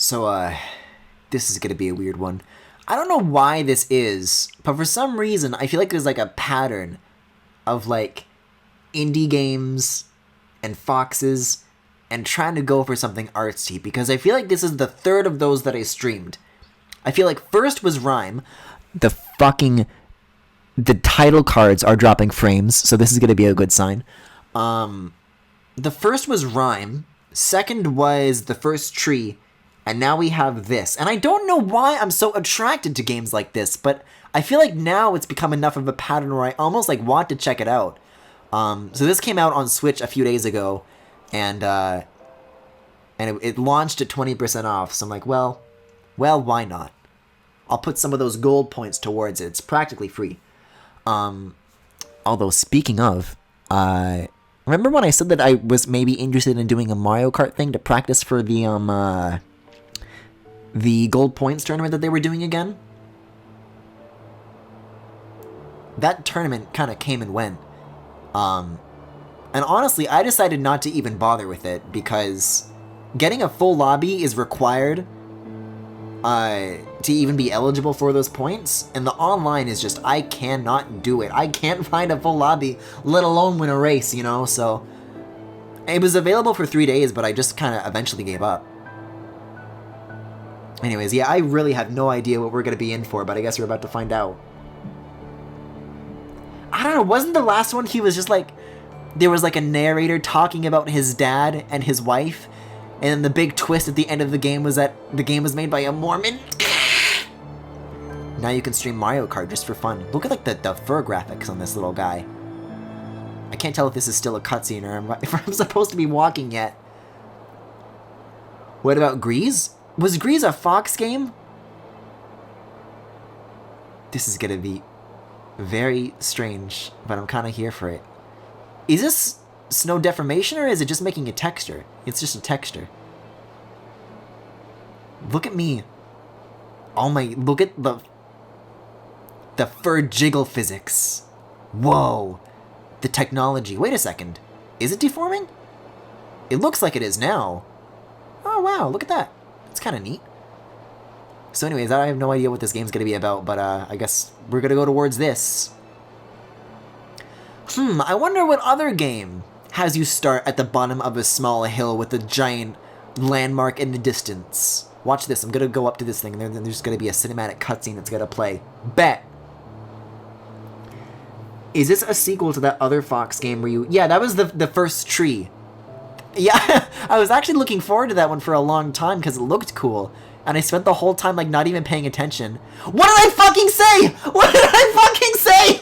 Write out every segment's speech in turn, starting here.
So, this is gonna be a weird one. I don't know why this is, but for some reason, I feel like there's like a pattern of like indie games and foxes and trying to go for something artsy, because I feel like this is the third of those that I streamed. I feel like first was Rhyme. The title cards are dropping frames, so this is gonna be a good sign. The first was Rhyme. Second was the first tree. And now we have this. And I don't know why I'm so attracted to games like this, but I feel like now it's become enough of a pattern where I almost like want to check it out. So this came out on Switch a few days ago, and it launched at 20% off. So I'm like, well, why not? I'll put some of those gold points towards it. It's practically free. Although speaking of, remember when I said that I was maybe interested in doing a Mario Kart thing to practice for the gold points tournament that they were doing again? That tournament kind of came and went. And honestly, I decided not to even bother with it, because getting a full lobby is required to even be eligible for those points, and the online is just, I cannot do it. I can't find a full lobby, let alone win a race, you know? So it was available for 3 days, but I just kind of eventually gave up. Anyways, yeah, I really have no idea what we're going to be in for, but I guess we're about to find out. I don't know, wasn't the last one he was just like, there was like a narrator talking about his dad and his wife, and then the big twist at the end of the game was that the game was made by a Mormon? Now you can stream Mario Kart just for fun. Look at like the fur graphics on this little guy. I can't tell if this is still a cutscene or if I'm supposed to be walking yet. What about Grease? Was Grease a Fox game? This is gonna be very strange, but I'm kind of here for it. Is this snow deformation, or is it just making a texture? It's just a texture. Look at me. Oh my, look at the fur jiggle physics. Whoa. The technology. Wait a second. Is it deforming? It looks like it is now. Oh wow, look at that. It's kind of neat. So anyways, I have no idea what this game's going to be about, but I guess we're going to go towards this. I wonder what other game has you start at the bottom of a small hill with a giant landmark in the distance. Watch this, I'm going to go up to this thing, and then there's going to be a cinematic cutscene that's going to play. Bet! Is this a sequel to that other Fox game where you... Yeah, that was the first tree. Yeah, I was actually looking forward to that one for a long time because it looked cool. And I spent the whole time, like, not even paying attention. What did I fucking say? What did I fucking say?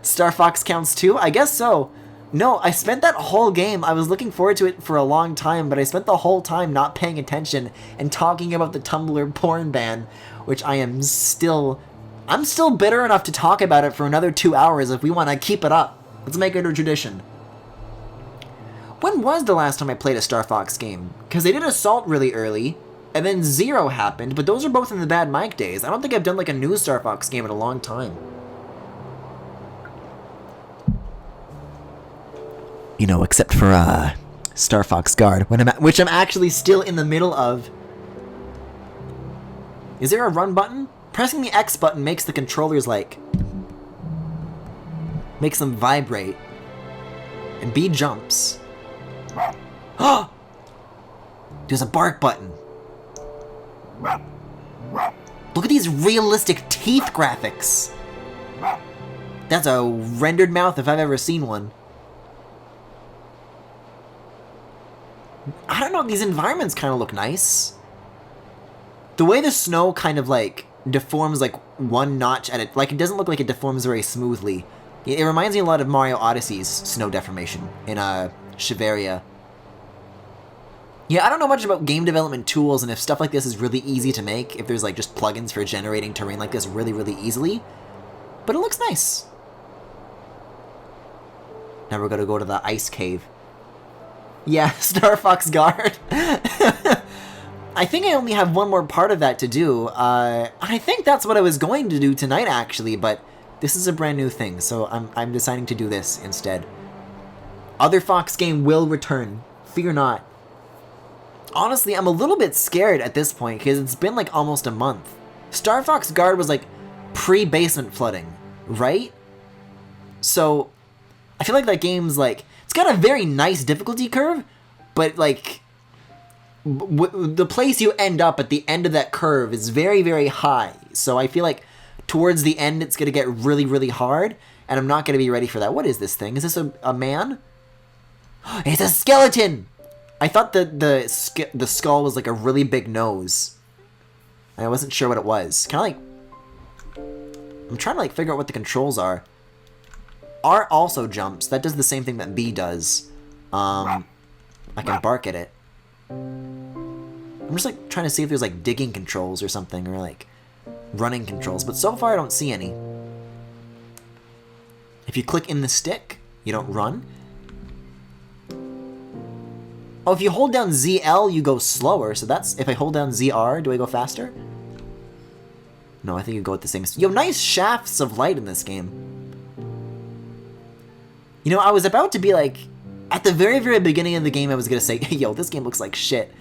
Star Fox counts too? I guess so. No, I spent that whole game, I was looking forward to it for a long time, but I spent the whole time not paying attention and talking about the Tumblr porn ban, which I'm still bitter enough to talk about it for another 2 hours if we want to keep it up. Let's make it a tradition. When was the last time I played a Star Fox game? Because they did Assault really early, and then Zero happened, but those are both in the Bad Mike days. I don't think I've done like a new Star Fox game in a long time. You know, except for Star Fox Guard, which I'm actually still in the middle of. Is there a run button? Pressing the X button makes the controllers like... makes them vibrate. And B jumps. Oh! There's a bark button. Look at these realistic teeth graphics. That's a rendered mouth if I've ever seen one. I don't know, these environments kind of look nice. The way the snow kind of like deforms like one notch at it, like it doesn't look like it deforms very smoothly. It reminds me a lot of Mario Odyssey's snow deformation in Shiveria. Yeah, I don't know much about game development tools and if stuff like this is really easy to make, if there's like just plugins for generating terrain like this really, really easily. But it looks nice. Now we're gonna go to the ice cave. Yeah, Star Fox Guard. I think I only have one more part of that to do. I think that's what I was going to do tonight, actually, but this is a brand new thing, so I'm deciding to do this instead. Other Fox game will return. fear not. Honestly, I'm a little bit scared at this point because it's been like almost a month. Star Fox Guard was like pre-basement flooding, right? So I feel like that game's like, it's got a very nice difficulty curve, but like the place you end up at the end of that curve is very, very high. So I feel like towards the end it's gonna get really, really hard, and I'm not gonna be ready for that. What is this thing? Is this a man? It's a skeleton! I thought that the skull was like a really big nose. I wasn't sure what it was. Kind of like, I'm trying to like figure out what the controls are. R also jumps. That does the same thing that B does. I can bark at it. I'm just like trying to see if there's like digging controls or something, or like running controls, but so far I don't see any. If you click in the stick, you don't run. Oh, if you hold down ZL, you go slower, so that's... If I hold down ZR, do I go faster? No, I think you go at the same... Yo, nice shafts of light in this game. You know, I was about to be like... At the very, very beginning of the game, I was gonna say, yo, this game looks like shit.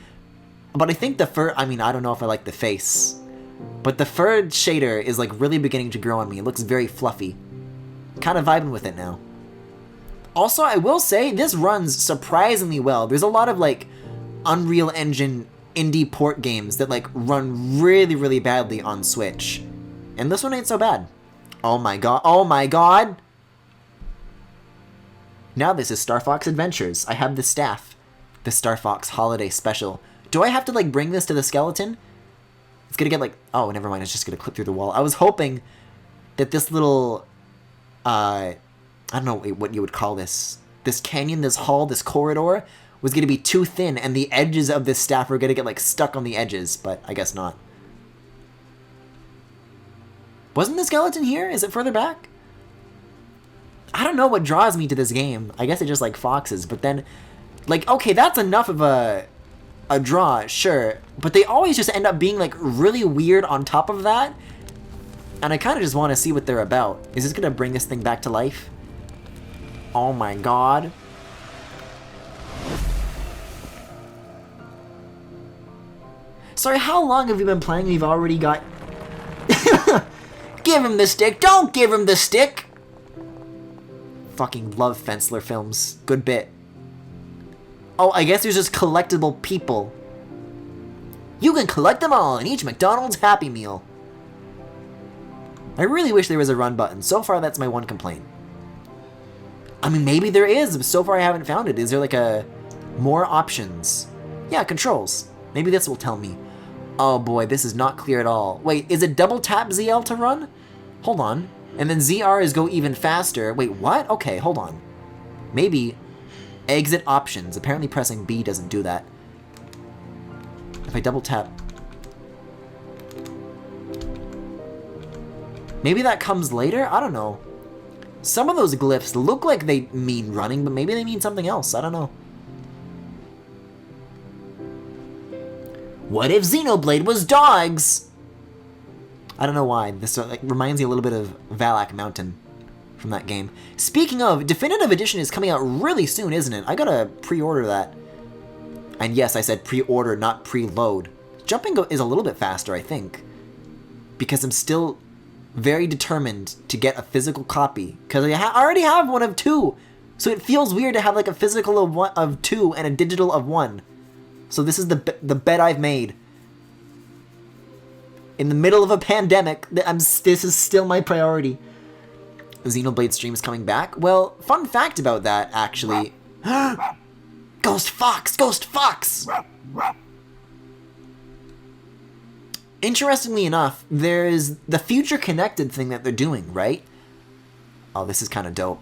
But I think the fur... I mean, I don't know if I like the face. But the fur shader is like really beginning to grow on me. It looks very fluffy. Kind of vibing with it now. Also, I will say, this runs surprisingly well. There's a lot of, like, Unreal Engine indie port games that, like, run really, really badly on Switch. And this one ain't so bad. Oh my god. Oh my god! Now this is Star Fox Adventures. I have the staff. The Star Fox Holiday Special. Do I have to, like, bring this to the skeleton? It's gonna get, like... Oh, never mind. It's just gonna clip through the wall. I was hoping that this little... I don't know what you would call this. This canyon, this hall, this corridor was going to be too thin, and the edges of this staff were going to get, like, stuck on the edges, but I guess not. Wasn't the skeleton here? Is it further back? I don't know what draws me to this game. I guess I just like foxes, but then, like, okay, that's enough of a draw, sure, but they always just end up being, like, really weird on top of that, and I kind of just want to see what they're about. Is this going to bring this thing back to life? Oh my god. Sorry, how long have you been playing? We've already got... Give him the stick! Don't give him the stick! Fucking love Fensler films. Good bit. Oh, I guess there's just collectible people. You can collect them all in each McDonald's Happy Meal. I really wish there was a run button. So far, that's my one complaint. I mean, maybe there is, but so far I haven't found it. Is there like more options? Yeah, controls. Maybe this will tell me. Oh boy, this is not clear at all. Wait, is it double tap ZL to run? Hold on. And then ZR is go even faster. Wait, what? Okay, hold on. Maybe exit options. Apparently pressing B doesn't do that. If I double tap. Maybe that comes later? I don't know. Some of those glyphs look like they mean running, but maybe they mean something else. I don't know. What if Xenoblade was dogs? I don't know why. This like, reminds me a little bit of Valak Mountain from that game. Speaking of, Definitive Edition is coming out really soon, isn't it? I gotta pre-order that. And yes, I said pre-order, not preload. Jumping is a little bit faster, I think. Because I'm still... very determined to get a physical copy, because I already have one of 2, so it feels weird to have like a physical of 2 and a digital of 1. So this is the bet I've made. In the middle of a pandemic, this is still my priority. Xenoblade stream is coming back. Well, fun fact about that, actually. Ghost Fox! Ghost Fox! Interestingly enough, there's the future connected thing that they're doing, right? Oh, this is kind of dope.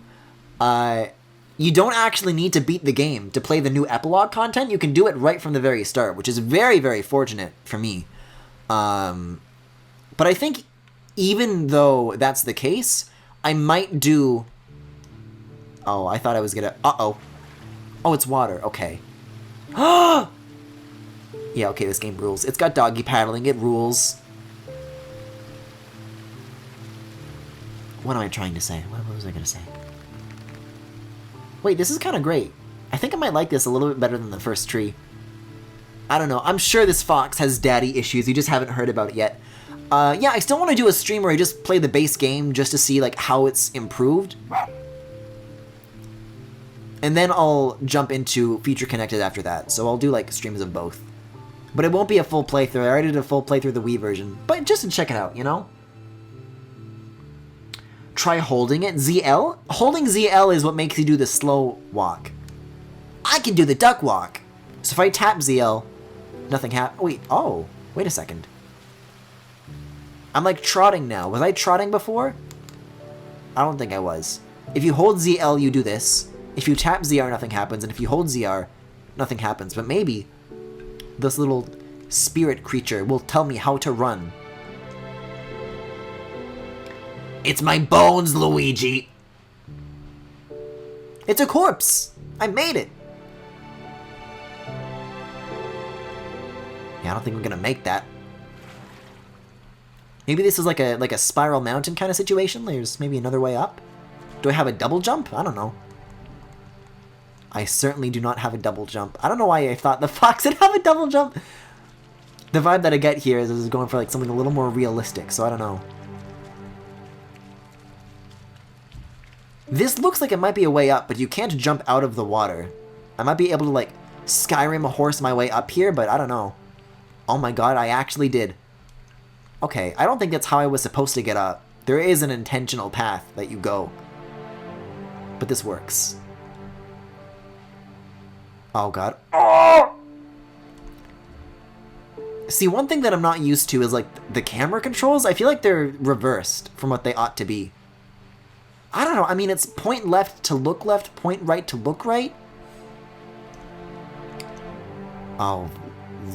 You don't actually need to beat the game to play the new epilogue content. You can do it right from the very start, which is very, very fortunate for me. But I think even though that's the case, I might do... Oh, I thought I was gonna... Uh-oh. Oh, it's water. Okay. Yeah, okay, this game rules. It's got doggy paddling. It rules. What am I trying to say? What was I going to say? Wait, this is kind of great. I think I might like this a little bit better than the first tree. I don't know. I'm sure this fox has daddy issues. You just haven't heard about it yet. Yeah, I still want to do a stream where I just play the base game just to see like how it's improved. And then I'll jump into Feature Connected after that. So I'll do like streams of both. But it won't be a full playthrough. I already did a full playthrough of the Wii version. But just to check it out, you know? Try holding it. ZL? Holding ZL is what makes you do the slow walk. I can do the duck walk. So if I tap ZL, nothing happens. Wait, oh. Wait a second. I'm like trotting now. Was I trotting before? I don't think I was. If you hold ZL, you do this. If you tap ZR, nothing happens. And if you hold ZR, nothing happens. But maybe this little spirit creature will tell me how to run. It's my bones, Luigi. It's a corpse. I made it. Yeah, I don't think we're gonna make that. Maybe this is like a spiral mountain kind of situation. There's maybe another way up. Do I have a double jump? I don't know. I certainly do not have a double jump. I don't know why I thought the fox would have a double jump. The vibe that I get here is going for like something a little more realistic, so I don't know. This looks like it might be a way up, but you can't jump out of the water. I might be able to like Skyrim horse my way up here, but I don't know. Oh my god, I actually did. Okay, I don't think that's how I was supposed to get up. There is an intentional path that you go. But this works. Oh god. Oh! See, one thing that I'm not used to is like the camera controls. I feel like they're reversed from what they ought to be. I don't know, I mean it's point left to look left, point right to look right. Oh,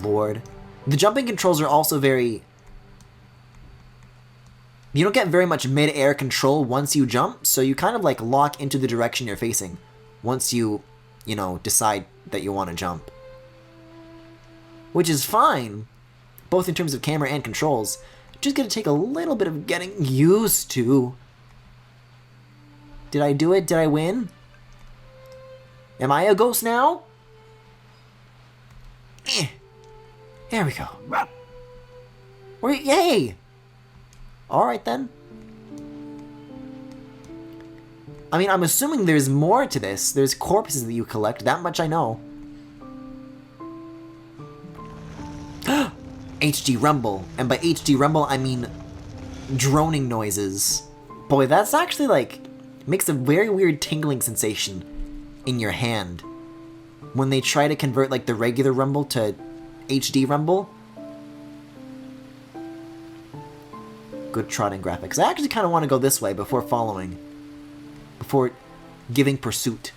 lord. The jumping controls are also very... You don't get very much mid-air control once you jump, so you kind of like lock into the direction you're facing once you know, decide that you want to jump. Which is fine, both in terms of camera and controls. Just gonna take a little bit of getting used to. Did I do it? Did I win? Am I a ghost now? There we go. Yay! Alright then. I mean, I'm assuming there's more to this. There's corpses that you collect, that much I know. HD rumble. And by HD rumble, I mean droning noises. Boy, that's actually like... makes a very weird tingling sensation in your hand. When they try to convert like the regular rumble to HD rumble. Good trotting graphics. I actually kind of want to go this way before following. Before giving pursuit.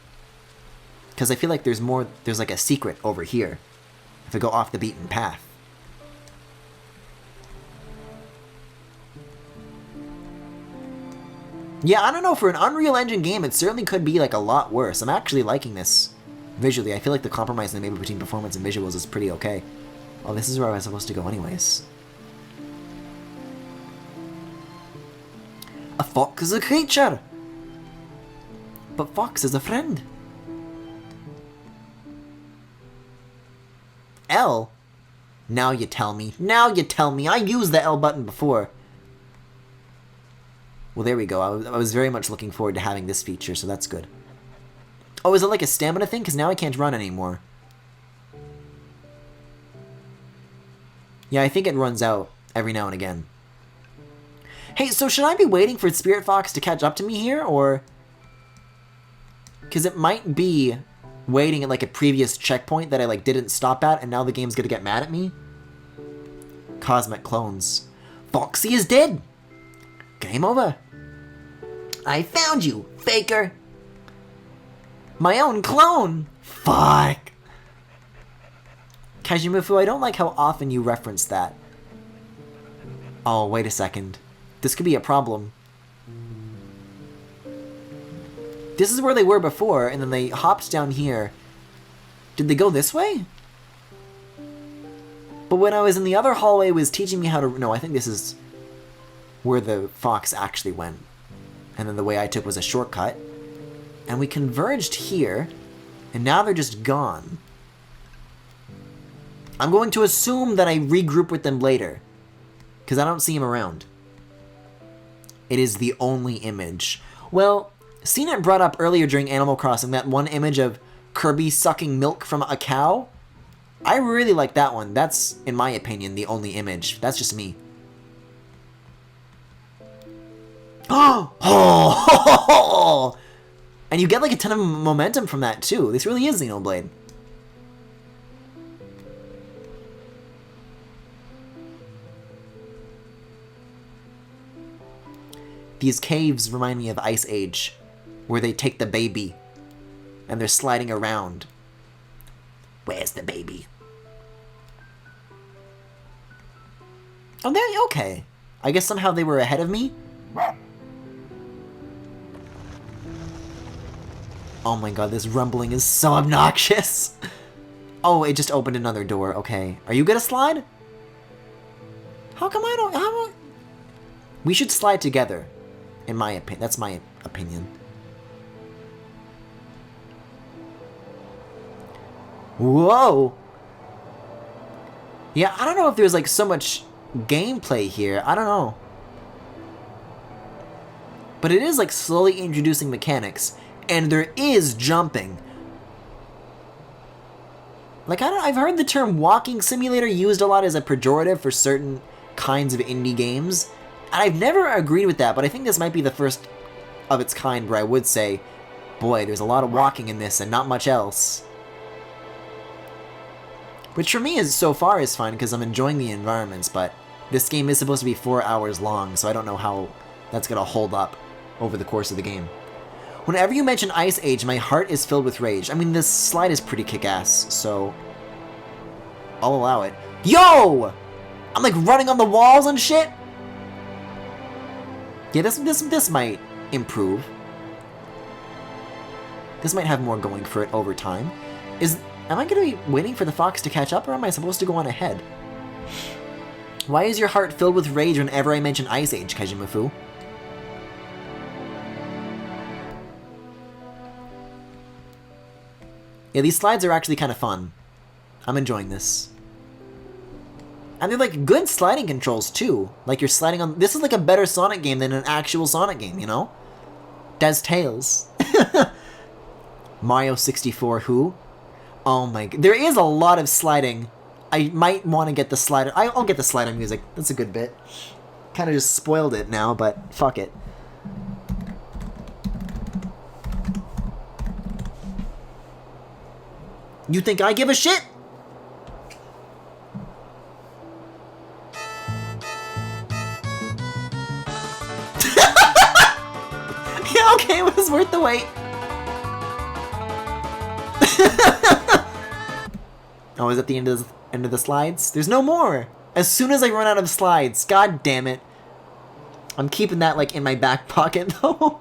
Because I feel like there's more, there's like a secret over here. If I go off the beaten path. Yeah, I don't know, for an Unreal Engine game, it certainly could be like a lot worse. I'm actually liking this visually. I feel like the compromise they made between performance and visuals is pretty okay. Oh, this is where I was supposed to go anyways. A fox is a creature! But fox is a friend. L? Now you tell me. Now you tell me. I used the L button before. Well, there we go. I was very much looking forward to having this feature, so that's good. Oh, is it like a stamina thing? Because now I can't run anymore. Yeah, I think it runs out every now and again. Hey, so should I be waiting for Spirit Fox to catch up to me here, or... Because it might be waiting at like a previous checkpoint that I like didn't stop at, and now the game's gonna get mad at me? Cosmic clones. Foxy is dead! Game over. I found you, faker! My own clone! Fuck! Kajimufu, I don't like how often you reference that. Oh, wait a second. This could be a problem. This is where they were before, and then they hopped down here. Did they go this way? But when I was in the other hallway, it was teaching me how to... No, I think this is where the fox actually went. And then the way I took was a shortcut. And we converged here. And now they're just gone. I'm going to assume that I regroup with them later, because I don't see them around. It is the only image. Well, CNET brought up earlier during Animal Crossing that one image of Kirby sucking milk from a cow. I really like that one. That's, in my opinion, the only image. That's just me. Oh! And you get like a ton of momentum from that too. This really is Xenoblade. These caves remind me of Ice Age, where they take the baby and they're sliding around. Where's the baby? Oh, they're okay. I guess somehow they were ahead of me. Oh my god, this rumbling is so obnoxious. Oh, it just opened another door. Okay. Are you gonna slide? How come I don't... We should slide together. In my opinion. That's my opinion. Whoa! Yeah, I don't know if there's like so much gameplay here. I don't know. But it is like slowly introducing mechanics. And there is jumping. Like, I've heard the term walking simulator used a lot as a pejorative for certain kinds of indie games. And I've never agreed with that, but I think this might be the first of its kind where I would say, boy, there's a lot of walking in this and not much else. Which for me is so far is fine because I'm enjoying the environments, but this game is supposed to be 4 hours long, so I don't know how that's going to hold up over the course of the game. Whenever you mention Ice Age, my heart is filled with rage. I mean, this slide is pretty kick-ass, so I'll allow it. Yo! I'm like running on the walls and shit? Yeah, this might improve. This might have more going for it over time. Am I going to be waiting for the fox to catch up, or am I supposed to go on ahead? Why is your heart filled with rage whenever I mention Ice Age, Kajimafu? Yeah, these slides are actually kind of fun. I'm enjoying this. And they're like good sliding controls too. Like you're sliding on... This is like a better Sonic game than an actual Sonic game, you know? Des Tales. Mario 64 who? Oh my... There is a lot of sliding. I might want to get the slider... I'll get the slider music. That's a good bit. Kind of just spoiled it now, but fuck it. You think I give a shit? Yeah, okay, it was worth the wait. Oh, is that the end of the slides? There's no more. As soon as I run out of slides, god damn it. I'm keeping that like in my back pocket though.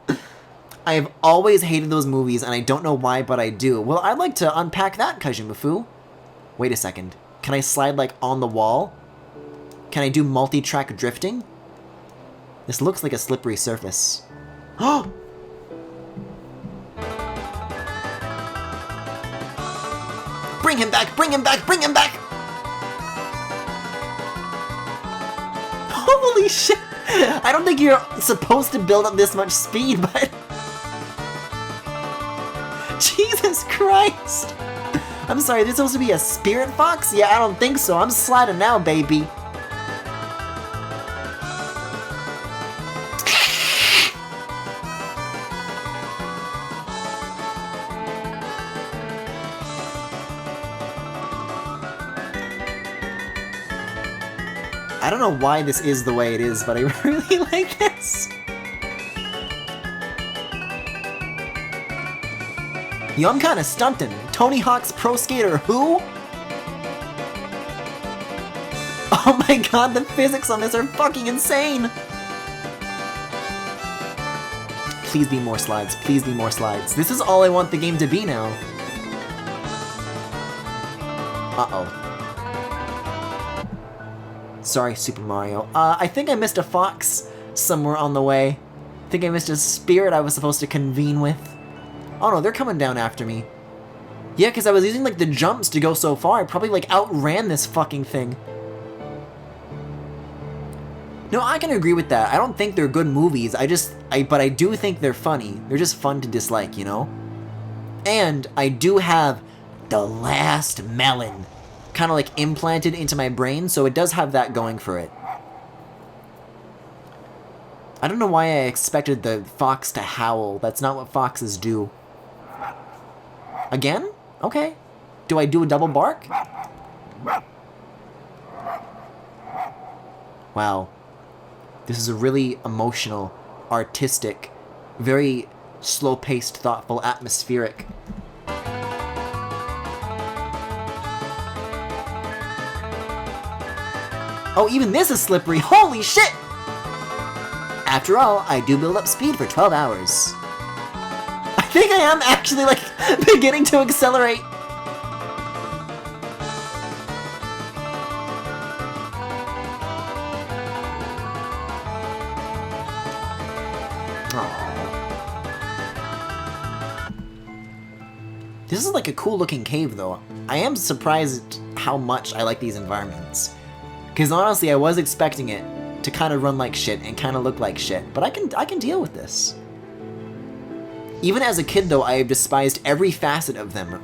I have always hated those movies, and I don't know why, but I do. Well, I'd like to unpack that, Kajimafu. Wait a second. Can I slide, like, on the wall? Can I do multi-track drifting? This looks like a slippery surface. Oh! Bring him back! Bring him back! Bring him back! Holy shit! I don't think you're supposed to build up this much speed, but... Jesus Christ! I'm sorry, this supposed to be a spirit fox? Yeah, I don't think so. I'm sliding now, baby. I don't know why this is the way it is, but I really like this. Yo, I'm kinda stunting. Tony Hawk's Pro Skater who? Oh my god, the physics on this are fucking insane! Please be more slides. Please be more slides. This is all I want the game to be now. Uh-oh. Sorry, Super Mario. I think I missed a fox somewhere on the way. I think I missed a spirit I was supposed to convene with. Oh no, they're coming down after me. Yeah, because I was using, like, the jumps to go so far. I probably, like, outran this fucking thing. No, I can agree with that. I don't think they're good movies. But I do think they're funny. They're just fun to dislike, you know? And I do have the last melon kind of, like, implanted into my brain, so it does have that going for it. I don't know why I expected the fox to howl. That's not what foxes do. Again? Okay. Do I do a double bark? Wow. This is a really emotional, artistic, very slow-paced, thoughtful, atmospheric. Oh, even this is slippery. Holy shit! After all, I do build up speed for 12 hours. I think I am actually, like, beginning to accelerate. This is like a cool looking cave though. I am surprised how much I like these environments. Because honestly, I was expecting it to kind of run like shit and kind of look like shit, but I can deal with this. Even as a kid though, I have despised every facet of them.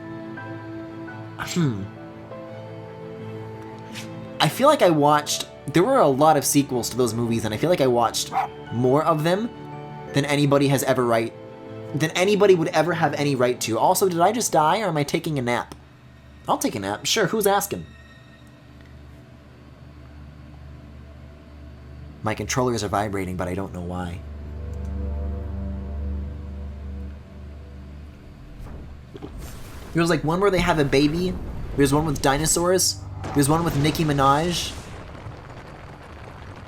I feel like there were a lot of sequels to those movies, and I feel like I watched more of them than anybody would ever have any right to. Also, did I just die, or am I taking a nap? I'll take a nap. Sure, who's asking? My controllers are vibrating, but I don't know why. There's like one where they have a baby. There's one with dinosaurs. There's one with Nicki Minaj.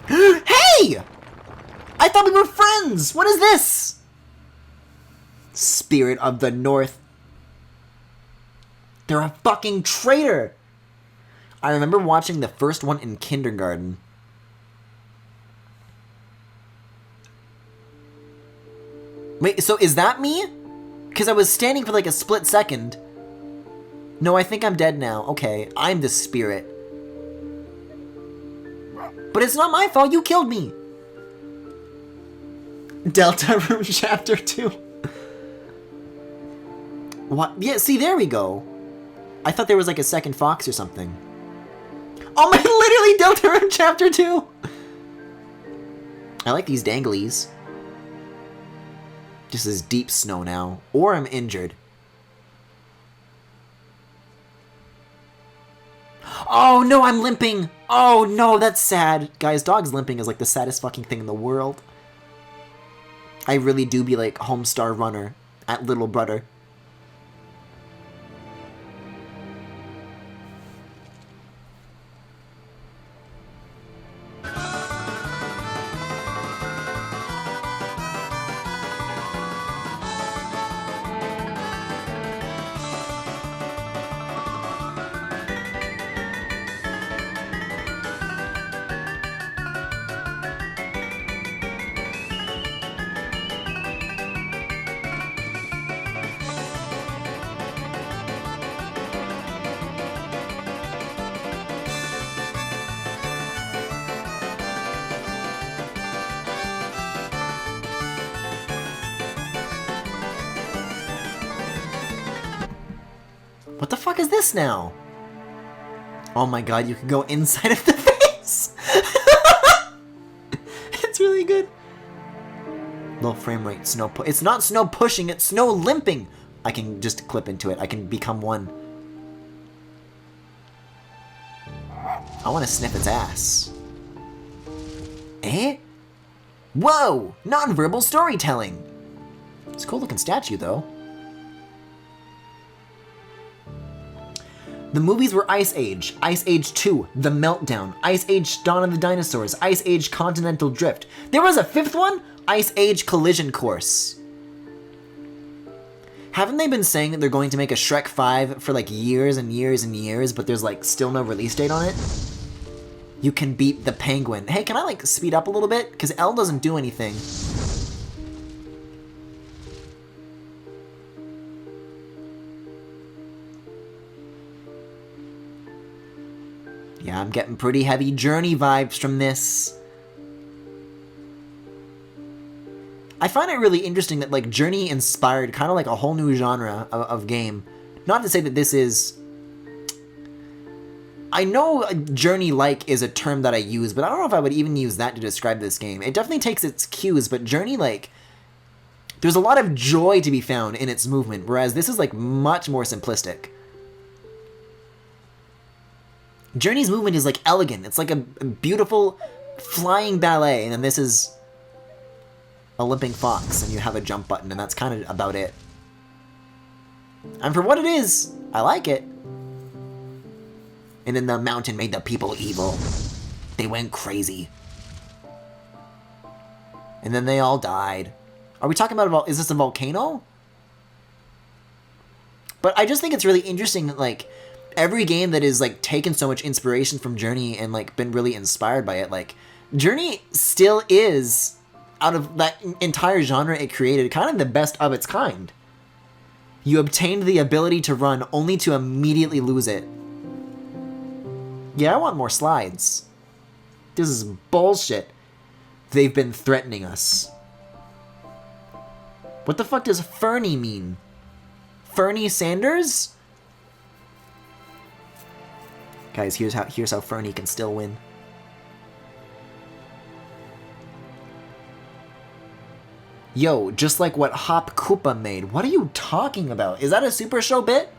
Hey! I thought we were friends! What is this? Spirit of the North. They're a fucking traitor! I remember watching the first one in kindergarten. Wait, so is that me? Because I was standing for like a split second. No, I think I'm dead now. Okay, I'm the spirit. But it's not my fault, you killed me! Deltarune Chapter 2. What? Yeah, see, there we go. I thought there was like a second fox or something. Oh my, literally Deltarune Chapter 2! I like these danglies. This is deep snow now. Or I'm injured. Oh no, I'm limping! Oh no, that's sad. Guys, dogs limping is like the saddest fucking thing in the world. I really do be like Homestar Runner at Little Brother. What the fuck is this now? Oh my god, you can go inside of the face! It's really good. Low frame rate, snow it's not snow pushing, it's snow limping! I can just clip into it, I can become one. I want to sniff its ass. Eh? Whoa! Non-verbal storytelling! It's a cool looking statue though. The movies were Ice Age, Ice Age 2, The Meltdown, Ice Age Dawn of the Dinosaurs, Ice Age Continental Drift. There was a fifth one? Ice Age Collision Course. Haven't they been saying that they're going to make a Shrek 5 for like years and years and years, but there's like still no release date on it? You can beat the penguin. Hey, can I like speed up a little bit? Because L doesn't do anything. Yeah, I'm getting pretty heavy Journey vibes from this. I find it really interesting that, like, Journey inspired kind of like a whole new genre of game. Not to say that this is... I know Journey-like is a term that I use, but I don't know if I would even use that to describe this game. It definitely takes its cues, but Journey-like... There's a lot of joy to be found in its movement, whereas this is, like, much more simplistic. Journey's movement is, like, elegant. It's like a beautiful flying ballet, and then this is a limping fox, and you have a jump button, and that's kind of about it. And for what it is, I like it. And then the mountain made the people evil. They went crazy. And then they all died. Are we talking about, is this a volcano? But I just think it's really interesting that, like, every game that is, like, taken so much inspiration from Journey and, like, been really inspired by it, like, Journey still is, out of that entire genre it created, kind of the best of its kind. You obtained the ability to run only to immediately lose it. Yeah, I want more slides. This is bullshit. They've been threatening us. What the fuck does Fernie mean? Fernie Sanders? Guys, here's how Fernie can still win. Yo, just like what Hop Koopa made. What are you talking about? Is that a Super Show bit?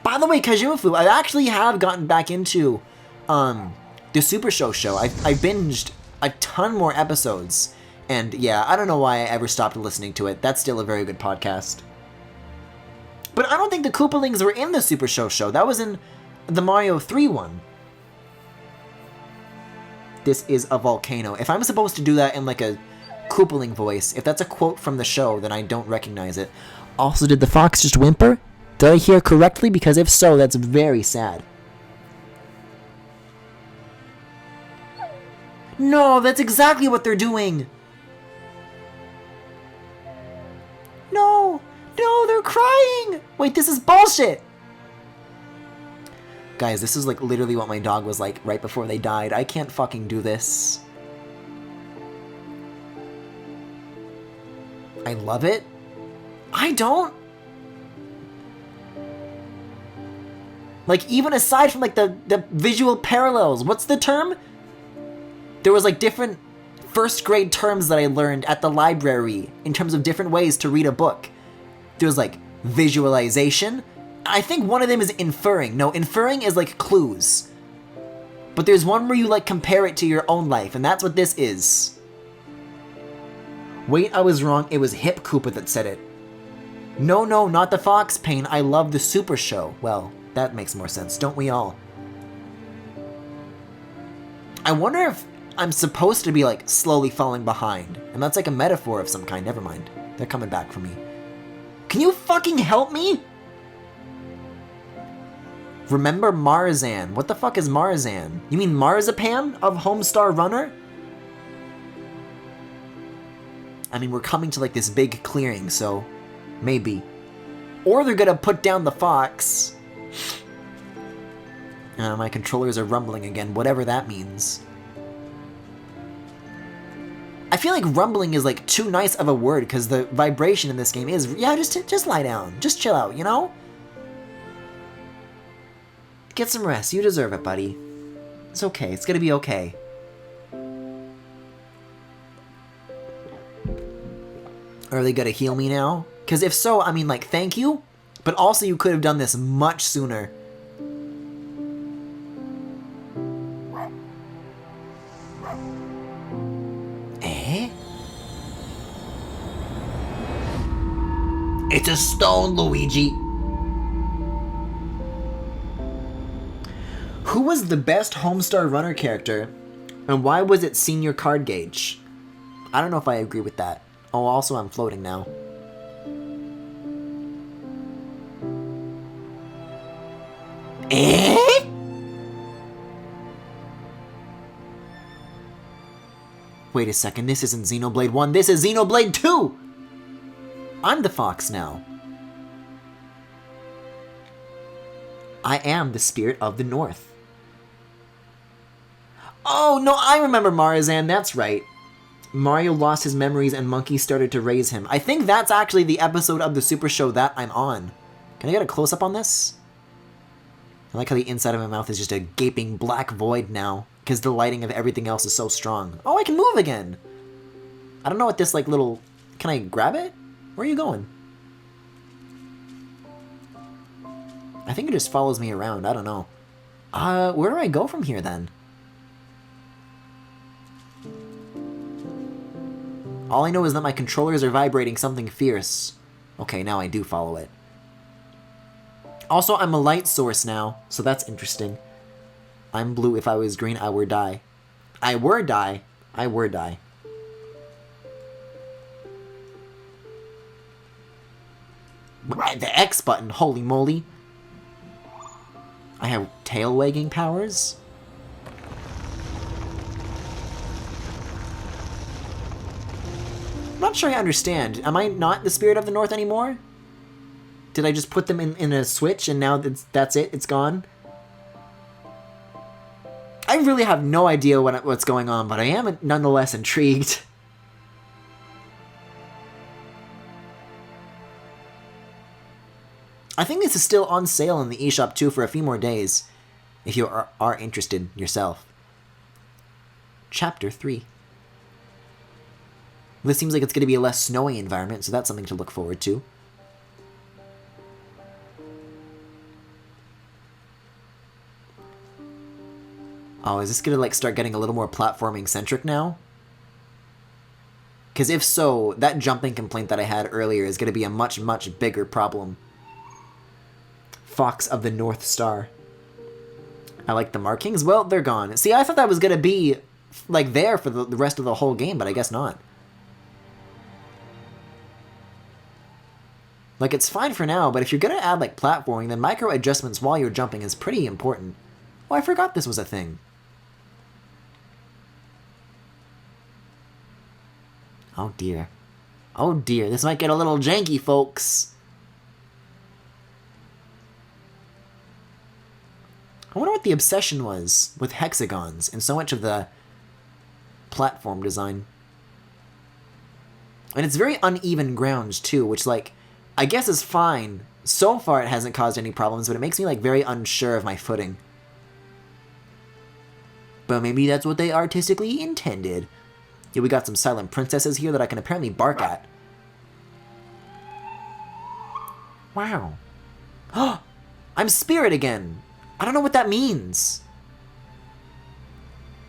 By the way, Kajufu, I actually have gotten back into the Super Show show. I binged a ton more episodes. And yeah, I don't know why I ever stopped listening to it. That's still a very good podcast. But I don't think the Koopalings were in the Super Show show. That was in the Mario 3 one. This is a volcano. If I'm supposed to do that in like a Koopaling voice, if that's a quote from the show, then I don't recognize it. Also, did the fox just whimper? Did I hear correctly? Because if so, that's very sad. No, that's exactly what they're doing! No! No, they're crying! Wait, this is bullshit! Guys, this is like literally what my dog was like right before they died. I can't fucking do this. I love it. I don't. Like, even aside from like the visual parallels, what's the term? There was like different first grade terms that I learned at the library in terms of different ways to read a book. There's like visualization. I think one of them is inferring. No, inferring is like clues. But there's one where you like compare it to your own life, and that's what this is. Wait, I was wrong. It was Hip Koopa that said it. No, no, not the Fox Pain. I love the Super Show. Well, that makes more sense, don't we all? I wonder if I'm supposed to be like slowly falling behind. And that's like a metaphor of some kind. Never mind. They're coming back for me. Can you fucking help me? Remember Marzan. What the fuck is Marzan? You mean Marzipan of Homestar Runner? I mean, we're coming to like this big clearing, so maybe. Or they're gonna put down the fox. My controllers are rumbling again, whatever that means. I feel like rumbling is like too nice of a word because the vibration in this game is, yeah, just lie down. Just chill out, you know? Get some rest. You deserve it, buddy. It's okay. It's gonna be okay. Are they gonna heal me now? Because if so, I mean, like, thank you. But also, you could have done this much sooner. Eh? It's a stone, Luigi. Who was the best Homestar Runner character, and why was it Senior Card Gauge? I don't know if I agree with that. Oh, also I'm floating now. Eh? Wait a second, this isn't Xenoblade 1, this is Xenoblade 2! I'm the fox now. I am the spirit of the North. Oh, no, I remember Marzan, that's right. Mario lost his memories and Monkey started to raise him. I think that's actually the episode of the Super Show that I'm on. Can I get a close-up on this? I like how the inside of my mouth is just a gaping black void now, because the lighting of everything else is so strong. Oh, I can move again! I don't know what this, like, little... Can I grab it? Where are you going? I think it just follows me around, I don't know. Where do I go from here, then? All I know is that my controllers are vibrating something fierce. Okay, now I do follow it. Also, I'm a light source now, so that's interesting. I'm blue. If I was green, I would die. I would die. I would die. The X button, holy moly. I have tail wagging powers. I'm not sure I understand. Am I not the Spirit of the North anymore? Did I just put them in a switch and now that's it? It's gone? I really have no idea what's going on, but I am nonetheless intrigued. I think this is still on sale in the eShop too for a few more days, if you are interested yourself. Chapter 3. This seems like it's going to be a less snowy environment, so that's something to look forward to. Oh, is this going to like start getting a little more platforming-centric now? Because if so, that jumping complaint that I had earlier is going to be a much, much bigger problem. Fox of the North Star. I like the markings. Well, they're gone. See, I thought that was going to be like there for the rest of the whole game, but I guess not. Like, it's fine for now, but if you're going to add, like, platforming, then micro adjustments while you're jumping is pretty important. Oh, I forgot this was a thing. Oh, dear. Oh, dear. This might get a little janky, folks. I wonder what the obsession was with hexagons in so much of the platform design. And it's very uneven ground, too, which, like... I guess is fine. So far it hasn't caused any problems, but it makes me like very unsure of my footing. But maybe that's what they artistically intended. Yeah, we got some silent princesses here that I can apparently bark at. Wow. I'm Spirit again. I don't know what that means.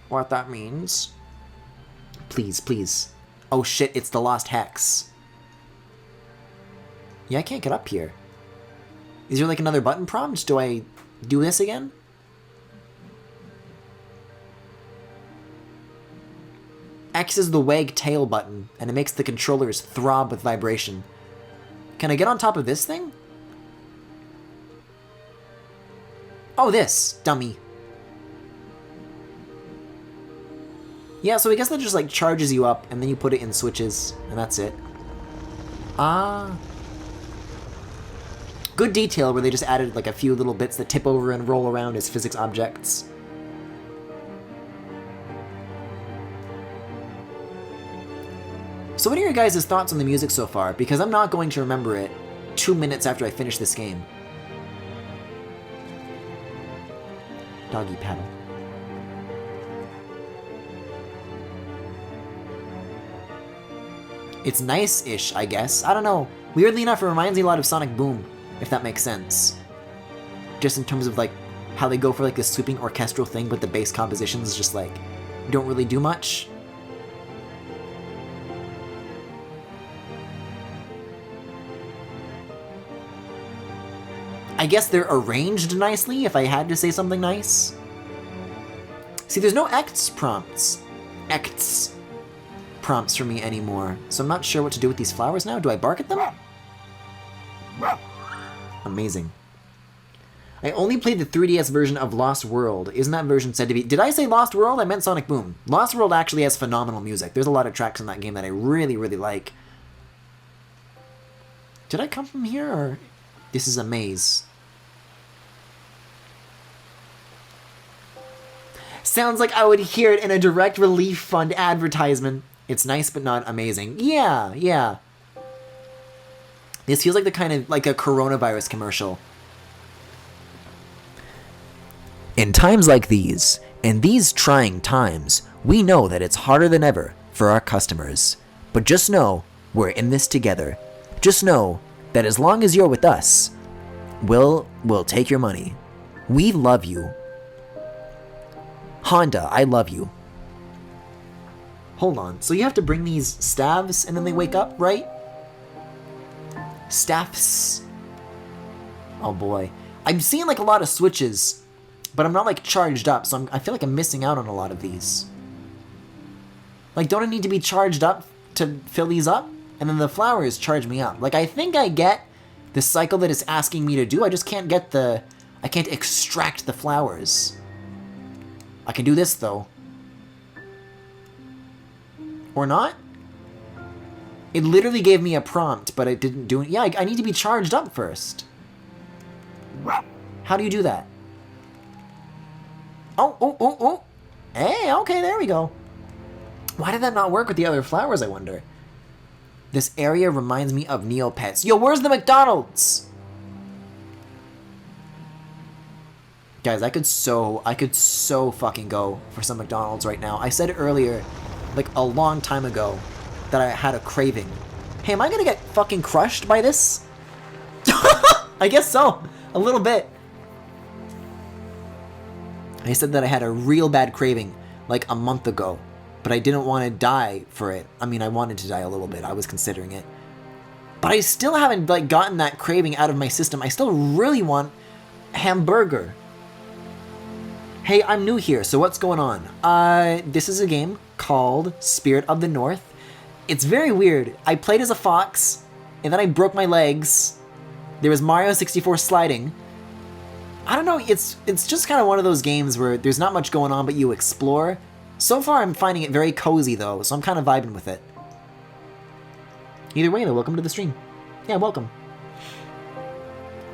What that means? Please, please. Oh shit, it's the Lost Hex. Yeah, I can't get up here. Is there like another button prompt? Do I do this again? X is the wag tail button, and it makes the controllers throb with vibration. Can I get on top of this thing? Oh, this, dummy. Yeah, so I guess that just like charges you up, and then you put it in switches, and that's it. Ah. Good detail where they just added like a few little bits that tip over and roll around as physics objects. So what are your guys' thoughts on the music so far? Because I'm not going to remember it 2 minutes after I finish this game. Doggy paddle. It's nice-ish, I guess. I don't know. Weirdly enough, it reminds me a lot of Sonic Boom. If that makes sense. Just in terms of, like, how they go for, like, this sweeping orchestral thing, but the bass compositions just, like, don't really do much. I guess they're arranged nicely, if I had to say something nice. See, there's no acts prompts. Acts prompts for me anymore, so I'm not sure what to do with these flowers now. Do I bark at them? Amazing. I only played the 3DS version of Lost World. Isn't that version said to be... Did I say Lost World? I meant Sonic Boom. Lost World actually has phenomenal music. There's a lot of tracks in that game that I really, really like. Did I come from here, or... This is a maze. Sounds like I would hear it in a direct relief fund advertisement. It's nice but not amazing. Yeah, yeah. This feels like the kind of like a coronavirus commercial. In times like these, in these trying times, we know that it's harder than ever for our customers. But just know, we're in this together. Just know that as long as you're with us, we'll take your money. We love you. Honda, I love you. Hold on, so you have to bring these staves and then they wake up, right? Staffs. Oh boy. I'm seeing like a lot of switches, but I'm not like charged up, so I feel like I'm missing out on a lot of these. Like, don't I need to be charged up to fill these up? And then the flowers charge me up. Like, I think I get the cycle that it's asking me to do. I just can't get I can't extract the flowers. I can do this, though. Or not? It literally gave me a prompt, but it didn't do it. Yeah, I need to be charged up first. How do you do that? Oh. Hey, okay, there we go. Why did that not work with the other flowers, I wonder? This area reminds me of Neopets. Yo, where's the McDonald's? Guys, I could so fucking go for some McDonald's right now. I said earlier, like a long time ago, that I had a craving. Hey, am I gonna get fucking crushed by this? I guess so. A little bit. I said that I had a real bad craving like a month ago, but I didn't want to die for it. I mean, I wanted to die a little bit. I was considering it. But I still haven't like gotten that craving out of my system. I still really want hamburger. Hey, I'm new here, so what's going on? This is a game called Spirit of the North. It's very weird. I played as a fox, and then I broke my legs. There was Mario 64 sliding. I don't know, it's just kind of one of those games where there's not much going on, but you explore. So far, I'm finding it very cozy, though, so I'm kind of vibing with it. Either way, though, welcome to the stream. Yeah, welcome.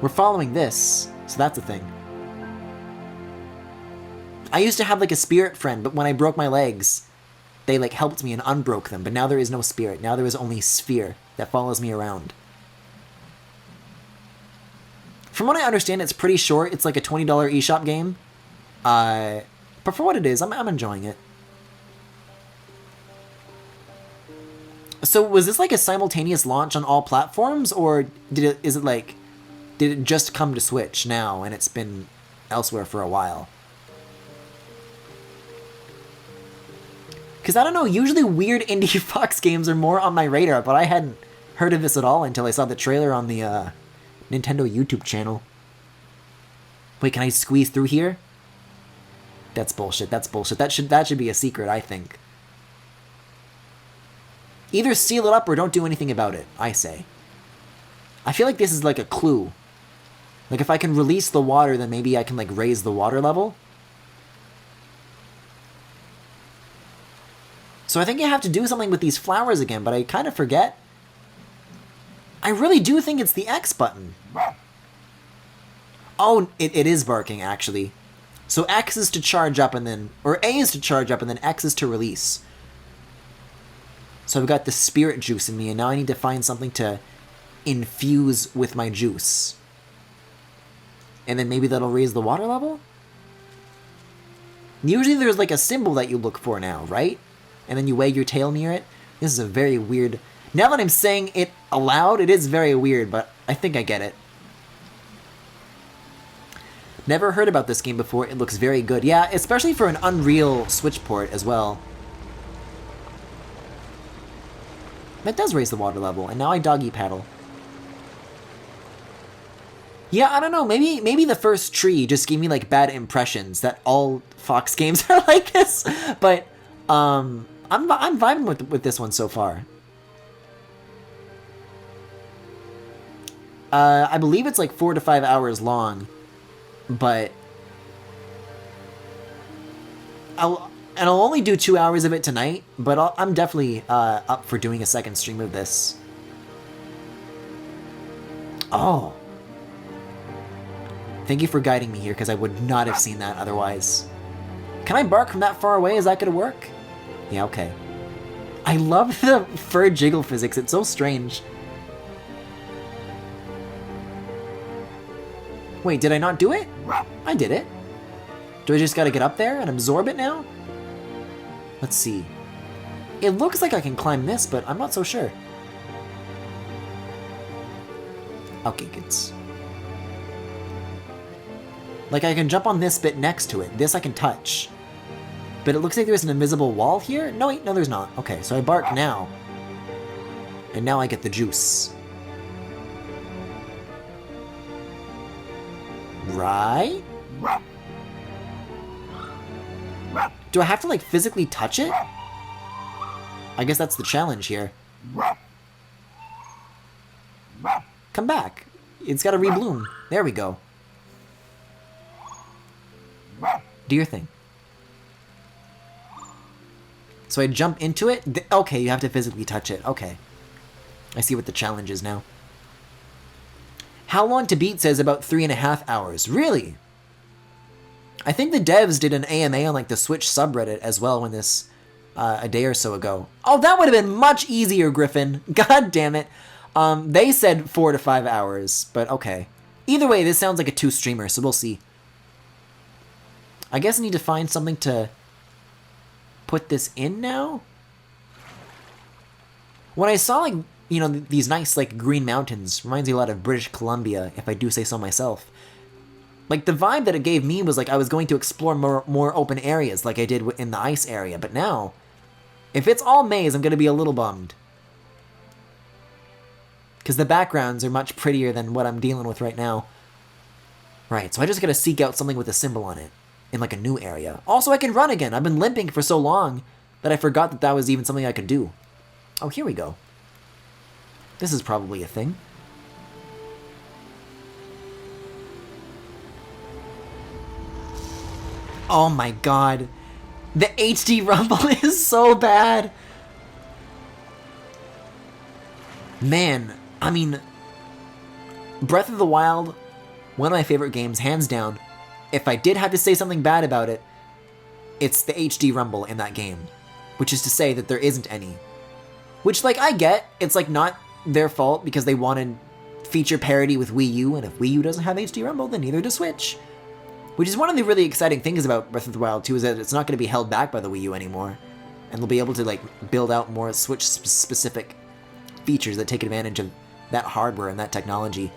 We're following this, so that's a thing. I used to have, like, a spirit friend, but when I broke my legs, they, like, helped me and unbroke them, but now there is no spirit. Now there is only sphere that follows me around. From what I understand, it's pretty short. It's like a $20 eShop game. But for what it is, I'm enjoying it. So was this like a simultaneous launch on all platforms, or did it just come to Switch now and it's been elsewhere for a while? Because I don't know, usually weird indie Fox games are more on my radar, but I hadn't heard of this at all until I saw the trailer on the Nintendo YouTube channel. Wait, can I squeeze through here? That's bullshit. That's bullshit. That should be a secret, I think. Either seal it up or don't do anything about it, I say. I feel like this is like a clue. Like if I can release the water, then maybe I can like raise the water level. So I think you have to do something with these flowers again, but I kind of forget. I really do think it's the X button. Oh, it is barking, actually. So X is to charge up and then... Or A is to charge up and then X is to release. So I've got the spirit juice in me, and now I need to find something to infuse with my juice. And then maybe that'll raise the water level? Usually there's like a symbol that you look for now, right? And then you wag your tail near it. This is a very weird... Now that I'm saying it aloud, it is very weird, but I think I get it. Never heard about this game before. It looks very good. Yeah, especially for an Unreal Switch port as well. That does raise the water level, and now I doggy paddle. Yeah, I don't know. Maybe the first tree just gave me like bad impressions that all Fox games are like this. But I'm vibing with this one so far. I believe it's like 4 to 5 hours long, but I'll only do 2 hours of it tonight. But I'm definitely up for doing a second stream of this. Oh. Thank you for guiding me here, because I would not have seen that otherwise. Can I bark from that far away? Is that gonna work? Yeah, okay. I love the fur jiggle physics. It's so strange. Wait, did I not do it? I did it. Do I just gotta get up there and absorb it now? Let's see. It looks like I can climb this, but I'm not so sure. Okay, good. Like, I can jump on this bit next to it. This I can touch. But it looks like there's an invisible wall here? No, wait, no there's not. Okay, so I bark now. And now I get the juice. Right? Do I have to, like, physically touch it? I guess that's the challenge here. Come back. It's gotta rebloom. There we go. Do your thing. So I jump into it? Okay, you have to physically touch it. Okay. I see what the challenge is now. How long to beat says about 3.5 hours. Really? I think the devs did an AMA on like the Switch subreddit as well when this, a day or so ago. Oh, that would have been much easier, Griffin. God damn it. They said 4 to 5 hours, but okay. Either way, this sounds like a 2-streamer, so we'll see. I guess I need to find something to put this in now? When I saw, like, you know, these nice, like, green mountains, reminds me a lot of British Columbia, if I do say so myself. Like, the vibe that it gave me was like I was going to explore more open areas like I did in the ice area, but now, if it's all maze, I'm going to be a little bummed. Because the backgrounds are much prettier than what I'm dealing with right now. Right, so I just got to seek out something with a symbol on it. In like a new area. Also, I can run again. I've been limping for so long that I forgot that that was even something I could do. Oh, here we go. This is probably a thing. Oh my god. The HD rumble is so bad. Man, I mean, Breath of the Wild, one of my favorite games, hands down. If I did have to say something bad about it, it's the HD rumble in that game. Which is to say that there isn't any. Which, like, I get. It's, like, not their fault because they wanted feature parity with Wii U, and if Wii U doesn't have HD rumble, then neither does Switch. Which is one of the really exciting things about Breath of the Wild 2, is that it's not going to be held back by the Wii U anymore. And they'll be able to, like, build out more Switch-specific features that take advantage of that hardware and that technology.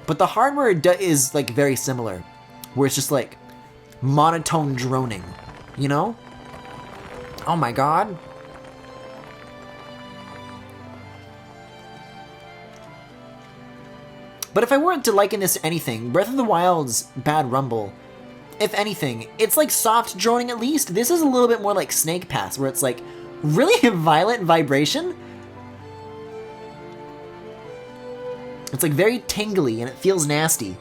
But the hardware is, like, very similar. Where it's just, like, monotone droning. You know? Oh my god. But if I weren't to liken this to anything, Breath of the Wild's bad rumble, if anything, it's, like, soft droning at least. This is a little bit more like Snake Pass, where it's, like, really violent vibration. It's like very tingly and it feels nasty.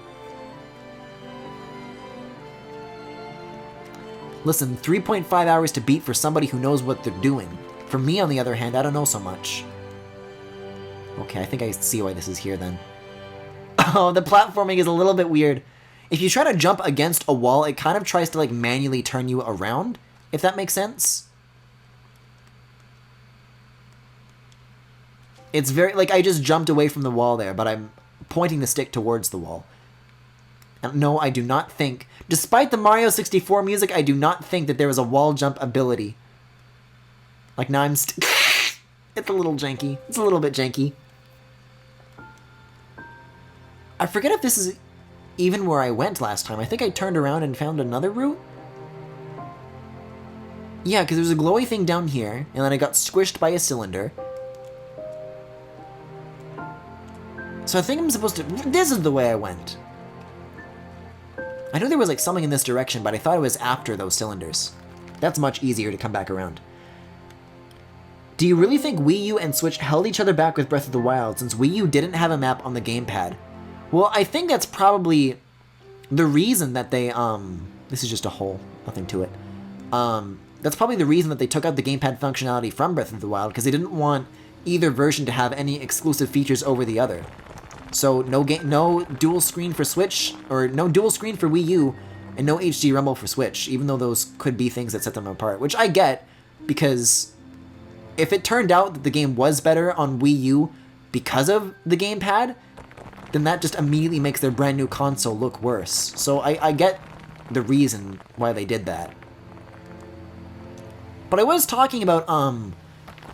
Listen, 3.5 hours to beat for somebody who knows what they're doing. For me, on the other hand, I don't know so much. Okay, I think I see why this is here then. Oh, the platforming is a little bit weird. If you try to jump against a wall, it kind of tries to like manually turn you around, if that makes sense. It's very, like, I just jumped away from the wall there, but I'm pointing the stick towards the wall. And no, I do not think, despite the Mario 64 music, I do not think that there is a wall jump ability. Like, now I'm it's a little janky. It's a little bit janky. I forget if this is even where I went last time. I think I turned around and found another route. Yeah, because there's a glowy thing down here, and then I got squished by a cylinder. So I think I'm supposed to... This is the way I went. I know there was like something in this direction, but I thought it was after those cylinders. That's much easier to come back around. Do you really think Wii U and Switch held each other back with Breath of the Wild since Wii U didn't have a map on the gamepad? Well, I think that's probably the reason that they, this is just a hole, nothing to it. That's probably the reason that they took out the gamepad functionality from Breath of the Wild, because they didn't want either version to have any exclusive features over the other. So no dual screen for Switch, or no dual screen for Wii U, and no HD rumble for Switch, even though those could be things that set them apart, which I get, because if it turned out that the game was better on Wii U because of the gamepad, then that just immediately makes their brand new console look worse. So I get the reason why they did that. But I was talking about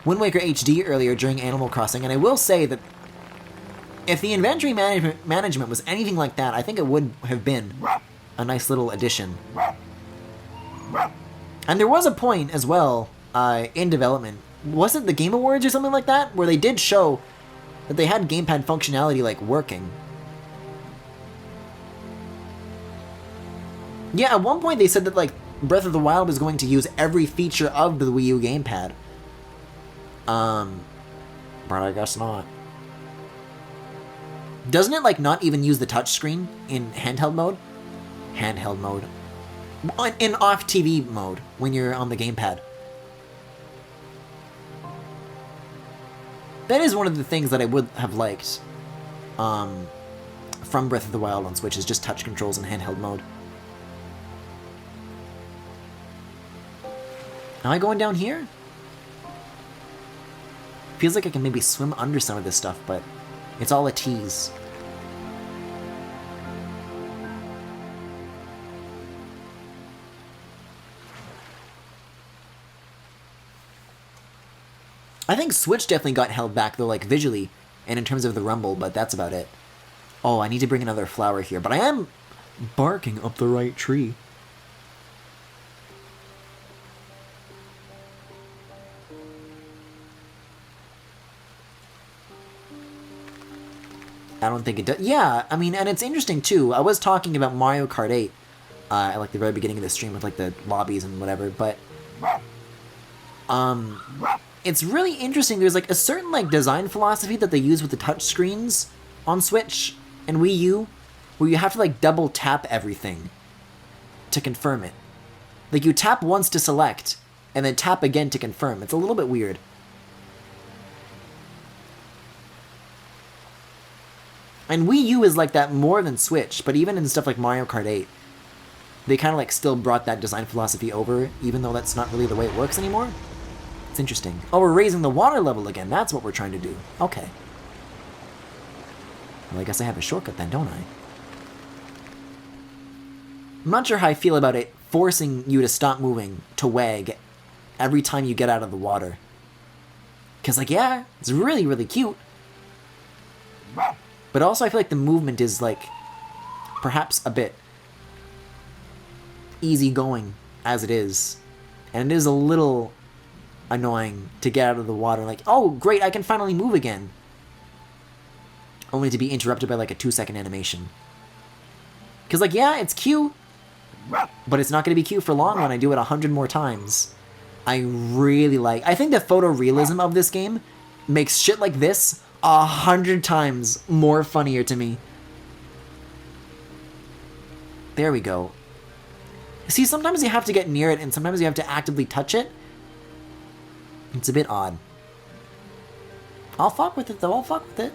Wind Waker HD earlier during Animal Crossing, and I will say that if the inventory management was anything like that, I think it would have been a nice little addition. And there was a point as well in development, was it the Game Awards or something like that, where they did show that they had gamepad functionality like working. Yeah, at one point they said that like Breath of the Wild is going to use every feature of the Wii U gamepad. But I guess not. Doesn't it like not even use the touchscreen in handheld mode? Handheld mode. In off TV mode when you're on the gamepad. That is one of the things that I would have liked from Breath of the Wild on Switch, is just touch controls in handheld mode. Am I going down here? Feels like I can maybe swim under some of this stuff, but it's all a tease. I think Switch definitely got held back, though, like, visually, and in terms of the rumble, but that's about it. Oh, I need to bring another flower here, but I am barking up the right tree. I don't think it does. Yeah, I mean, and it's interesting, too. I was talking about Mario Kart 8 at, like, the very beginning of the stream with, like, the lobbies and whatever, but it's really interesting. There's, like, a certain, like, design philosophy that they use with the touch screens on Switch and Wii U, where you have to, like, double tap everything to confirm it. Like, you tap once to select, and then tap again to confirm. It's a little bit weird. And Wii U is like that more than Switch, but even in stuff like Mario Kart 8, they kind of, like, still brought that design philosophy over, even though that's not really the way it works anymore. It's interesting. Oh, we're raising the water level again. That's what we're trying to do. Okay. Well, I guess I have a shortcut then, don't I? I'm not sure how I feel about it forcing you to stop moving, to wag, every time you get out of the water. Because, like, yeah, it's really, really cute. But also I feel like the movement is, like, perhaps a bit easygoing as it is. And it is a little annoying to get out of the water, like, oh, great, I can finally move again. Only to be interrupted by, like, a 2-second animation. Because, like, yeah, it's cute, but it's not going to be cute for long when I do it 100 more times. I really like... I think the photorealism of this game makes shit like this 100 times more funnier to me. There we go. See, sometimes you have to get near it, and sometimes you have to actively touch it. It's a bit odd. I'll fuck with it, though. I'll fuck with it.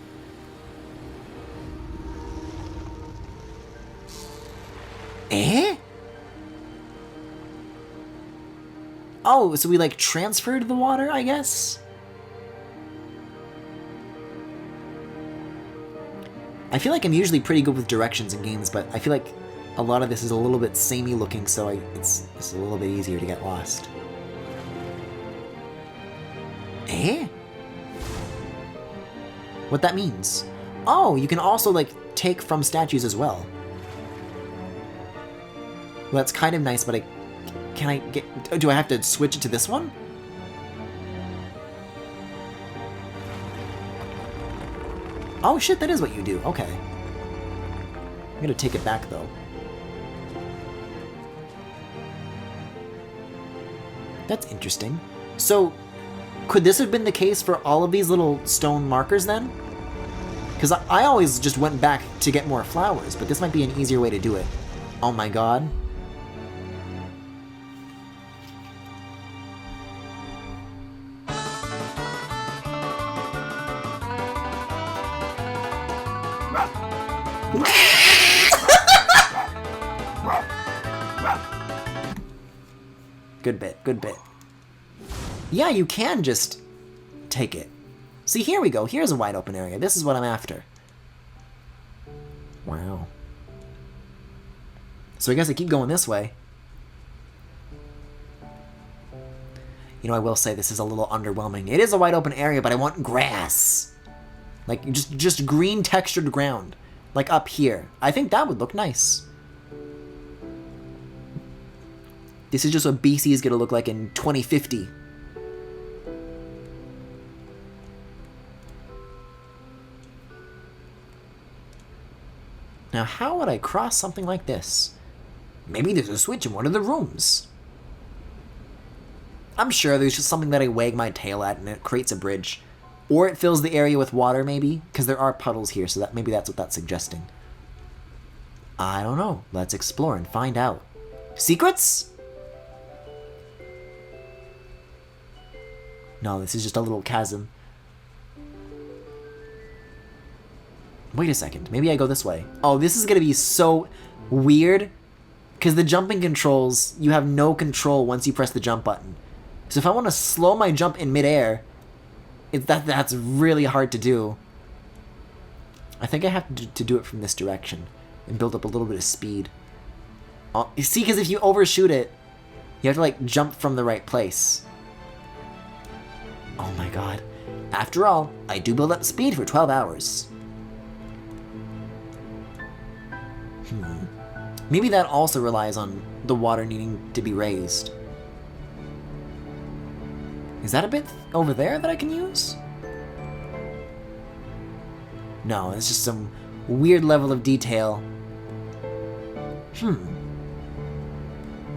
Eh? Oh, so we, like, transferred the water, I guess? I feel like I'm usually pretty good with directions in games, but I feel like a lot of this is a little bit samey looking, so it's a little bit easier to get lost. Eh? What that means? Oh, you can also, like, take from statues as well. Well, that's kind of nice, but can I get... Do I have to switch it to this one? Oh shit, that is what you do. Okay. I'm gonna take it back, though. That's interesting. So, could this have been the case for all of these little stone markers, then? Because I always just went back to get more flowers, but this might be an easier way to do it. Oh my god. Good bit, good bit. Yeah, you can just take it. See, here we go. Here's a wide open area. This is what I'm after. Wow. So I guess I keep going this way. You know, I will say this is a little underwhelming. It is a wide open area, but I want grass. Like, just green textured ground. Like up here. I think that would look nice. This is just what BC is going to look like in 2050. Now, how would I cross something like this? Maybe there's a switch in one of the rooms. I'm sure there's just something that I wag my tail at and it creates a bridge. Or it fills the area with water, maybe, because there are puddles here, so that maybe that's what that's suggesting. I don't know. Let's explore and find out. Secrets? No, this is just a little chasm. Wait a second. Maybe I go this way. Oh, this is going to be so weird, because the jumping controls, you have no control once you press the jump button. So if I want to slow my jump in midair, that's really hard to do. I think I have to do it from this direction and build up a little bit of speed. You see, because if you overshoot it, you have to like jump from the right place. Oh my god. After all, I do build up speed for 12 hours. Maybe that also relies on the water needing to be raised. Is that a bit over there that I can use? No, it's just some weird level of detail.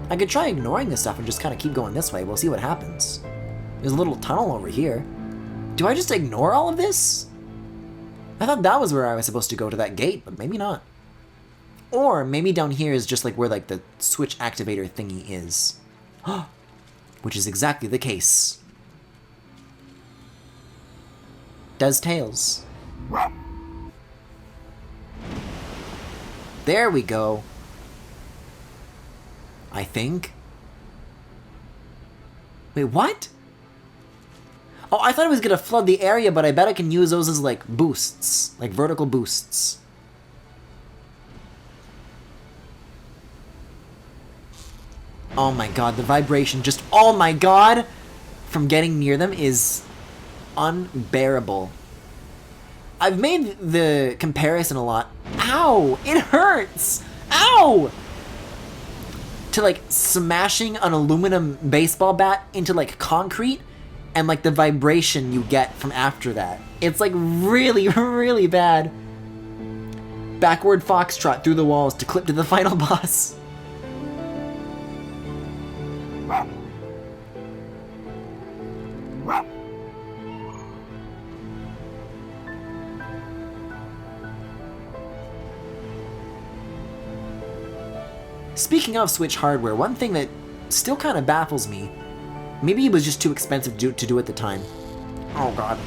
I could try ignoring this stuff and just kind of keep going this way. We'll see what happens. There's a little tunnel over here. Do I just ignore all of this? I thought that was where I was supposed to go, to that gate, but maybe not. Or maybe down here is just like where like the switch activator thingy is. Which is exactly the case. Does tails. There we go. I think. Wait, what? Oh, I thought it was gonna flood the area, but I bet I can use those as like boosts. Like vertical boosts. Oh my god, the vibration just, oh my god, from getting near them is unbearable. I've made the comparison a lot. Ow! It hurts! Ow! To like smashing an aluminum baseball bat into like concrete and like the vibration you get from after that. It's like really, really bad. Backward foxtrot through the walls to clip to the final boss. Speaking of Switch hardware, one thing that still kind of baffles me, maybe it was just too expensive to do at the time. Oh god.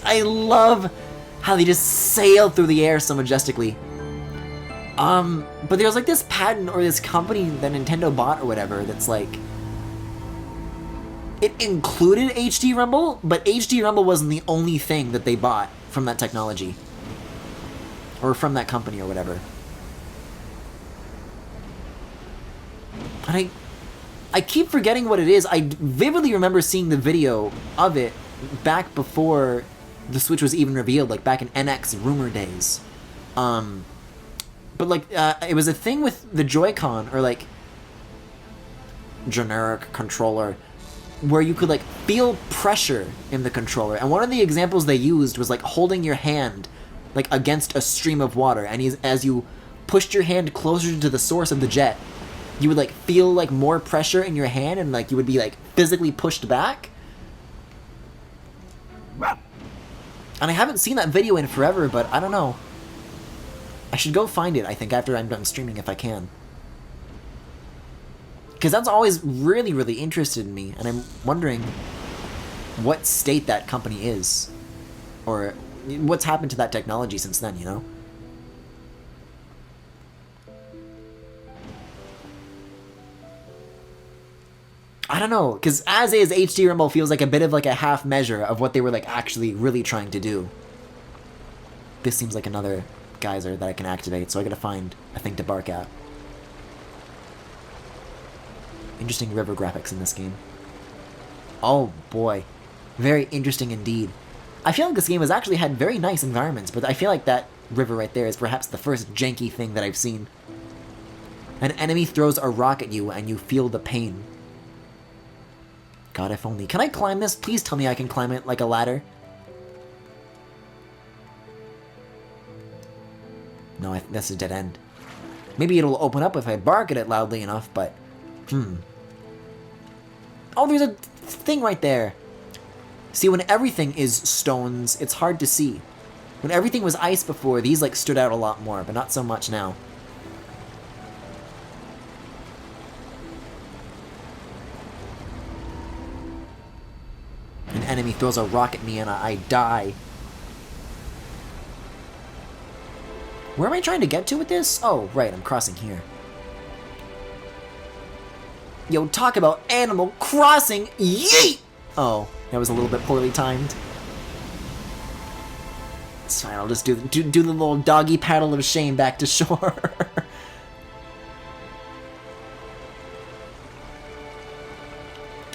I love how they just sail through the air so majestically. But there's like this patent or this company that Nintendo bought or whatever that's like, it included HD Rumble, but HD Rumble wasn't the only thing that they bought from that technology. Or from that company or whatever. And I keep forgetting what it is. I vividly remember seeing the video of it back before the Switch was even revealed, like back in NX rumor days. But like, it was a thing with the Joy-Con, or like, generic controller, where you could like feel pressure in the controller. And one of the examples they used was like holding your hand like against a stream of water, and as you pushed your hand closer to the source of the jet, you would like feel like more pressure in your hand, and like you would be like physically pushed back. And I haven't seen that video in forever, but I don't know. I should go find it, I think, after I'm done streaming if I can. Because that's always really, really interested in me, and I'm wondering what state that company is. Or what's happened to that technology since then, you know? I don't know, because as is, HD Rumble feels like a bit of like a half measure of what they were like actually really trying to do. This seems like another geyser that I can activate, so I gotta find a thing to bark at. Interesting river graphics in this game. Oh boy. Very interesting indeed. I feel like this game has actually had very nice environments, but I feel like that river right there is perhaps the first janky thing that I've seen. An enemy throws a rock at you and you feel the pain. God, if only. Can I climb this? Please tell me I can climb it like a ladder. No, that's a dead end. Maybe it'll open up if I bark at it loudly enough, but... Oh, there's a thing right there. See, when everything is stones, it's hard to see. When everything was ice before, these like stood out a lot more, but not so much now. An enemy throws a rock at me and I die. Where am I trying to get to with this? Oh, right, I'm crossing here. Yo, talk about Animal Crossing! Yeet! Oh, that was a little bit poorly timed. It's fine, I'll just do the little doggy paddle of shame back to shore.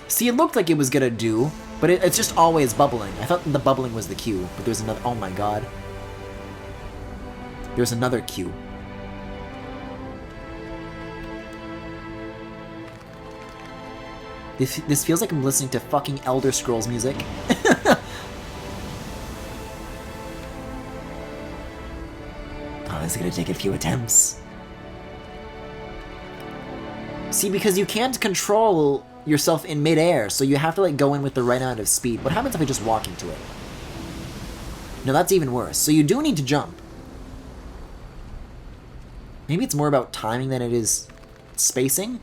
See, it looked like it was gonna do, but it's just always bubbling. I thought the bubbling was the cue, but there's another... Oh my god. There's another cue. This feels like I'm listening to fucking Elder Scrolls music. Oh, this is gonna take a few attempts. See, because you can't control yourself in midair, so you have to like go in with the right amount of speed. What happens if I just walk into it? No, that's even worse. So you do need to jump. Maybe it's more about timing than it is spacing,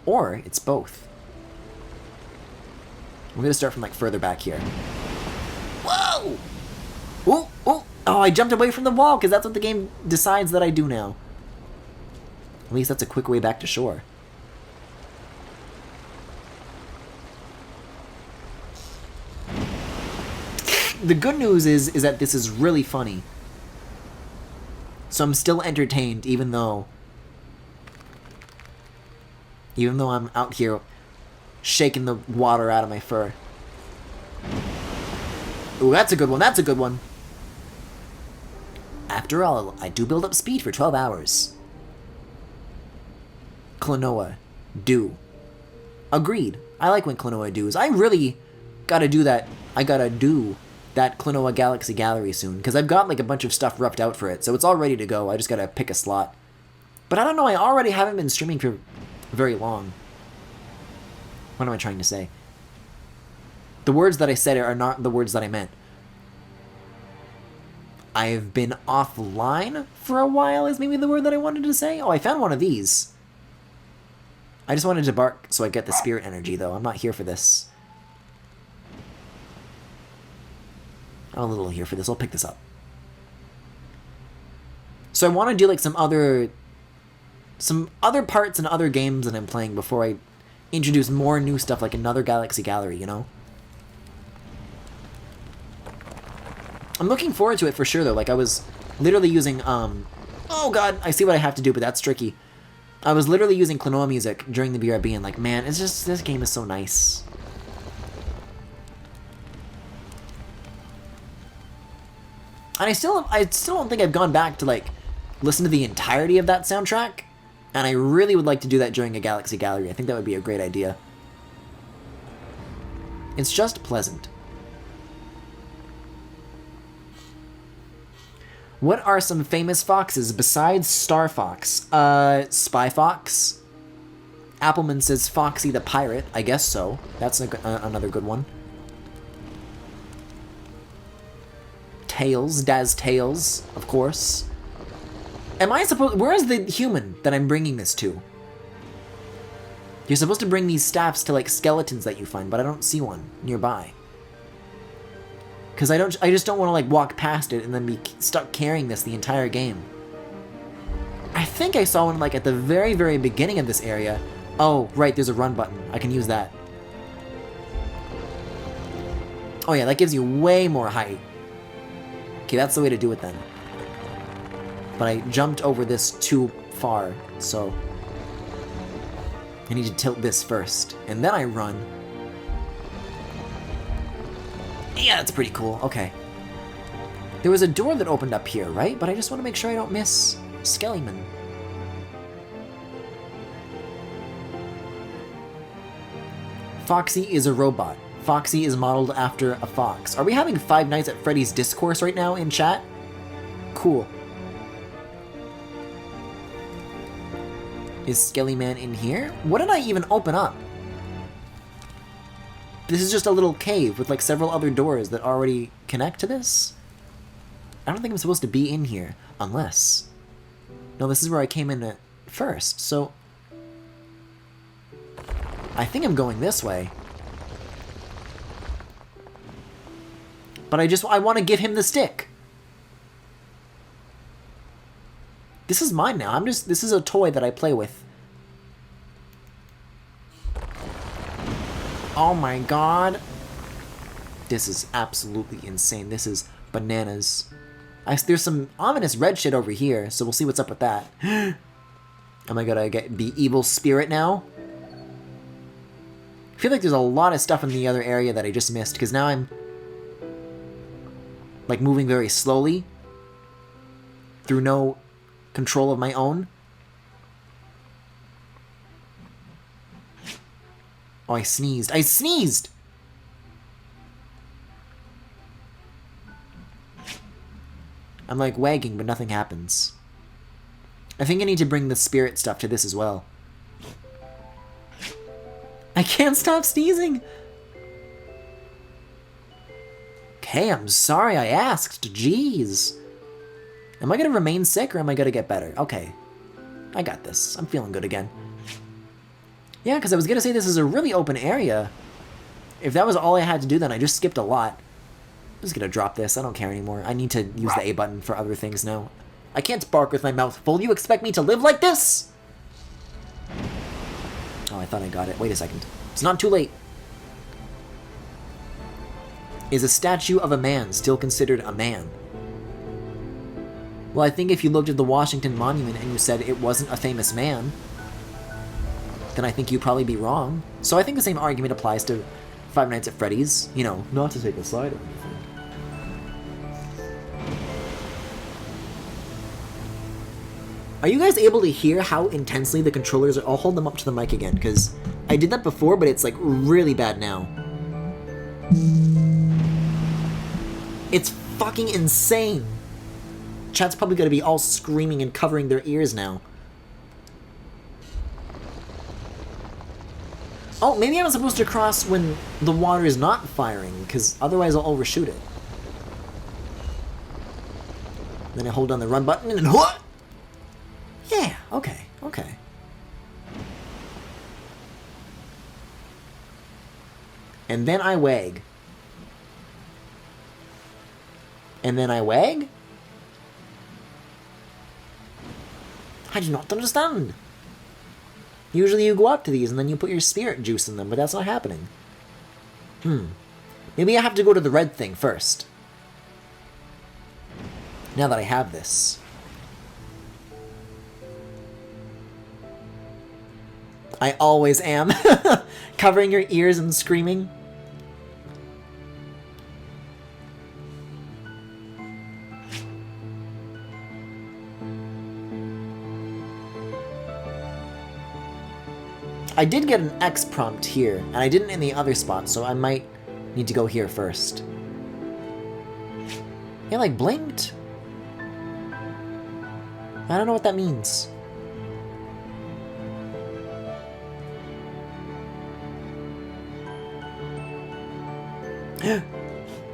or it's both. We're gonna start from like further back here. Whoa! Ooh, ooh! Oh, I jumped away from the wall because that's what the game decides that I do now. At least that's a quick way back to shore. The good news is that this is really funny. So I'm still entertained even though I'm out here shaking the water out of my fur. Ooh, that's a good one, that's a good one. After all, I do build up speed for 12 hours. Klonoa. Do. Agreed. I like when Klonoa doos. I really gotta do that. I gotta do that Klonoa Galaxy Gallery soon, because I've got like a bunch of stuff roughed out for it, so it's all ready to go. I just gotta pick a slot. But I don't know, I already haven't been streaming for very long. What am I trying to say? The words that I said are not the words that I meant. I've been offline for a while is maybe the word that I wanted to say. Oh, I found one of these. I just wanted to bark so I get the spirit energy, though. I'm not here for this. I'm a little here for this. I'll pick this up. So I want to do like some other parts and other games that I'm playing before I introduce more new stuff, like another Galaxy Gallery, you know? I'm looking forward to it for sure, though. Like, I was literally using, oh god, I see what I have to do, but that's tricky. I was literally using Klonoa music during the BRB, and like, man, it's just, this game is so nice. And I still don't think I've gone back to, like, listen to the entirety of that soundtrack. And I really would like to do that during a Galaxy Gallery. I think that would be a great idea. It's just pleasant. What are some famous foxes besides Star Fox? Spy Fox. Appleman says Foxy the Pirate. I guess so. That's another good one. Tails. Daz Tails, of course. Am I supposed... Where is the human that I'm bringing this to? You're supposed to bring these staffs to, like, skeletons that you find, but I don't see one nearby. Because I just don't want to, like, walk past it and then be stuck carrying this the entire game. I think I saw one, like, at the very, very beginning of this area. Oh, right, there's a run button. I can use that. Oh yeah, that gives you way more height. Okay, that's the way to do it then. But I jumped over this too far, so I need to tilt this first, and then I run. Yeah, that's pretty cool. Okay. There was a door that opened up here, right? But I just want to make sure I don't miss Skellyman. Foxy is a robot. Foxy is modeled after a fox. Are we having Five Nights at Freddy's discourse right now in chat? Cool. Is Skellyman in here? What did I even open up? This is just a little cave with like several other doors that already connect to this? I don't think I'm supposed to be in here, unless... No, this is where I came in at first, so... I think I'm going this way. But I want to give him the stick. This is mine now. This is a toy that I play with. Oh my god. This is absolutely insane. This is bananas. There's some ominous red shit over here, so we'll see what's up with that. Am I gonna be evil spirit now? I feel like there's a lot of stuff in the other area that I just missed, because now I'm like moving very slowly through no control of my own. Oh, I sneezed. I sneezed! I'm like wagging, but nothing happens. I think I need to bring the spirit stuff to this as well. I can't stop sneezing! Okay, I'm sorry I asked. Jeez. Am I gonna remain sick or am I gonna get better? Okay. I got this. I'm feeling good again. Yeah, because I was gonna say this is a really open area. If that was all I had to do, then I just skipped a lot. I'm just gonna drop this. I don't care anymore. I need to use the A button for other things now. I can't bark with my mouth full. You expect me to live like this? Oh, I thought I got it. Wait a second. It's not too late. Is a statue of a man still considered a man? Well, I think if you looked at the Washington Monument and you said it wasn't a famous man, then I think you'd probably be wrong. So I think the same argument applies to Five Nights at Freddy's. You know, not to take a side or anything. Are you guys able to hear how intensely the controllers are? I'll hold them up to the mic again, because I did that before, but it's like really bad now. It's fucking insane. Chat's probably gonna be all screaming and covering their ears now. Oh, maybe I'm supposed to cross when the water is not firing, because otherwise I'll overshoot it. Then I hold down the run button and what? Yeah, okay, okay. And then I wag. And then I wag? I do not understand. Usually you go up to these and then you put your spirit juice in them, but that's not happening. Maybe I have to go to the red thing first. Now that I have this. I always am. Covering your ears and screaming. I did get an X prompt here, and I didn't in the other spot, so I might need to go here first. It like blinked? I don't know what that means.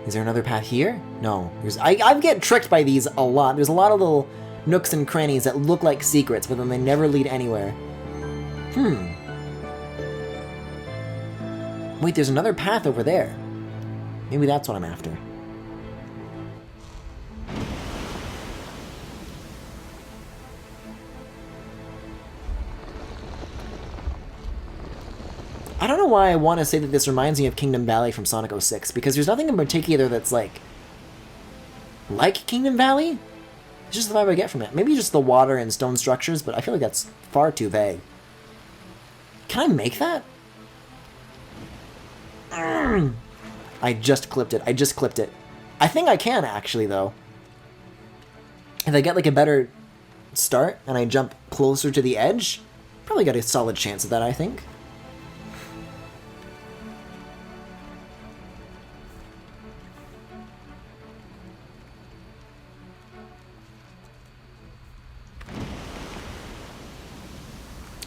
Is there another path here? No. I get tricked by these a lot. There's a lot of little nooks and crannies that look like secrets, but then they never lead anywhere. Wait, there's another path over there. Maybe that's what I'm after. I don't know why I want to say that this reminds me of Kingdom Valley from Sonic 06, because there's nothing in particular that's like Kingdom Valley. It's just the vibe I get from it. Maybe just the water and stone structures, but I feel like that's far too vague. Can I make that? I just clipped it. I just clipped it. I think I can, actually, though. If I get, like, a better start and I jump closer to the edge, probably got a solid chance of that, I think.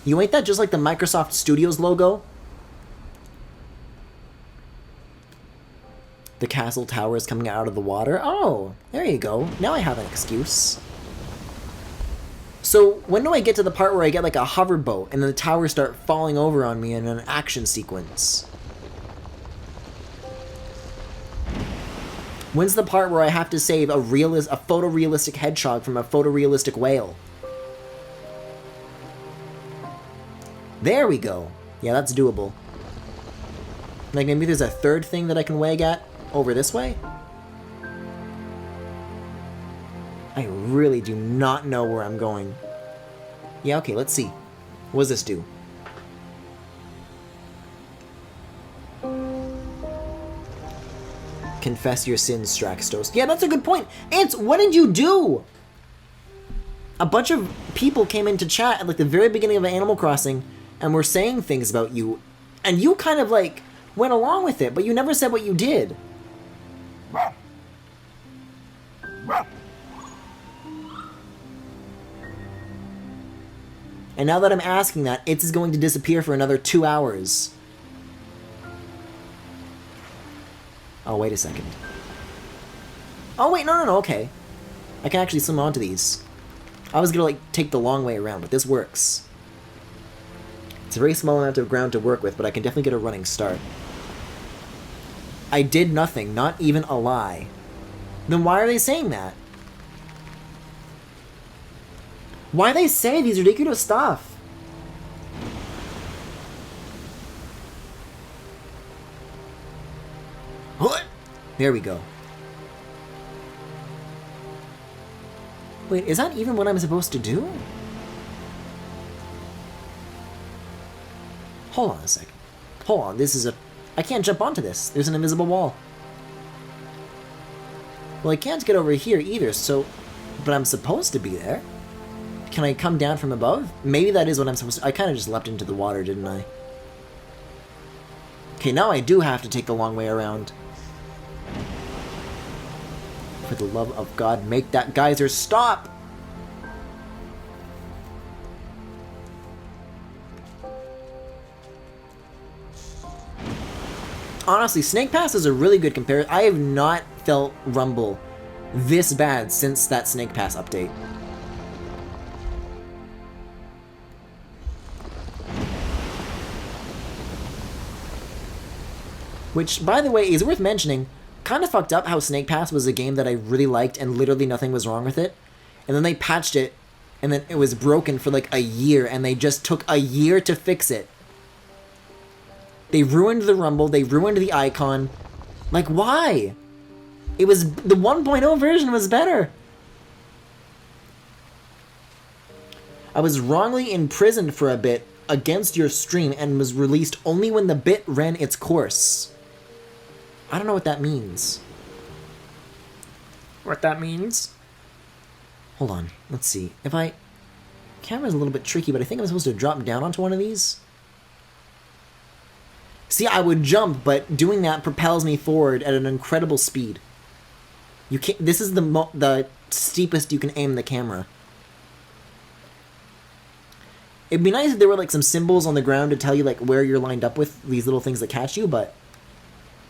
You ain't that just like the Microsoft Studios logo? The castle tower is coming out of the water. Oh, there you go. Now I have an excuse. So, when do I get to the part where I get like a hover boat and then the towers start falling over on me in an action sequence? When's the part where I have to save a photorealistic hedgehog from a photorealistic whale? There we go. Yeah, that's doable. Like, maybe there's a third thing that I can wag at over this way? I really do not know where I'm going. Yeah, okay, let's see. What does this do? Confess your sins, Straxtos. Yeah, that's a good point. Ants, what did you do? A bunch of people came into chat at like the very beginning of Animal Crossing and were saying things about you, and you kind of like went along with it, but you never said what you did. And now that I'm asking that, it's going to disappear for another 2 hours. Oh, wait a second. Oh, wait, no, okay. I can actually swim onto these. I was gonna, like, take the long way around, but this works. It's a very small amount of ground to work with, but I can definitely get a running start. I did nothing, not even a lie. Then why are they saying that? Why do they say these ridiculous stuff? What? There we go. Wait, is that even what I'm supposed to do? Hold on a second. Hold on, this is a... I can't jump onto this. There's an invisible wall. Well, I can't get over here either, so... But I'm supposed to be there. Can I come down from above? Maybe that is what I'm supposed to... I kind of just leapt into the water, didn't I? Okay, now I do have to take the long way around. For the love of God, make that geyser stop! Honestly, Snake Pass is a really good comparison. I have not felt Rumble this bad since that Snake Pass update. Which, by the way, is worth mentioning. Kind of fucked up how Snake Pass was a game that I really liked and literally nothing was wrong with it. And then they patched it, and then it was broken for like a year, and they just took a year to fix it. They ruined the Rumble, they ruined the icon. Like, why? It was... The 1.0 version was better. I was wrongly imprisoned for a bit against your stream and was released only when the bit ran its course. I don't know what that means. What that means? Hold on, let's see. If I... Camera's a little bit tricky, but I think I'm supposed to drop down onto one of these. See, I would jump, but doing that propels me forward at an incredible speed. You can't... This is the steepest you can aim the camera. It'd be nice if there were like some symbols on the ground to tell you like where you're lined up with these little things that catch you, but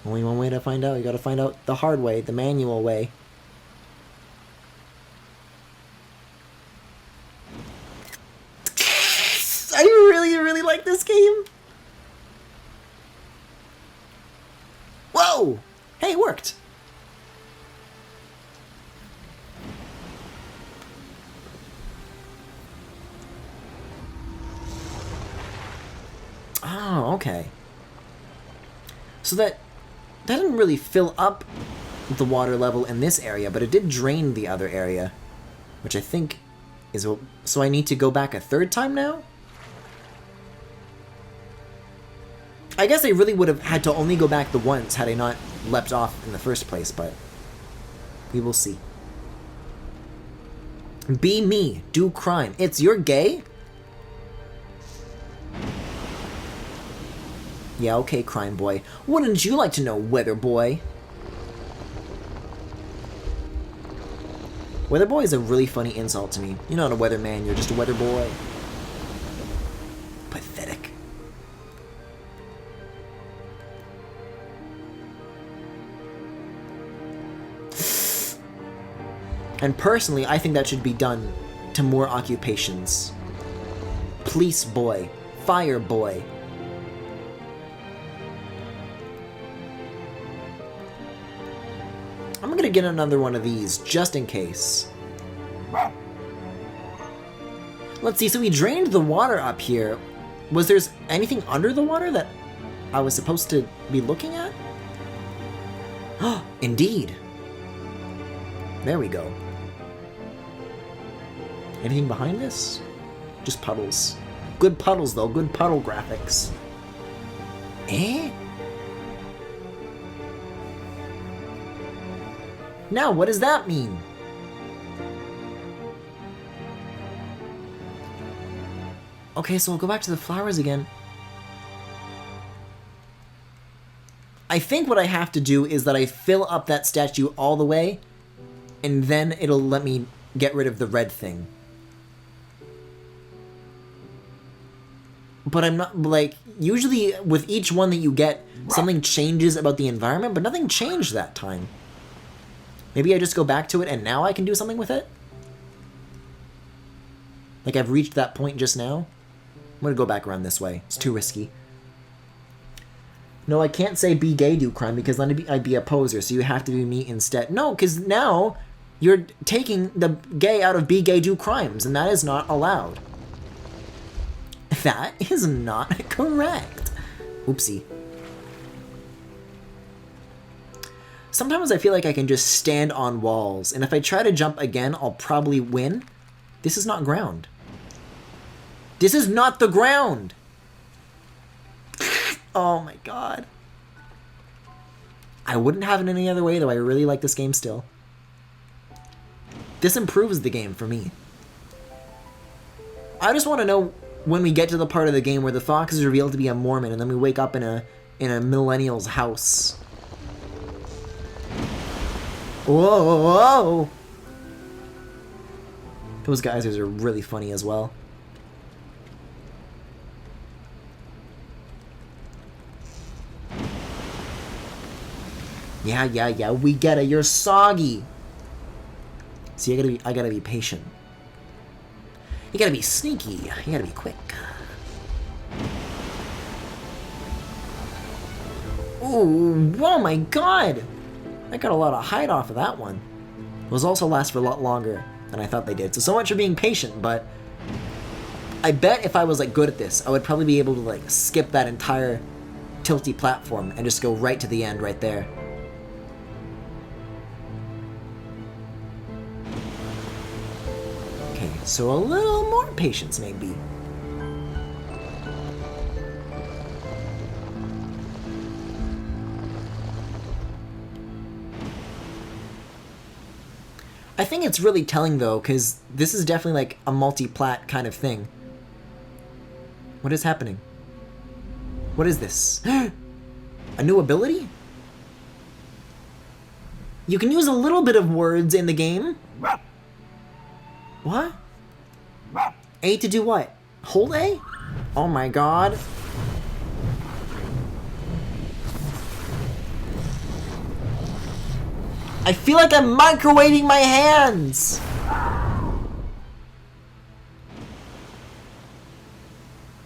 only one way to find out. You gotta find out the hard way, the manual way. I really, really like this game. Whoa! Hey, it worked. Oh, okay. So that didn't really fill up the water level in this area, but it did drain the other area, which I think is... So I need to go back a third time now? I guess I really would have had to only go back the once had I not leapt off in the first place, but we will see. Be me, do crime. You're gay? Yeah, okay, crime boy. Wouldn't you like to know, weather boy? Weather boy is a really funny insult to me. You're not a weatherman, you're just a weather boy. Pathetic. And personally, I think that should be done to more occupations. Police boy, fire boy. I'm gonna get another one of these, just in case. Let's see, so we drained the water up here. Was there anything under the water that I was supposed to be looking at? Indeed. There we go. Anything behind this? Just puddles. Good puddles, though. Good puddle graphics. Eh? Now, what does that mean? Okay, so we'll go back to the flowers again. I think what I have to do is that I fill up that statue all the way, and then it'll let me get rid of the red thing. But I'm not, like, usually with each one that you get, something changes about the environment, but nothing changed that time. Maybe I just go back to it and now I can do something with it? Like I've reached that point just now? I'm gonna go back around this way. It's too risky. No, I can't say be gay, do crime, because then I'd be a poser, so you have to be me instead. No, because now you're taking the gay out of be gay, do crimes, and that is not allowed. That is not correct. Oopsie. Sometimes I feel like I can just stand on walls, and if I try to jump again, I'll probably win. This is not ground. This is not the ground! Oh my god. I wouldn't have it any other way, though I really like this game still. This improves the game for me. I just want to know when we get to the part of the game where the fox is revealed to be a Mormon and then we wake up in a millennial's house. Whoa, whoa, whoa! Those geysers are really funny as well. Yeah, we get it. You're soggy. See, I gotta be patient. You gotta be sneaky. You gotta be quick. Ooh, oh my god! I got a lot of height off of that one. Those also last for a lot longer than I thought they did. So much for being patient, but I bet if I was like good at this, I would probably be able to like skip that entire tilty platform and just go right to the end right there. Okay, so a little more patience maybe. I think it's really telling though, because this is definitely like a multi-plat kind of thing. What is happening? What is this? A new ability? You can use a little bit of words in the game. What? A to do what? Hold A? Oh my god. I feel like I'm microwaving my hands!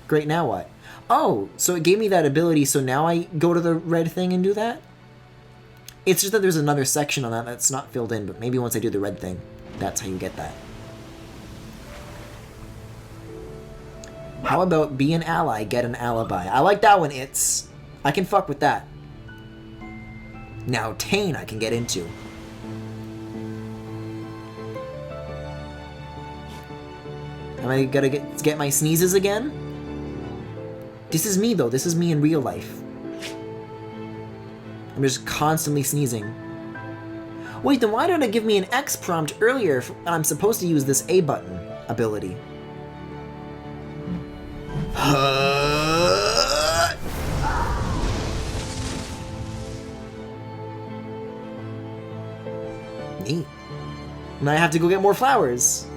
Great, now what? Oh, so it gave me that ability, so now I go to the red thing and do that? It's just that there's another section on that that's not filled in, but maybe once I do the red thing, that's how you get that. How about be an ally, get an alibi? I like that one, I can fuck with that. Now Tane I can get into. Am I gonna get my sneezes again? This is me, though. This is me in real life. I'm just constantly sneezing. Wait, then why did it give me an X prompt earlier if I'm supposed to use this A button ability? Neat. Now I have to go get more flowers.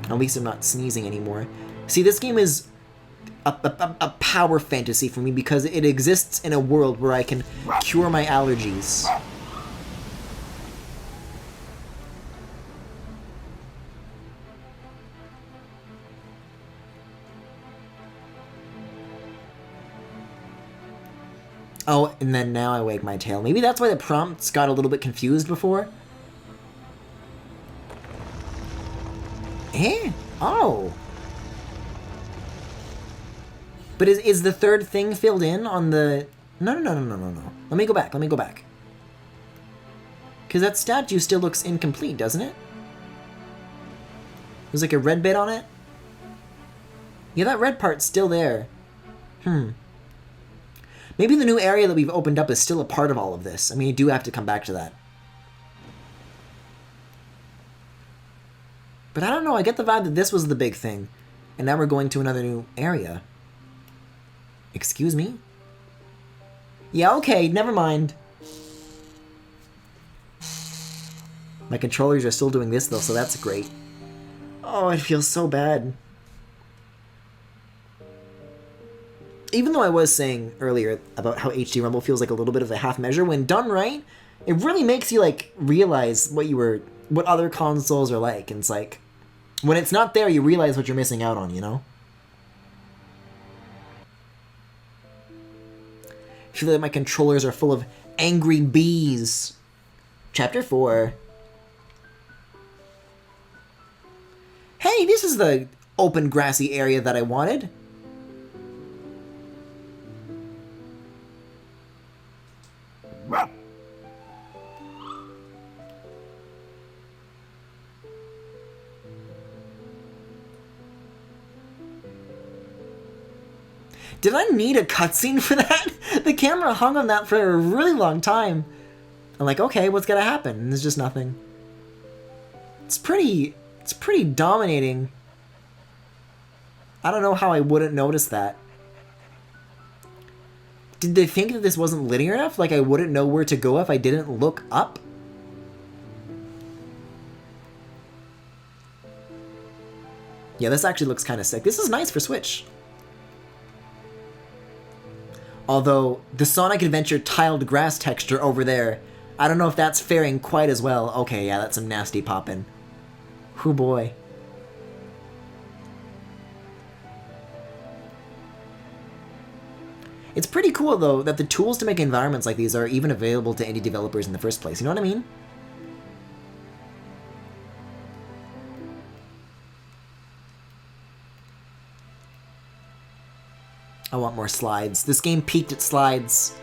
At least I'm not sneezing anymore. See, this game is a power fantasy for me because it exists in a world where I can cure my allergies. Oh, and then now I wag my tail. Maybe that's why the prompts got a little bit confused before. Eh? Oh. But is the third thing filled in on the... No. Let me go back. Because that statue still looks incomplete, doesn't it? There's like a red bit on it? Yeah, that red part's still there. Maybe the new area that we've opened up is still a part of all of this. I mean, you do have to come back to that. But I don't know, I get the vibe that this was the big thing. And now we're going to another new area. Excuse me? Yeah, okay, never mind. My controllers are still doing this though, so that's great. Oh, it feels so bad. Even though I was saying earlier about how HD Rumble feels like a little bit of a half measure, when done right, it really makes you like realize what other consoles are like. And it's like, when it's not there, you realize what you're missing out on, you know? I feel like my controllers are full of angry bees. Chapter 4. Hey, this is the open grassy area that I wanted. Did I need a cutscene for that? The camera hung on that for a really long time. I'm like, okay, what's gonna happen? And there's just nothing. It's pretty dominating. I don't know how I wouldn't notice that. Did they think that this wasn't linear enough? Like I wouldn't know where to go if I didn't look up? Yeah, this actually looks kind of sick. This is nice for Switch. Although, the Sonic Adventure tiled grass texture over there, I don't know if that's faring quite as well. Okay, yeah, that's some nasty poppin'. Hoo boy. It's pretty cool, though, that the tools to make environments like these are even available to indie developers in the first place. You know what I mean? I want more slides. This game peaked at slides.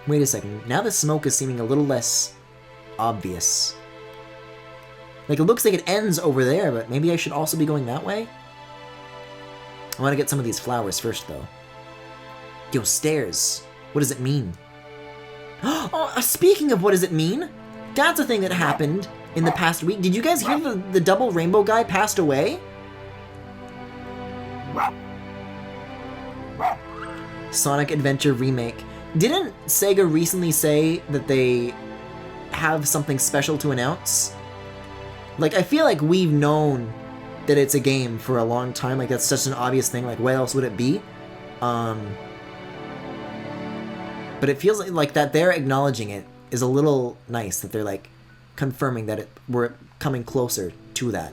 Wait a second. Now the smoke is seeming a little less obvious. Like, it looks like it ends over there, but maybe I should also be going that way? I want to get some of these flowers first, though. Yo, stairs. What does it mean? Oh, speaking of what does it mean, that's a thing that happened in the past week. Did you guys hear the double rainbow guy passed away? Sonic Adventure Remake. Didn't Sega recently say that they have something special to announce? Like, I feel like we've known that it's a game for a long time. Like, that's such an obvious thing. Like, what else would it be? But it feels like that they're acknowledging it is a little nice, that they're, like, confirming that we're coming closer to that.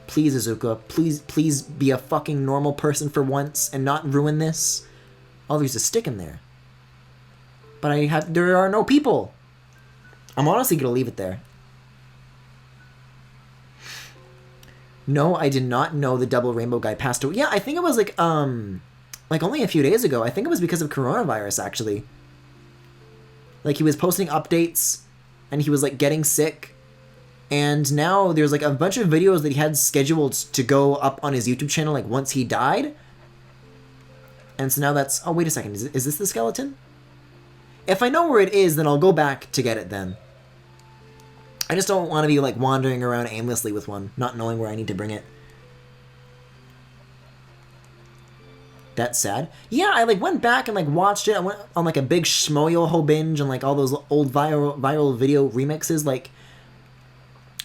Please, Izuka, please be a fucking normal person for once and not ruin this. Oh, there's a stick in there. But there are no people. I'm honestly gonna leave it there. No, I did not know the double rainbow guy passed away. Yeah, I think it was like only a few days ago. I think it was because of coronavirus, actually. Like, he was posting updates, and he was, like, getting sick. And now there's, like, a bunch of videos that he had scheduled to go up on his YouTube channel, like, once he died. And so now that's... Oh, wait a second. Is this the skeleton? If I know where it is, then I'll go back to get it then. I just don't want to be, like, wandering around aimlessly with one, not knowing where I need to bring it. That's sad. Yeah, I, like, went back and, like, watched it. I went on, like, a big Shmoyo-ho binge on, like, all those old viral video remixes. Like,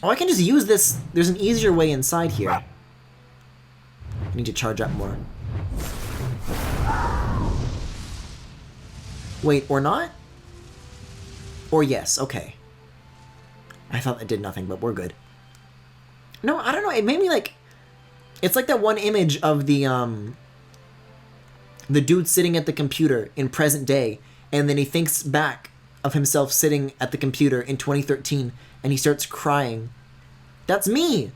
oh, I can just use this. There's an easier way inside here. I need to charge up more. Wait, or not? Or yes, okay. I thought it did nothing, but we're good. No, I don't know. It made me, like... It's like that one image of the dude sitting at the computer in present day, and then he thinks back of himself sitting at the computer in 2013, and he starts crying. That's me!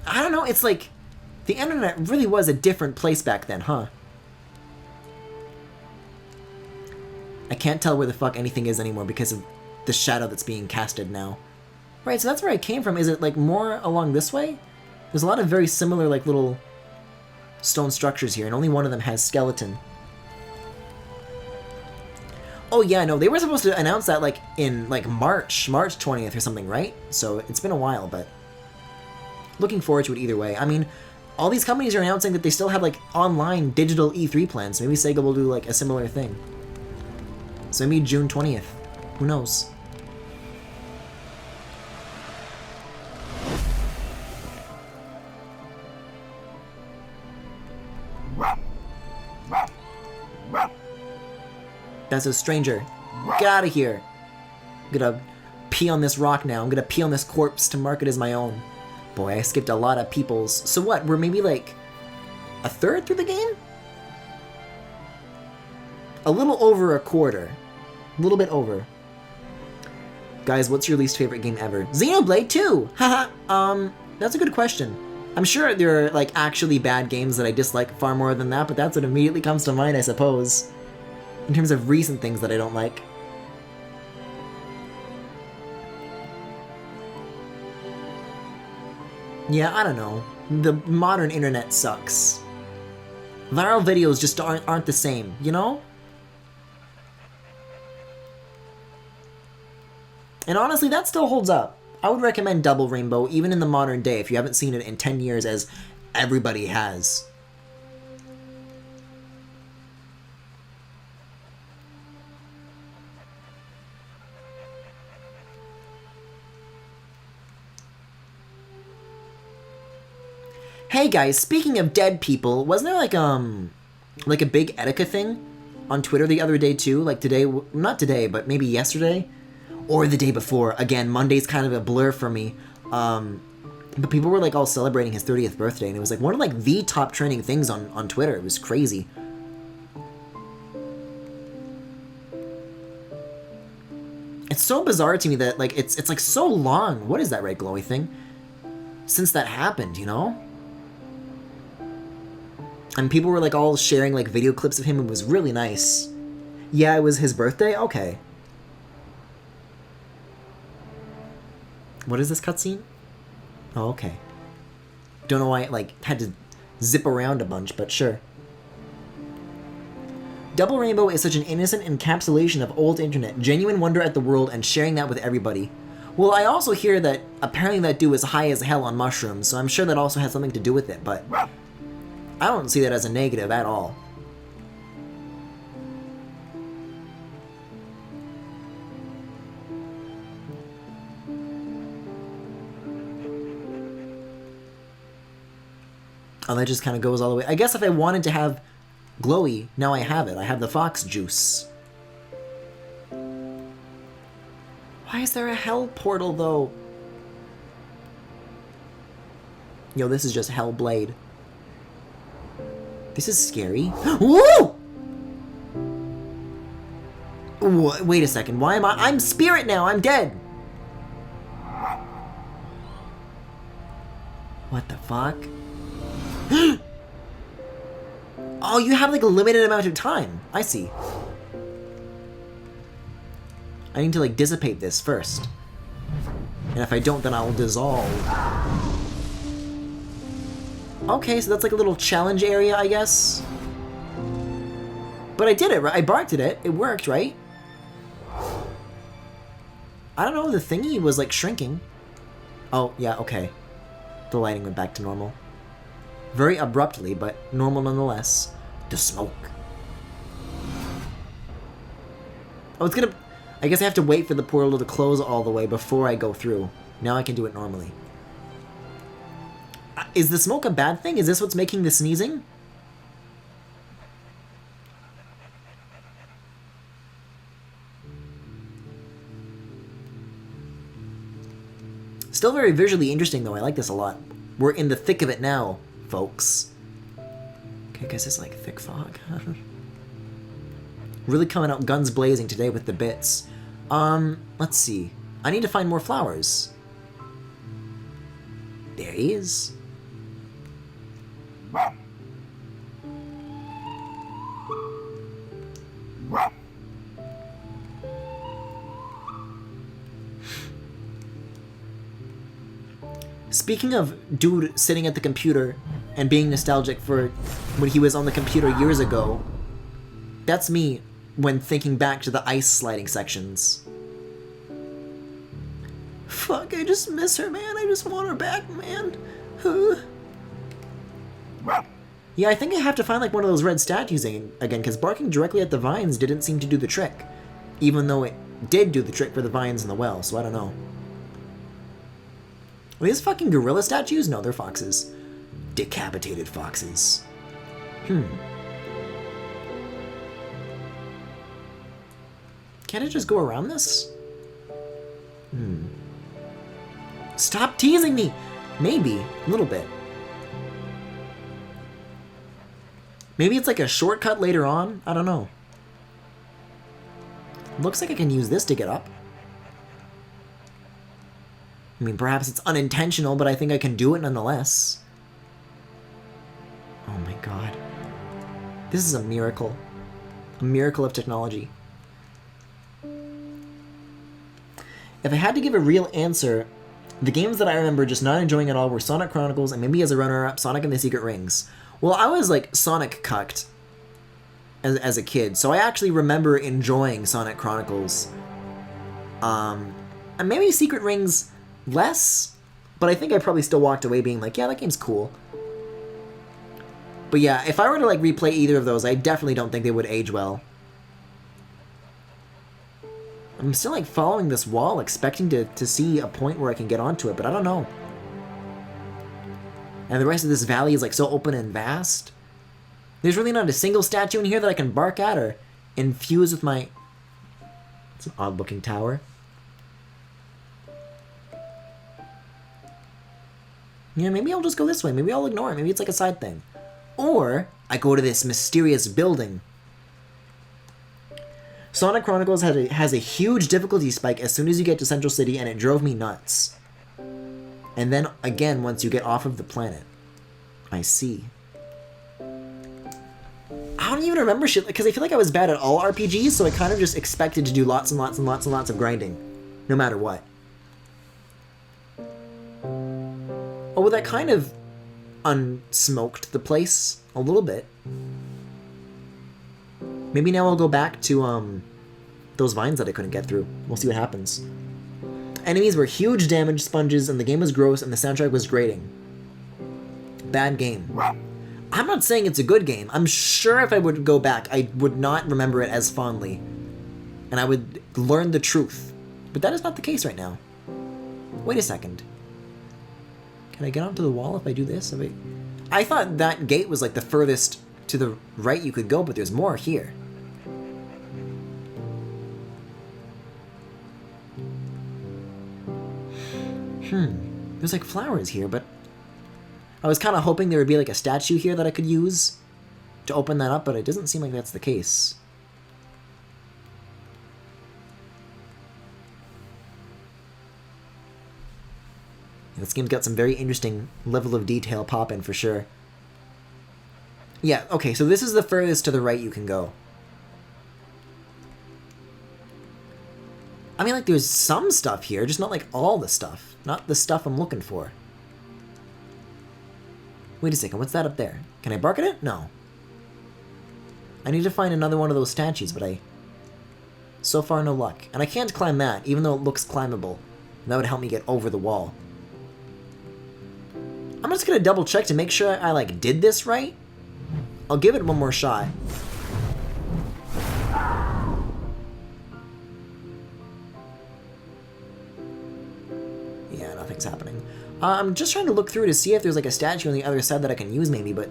I don't know, it's like... The internet really was a different place back then, huh? I can't tell where the fuck anything is anymore because of the shadow that's being casted now. Right, so that's where I came from. Is it, like, more along this way? There's a lot of very similar, like, little stone structures here, and only one of them has skeleton. Oh, yeah, no, they were supposed to announce that, like, in, like, March 20th or something, right? So it's been a while, but looking forward to it either way. I mean, all these companies are announcing that they still have, like, online digital E3 plans. Maybe Sega will do, like, a similar thing. So maybe June 20th. Who knows? That's a stranger. Get out of here. I'm gonna pee on this rock now. I'm gonna pee on this corpse to mark it as my own. Boy, I skipped a lot of people's... So what, we're maybe like a third through the game? A little over a quarter. A little bit over. Guys, what's your least favorite game ever? Xenoblade 2! Haha, that's a good question. I'm sure there are, like, actually bad games that I dislike far more than that, but that's what immediately comes to mind, I suppose. In terms of recent things that I don't like. Yeah, I don't know. The modern internet sucks. Viral videos just aren't the same, you know? And honestly, that still holds up. I would recommend Double Rainbow, even in the modern day, if you haven't seen it in 10 years, as everybody has. Hey guys, speaking of dead people, wasn't there like a big Etika thing on Twitter the other day too? Like today, not today, but maybe yesterday? Or the day before. Again, Monday's kind of a blur for me. But people were like all celebrating his 30th birthday, and it was like one of like the top trending things on Twitter. It was crazy. It's so bizarre to me that like it's like so long. What is that red glowy thing? Since that happened, you know? And people were like all sharing like video clips of him. It was really nice. Yeah, it was his birthday? Okay. What is this cutscene? Oh, okay. Don't know why it like had to zip around a bunch, but sure. Double Rainbow is such an innocent encapsulation of old internet, genuine wonder at the world, and sharing that with everybody. Well, I also hear that apparently that dude was high as hell on mushrooms, so I'm sure that also has something to do with it, but I don't see that as a negative at all. Oh, that just kind of goes all the way. I guess if I wanted to have glowy, now I have it. I have the fox juice. Why is there a hell portal, though? Yo, this is just Hellblade. This is scary. Woo! Wait a second, why am I? I'm spirit now, I'm dead! What the fuck? Oh, you have like a limited amount of time. I see. I need to like dissipate this first. And if I don't, then I will dissolve. Okay, so that's like a little challenge area, I guess. But I did it, right? I barked at it. It worked, right? I don't know, the thingy was like shrinking. Oh, yeah, okay. The lighting went back to normal. Very abruptly, but normal nonetheless. The smoke. Oh, it's gonna... I guess I have to wait for the portal to close all the way before I go through. Now I can do it normally. Is the smoke a bad thing? Is this what's making the sneezing? Still very visually interesting, though. I like this a lot. We're in the thick of it now, folks. Okay, I guess it's like thick fog. Really coming out guns blazing today with the bits. Let's see. I need to find more flowers. There he is. Speaking of dude sitting at the computer and being nostalgic for when he was on the computer years ago, that's me when thinking back to the ice sliding sections. Fuck, I just miss her, man. I just want her back, man. Yeah, I think I have to find like one of those red statues again, because barking directly at the vines didn't seem to do the trick. Even though it did do the trick for the vines in the well, so I don't know. Are these fucking gorilla statues? No, they're foxes. Decapitated foxes. Can't I just go around this? Stop teasing me! Maybe. A little bit. Maybe it's like a shortcut later on? I don't know. Looks like I can use this to get up. I mean, perhaps it's unintentional, but I think I can do it nonetheless. Oh my god. This is a miracle. A miracle of technology. If I had to give a real answer, the games that I remember just not enjoying at all were Sonic Chronicles, and maybe as a runner-up, Sonic and the Secret Rings. Well, I was like Sonic cucked as a kid, so I actually remember enjoying Sonic Chronicles. And maybe Secret Rings less, but I think I probably still walked away being like, yeah, that game's cool. But yeah, if I were to like replay either of those, I definitely don't think they would age well. I'm still like following this wall, expecting to see a point where I can get onto it, but I don't know. And the rest of this valley is like so open and vast. There's really not a single statue in here that I can bark at or infuse with my... It's an odd looking tower. Yeah, maybe I'll just go this way. Maybe I'll ignore it. Maybe it's like a side thing. Or I go to this mysterious building. Sonic Chronicles has a huge difficulty spike as soon as you get to Central City, and it drove me nuts. And then again once you get off of the planet. I see. I don't even remember shit, because I feel like I was bad at all RPGs, so I kind of just expected to do lots and lots and lots and lots of grinding. No matter what. Oh, well, that kind of unsmoked the place a little bit. Maybe now I'll go back to those vines that I couldn't get through. We'll see what happens. Enemies were huge damage sponges, and the game was gross, and the soundtrack was grating. Bad game. I'm not saying it's a good game. I'm sure if I would go back, I would not remember it as fondly. And I would learn the truth. But that is not the case right now. Wait a second. Can I get onto the wall if I do this? I thought that gate was like the furthest to the right you could go, but there's more here. There's like flowers here, but I was kind of hoping there would be like a statue here that I could use to open that up, but it doesn't seem like that's the case. This game's got some very interesting level of detail popping for sure. Yeah, okay, so this is the furthest to the right you can go. I mean, like, there's some stuff here, just not, like, all the stuff. Not the stuff I'm looking for. Wait a second, what's that up there? Can I bark at it? No. I need to find another one of those statues, but so far, no luck. And I can't climb that, even though it looks climbable. That would help me get over the wall. I'm just gonna double check to make sure I, like, did this right. I'll give it one more shot. Yeah, nothing's happening. I'm just trying to look through to see if there's, like, a statue on the other side that I can use, maybe, but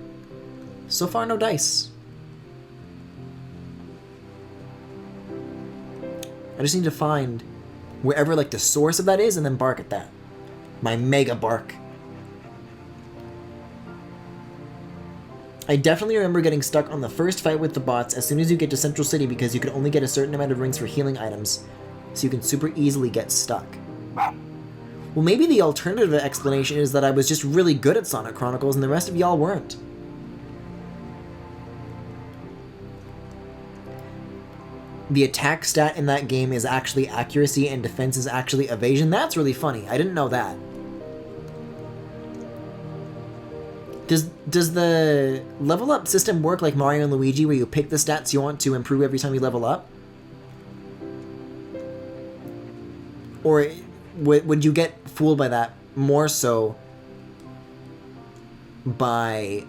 so far, no dice. I just need to find wherever, like, the source of that is and then bark at that. My mega bark. I definitely remember getting stuck on the first fight with the bots as soon as you get to Central City because you could only get a certain amount of rings for healing items, so you can super easily get stuck. Well, maybe the alternative explanation is that I was just really good at Sonic Chronicles and the rest of y'all weren't. The attack stat in that game is actually accuracy and defense is actually evasion. That's really funny. I didn't know that. Does the level up system work like Mario and Luigi where you pick the stats you want to improve every time you level up? Or would you get fooled by that more so by,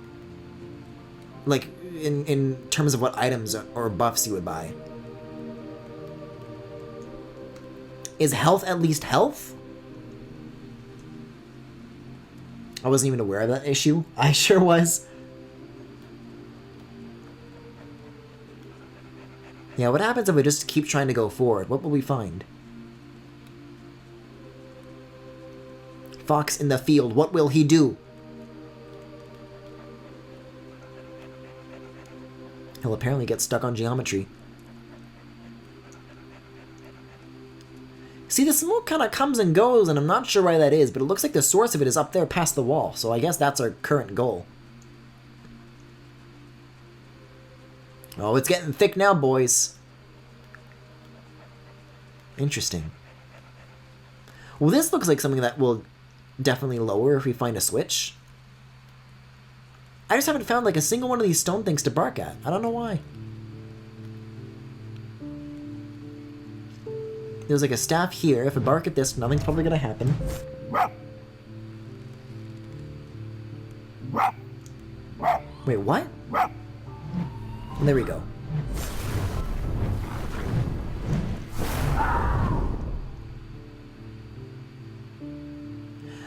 like, in terms of what items or buffs you would buy? Is health at least health? I wasn't even aware of that issue. I sure was. Yeah, what happens if we just keep trying to go forward? What will we find? Fox in the field, what will he do? He'll apparently get stuck on geometry. See, the smoke kind of comes and goes, and I'm not sure why that is, but it looks like the source of it is up there past the wall, so I guess that's our current goal. Oh, it's getting thick now, boys. Interesting. Well, this looks like something that will definitely lower if we find a switch. I just haven't found, like, a single one of these stone things to bark at. I don't know why. There's like a staff here. If I bark at this, nothing's probably gonna happen. Wait, what? And there we go.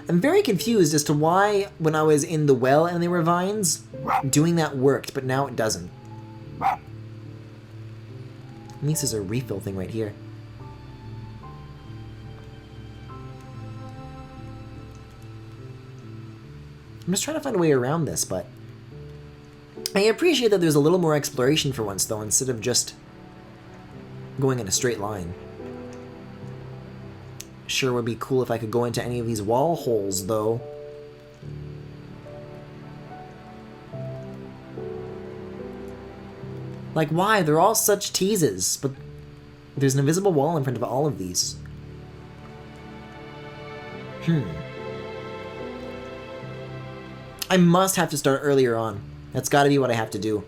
I'm very confused as to why, when I was in the well and there were vines, doing that worked, but now it doesn't. At least there's a refill thing right here. I'm just trying to find a way around this, but I appreciate that there's a little more exploration for once, though, instead of just going in a straight line. Sure would be cool if I could go into any of these wall holes, though. Like, why? They're all such teases, but there's an invisible wall in front of all of these. I must have to start earlier on. That's gotta be what I have to do.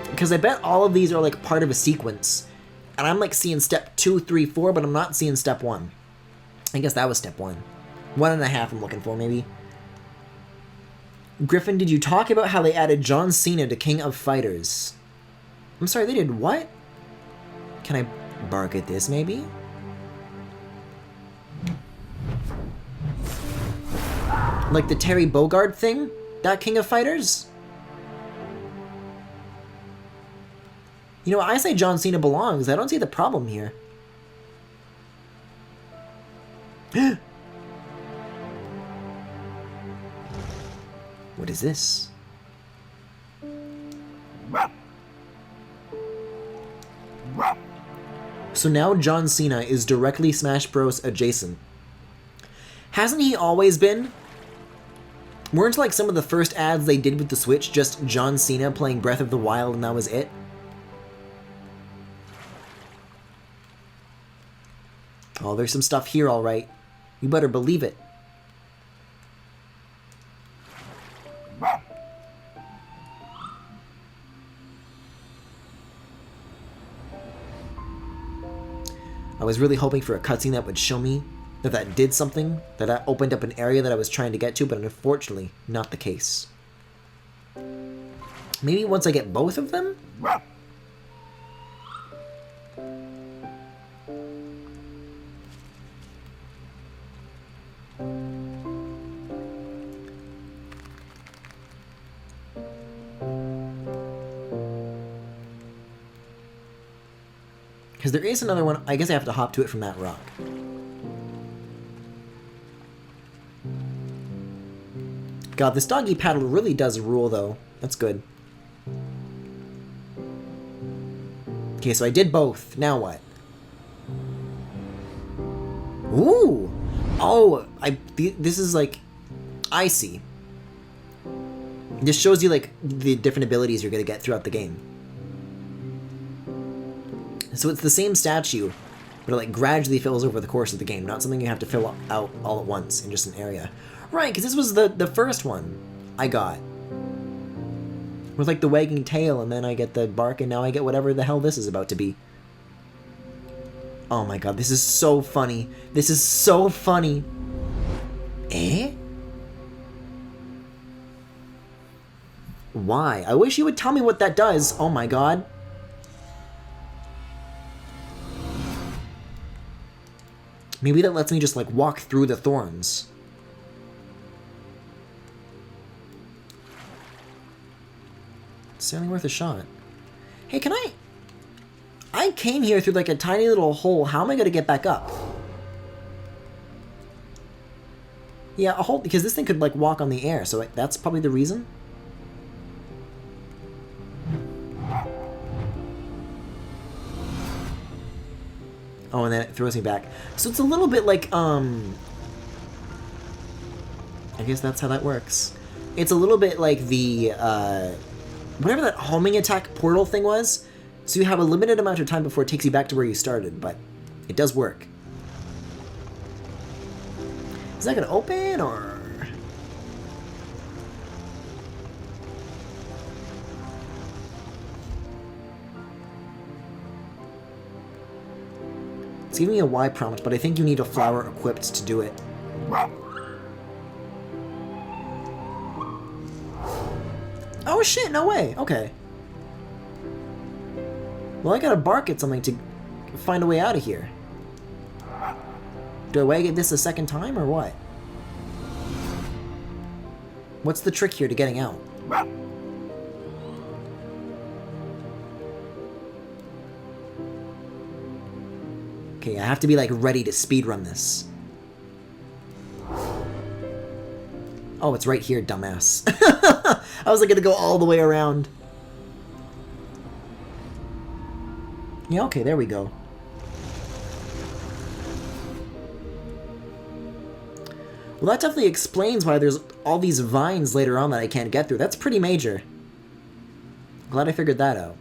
Because I bet all of these are like part of a sequence. And I'm like seeing step 2, 3, 4, but I'm not seeing step 1. I guess that was step 1. 1.5 I'm looking for, maybe. Griffin, did you talk about how they added John Cena to King of Fighters? I'm sorry, they did what? Can I bark at this, maybe? Like the Terry Bogard thing? That King of Fighters? You know, I say John Cena belongs. I don't see the problem here. What is this? So now John Cena is directly Smash Bros. Adjacent. Hasn't he always been? Weren't like some of the first ads they did with the Switch just John Cena playing Breath of the Wild and that was it? Oh, there's some stuff here, alright. You better believe it. I was really hoping for a cutscene that would show me that did something, that opened up an area that I was trying to get to, but unfortunately, not the case. Maybe once I get both of them? Because there is another one. I guess I have to hop to it from that rock. God, this doggy paddle really does rule, though. That's good. Okay, so I did both. Now what? Ooh! Oh, this is like... I see. This shows you, like, the different abilities you're going to get throughout the game. So it's the same statue, but it like gradually fills over the course of the game, not something you have to fill out all at once in just an area. Right, because this was the first one I got. With like the wagging tail, and then I get the bark, and now I get whatever the hell this is about to be. Oh my god, this is so funny. This is so funny. Eh? Why? I wish you would tell me what that does. Oh my god. Maybe that lets me just, like, walk through the thorns. It's certainly worth a shot. Hey, can I came here through, like, a tiny little hole. How am I going to get back up? Yeah, a hole, because this thing could, like, walk on the air, so that's probably the reason. Oh, and then it throws me back. So it's a little bit like, I guess that's how that works. It's a little bit like the, whatever that homing attack portal thing was. So you have a limited amount of time before it takes you back to where you started, but it does work. Is that gonna open, or...? It's giving me a Y prompt, but I think you need a flower equipped to do it. Oh shit, no way! Okay. Well, I gotta bark at something to find a way out of here. Do I wag at this a second time, or what? What's the trick here to getting out? Okay, I have to be, like, ready to speedrun this. Oh, it's right here, dumbass. I was, like, gonna go all the way around. Yeah, okay, there we go. Well, that definitely explains why there's all these vines later on that I can't get through. That's pretty major. Glad I figured that out.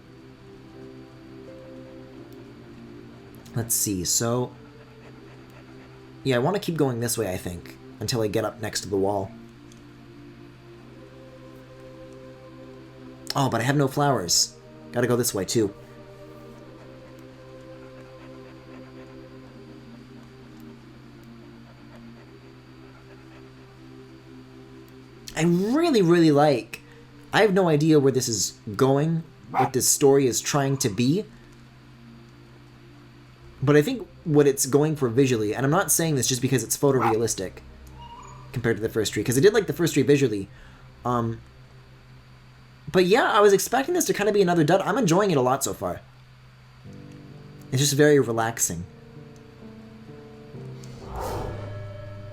Let's see, so... Yeah, I want to keep going this way, I think, until I get up next to the wall. Oh, but I have no flowers. Gotta go this way, too. I really, really like... I have no idea where this is going, what this story is trying to be. But I think what it's going for visually, and I'm not saying this just because it's photorealistic compared to the first tree, because I did like the first tree visually. But yeah, I was expecting this to kind of be another dud. I'm enjoying it a lot so far. It's just very relaxing.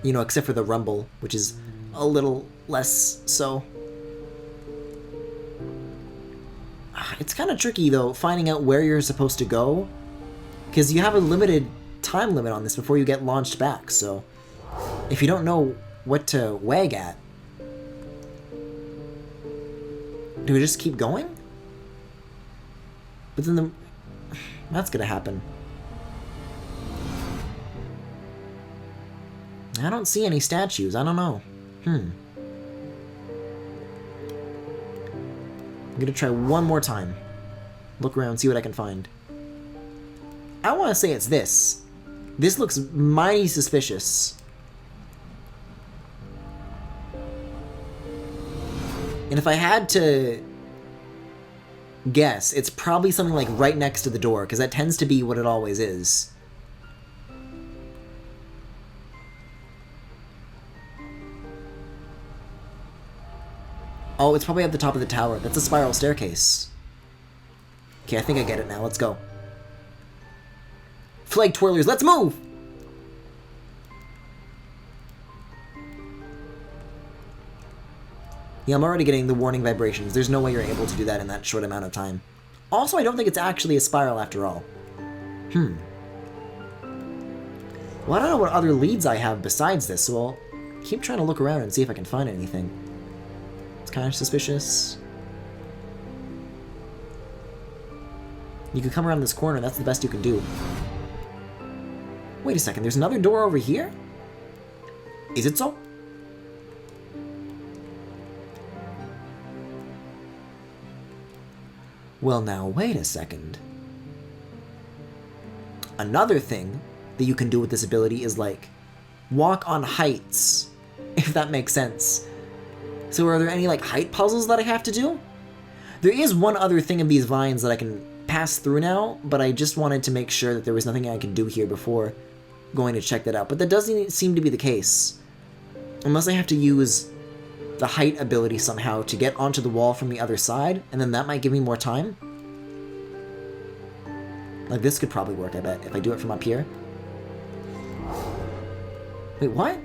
You know, except for the rumble, which is a little less so. It's kind of tricky, though, finding out where you're supposed to go. Because you have a limited time limit on this before you get launched back, so if you don't know what to wag at, do we just keep going? But then that's gonna happen. I don't see any statues. I don't know. I'm gonna try one more time. Look around, see what I can find. I want to say it's this. This looks mighty suspicious. And if I had to guess, it's probably something like right next to the door, because that tends to be what it always is. Oh, it's probably at the top of the tower. That's a spiral staircase. Okay, I think I get it now. Let's go. Flag twirlers, let's move! Yeah, I'm already getting the warning vibrations. There's no way you're able to do that in that short amount of time. Also, I don't think it's actually a spiral after all. Well, I don't know what other leads I have besides this, so I'll keep trying to look around and see if I can find anything. It's kind of suspicious. You can come around this corner, that's the best you can do. Wait a second, there's another door over here? Is it so? Well now, wait a second. Another thing that you can do with this ability is, like, walk on heights, if that makes sense. So are there any, like, height puzzles that I have to do? There is one other thing in these vines that I can pass through now, but I just wanted to make sure that there was nothing I could do here before going to check that out. But that doesn't seem to be the case. Unless I have to use the height ability somehow to get onto the wall from the other side, and then that might give me more time. Like, this could probably work, I bet, if I do it from up here. Wait, what?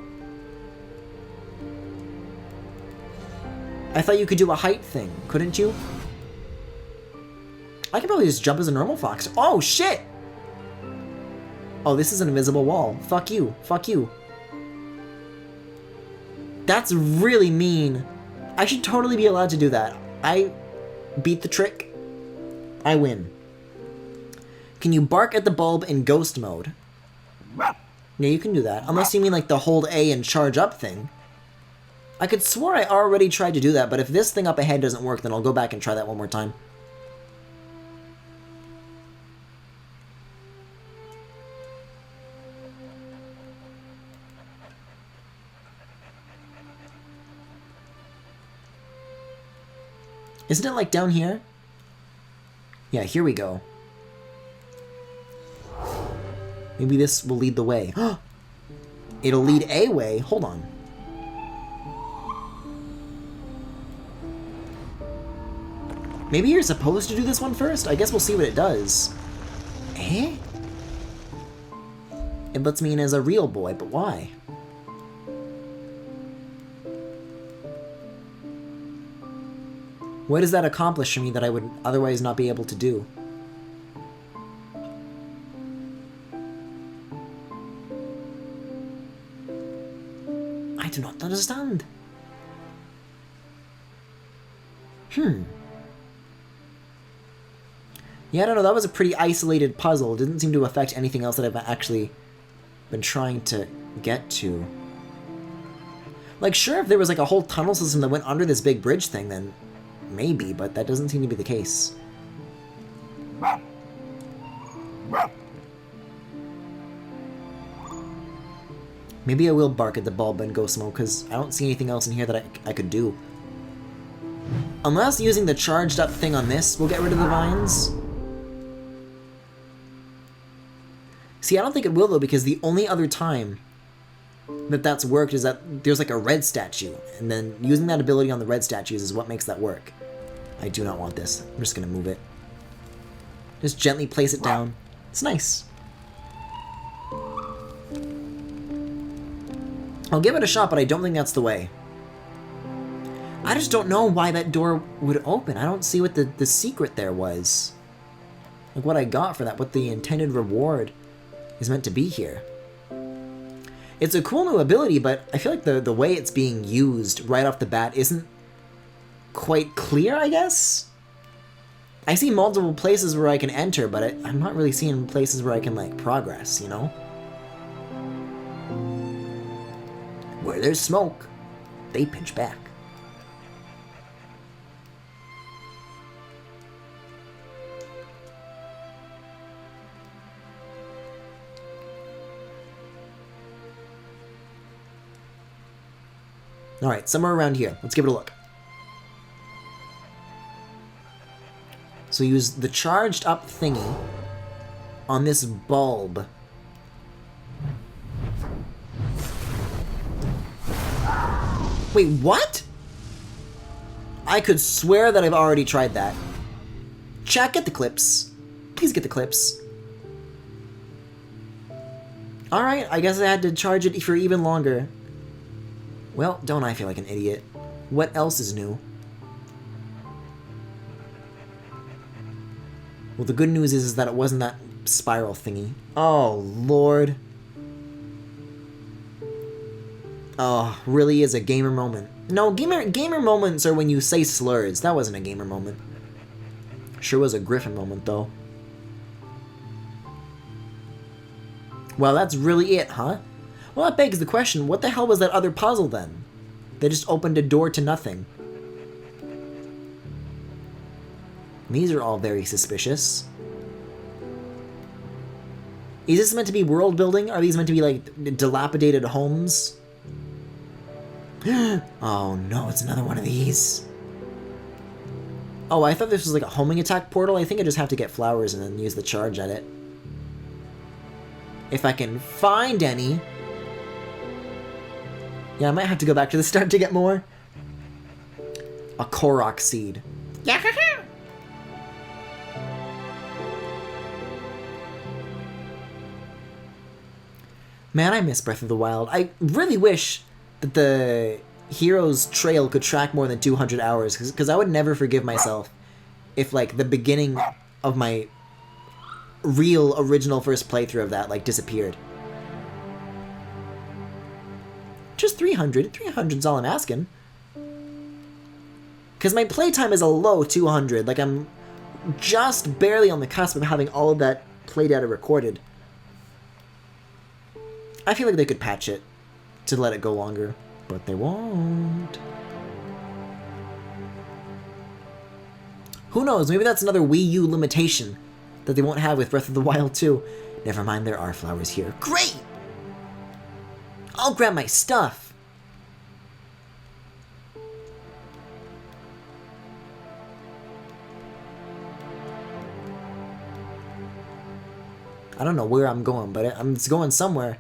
I thought you could do a height thing, couldn't you? I can probably just jump as a normal fox. Oh, shit! Oh, this is an invisible wall. Fuck you. Fuck you. That's really mean. I should totally be allowed to do that. I beat the trick. I win. Can you bark at the bulb in ghost mode? Yeah, you can do that. Unless you mean like the hold A and charge up thing. I could swear I already tried to do that, but if this thing up ahead doesn't work, then I'll go back and try that one more time. Isn't it like down here? Yeah, here we go. Maybe this will lead the way. It'll lead a way. Hold on. Maybe you're supposed to do this one first? I guess we'll see what it does. Eh? It lets me in as a real boy, but why? What does that accomplish for me that I would otherwise not be able to do? I do not understand. Yeah, I don't know, that was a pretty isolated puzzle. It didn't seem to affect anything else that I've actually been trying to get to. Like, sure, if there was like a whole tunnel system that went under this big bridge thing, then maybe, but that doesn't seem to be the case. Maybe I will bark at the bulb and go smoke, because I don't see anything else in here that I could do. Unless using the charged up thing on this will get rid of the vines. See, I don't think it will, though, because the only other time that that's worked is that there's like a red statue, and then using that ability on the red statues is what makes that work. I do not want this. I'm just gonna move it. Just gently place it down. It's nice. I'll give it a shot, but I don't think that's the way. I just don't know why that door would open. I don't see what the secret there was. Like what I got for that, what the intended reward is meant to be here. It's a cool new ability, but I feel like the way it's being used right off the bat isn't quite clear, I guess? I see multiple places where I can enter, but I'm not really seeing places where I can, like, progress, you know? Where there's smoke, they pinch back. Alright, somewhere around here. Let's give it a look. So use the charged up thingy on this bulb. Wait, what? I could swear that I've already tried that. Chat, get the clips. Please get the clips. Alright, I guess I had to charge it for even longer. Well, don't I feel like an idiot. What else is new? Well, the good news is that it wasn't that spiral thingy. Oh, Lord. Oh, really is a gamer moment. No, gamer moments are when you say slurs. That wasn't a gamer moment. Sure was a Griffin moment, though. Well, that's really it, huh? Well, that begs the question, what the hell was that other puzzle, then? They just opened a door to nothing. These are all very suspicious. Is this meant to be world building? Are these meant to be, like, dilapidated homes? Oh no, it's another one of these. Oh, I thought this was like a homing attack portal. I think I just have to get flowers and then use the charge at it. If I can find any. Yeah, I might have to go back to the start to get more. A Korok seed. Yeah. Man, I miss Breath of the Wild. I really wish that the hero's trail could track more than 200 hours, because I would never forgive myself if, like, the beginning of my real original first playthrough of that, like, disappeared. Just 300. 300's all I'm asking. Because my playtime is a low 200. Like, I'm just barely on the cusp of having all of that play data recorded. I feel like they could patch it to let it go longer, but they won't. Who knows, maybe that's another Wii U limitation that they won't have with Breath of the Wild 2. Never mind, there are flowers here. Great! I'll grab my stuff! I don't know where I'm going, but it's going somewhere.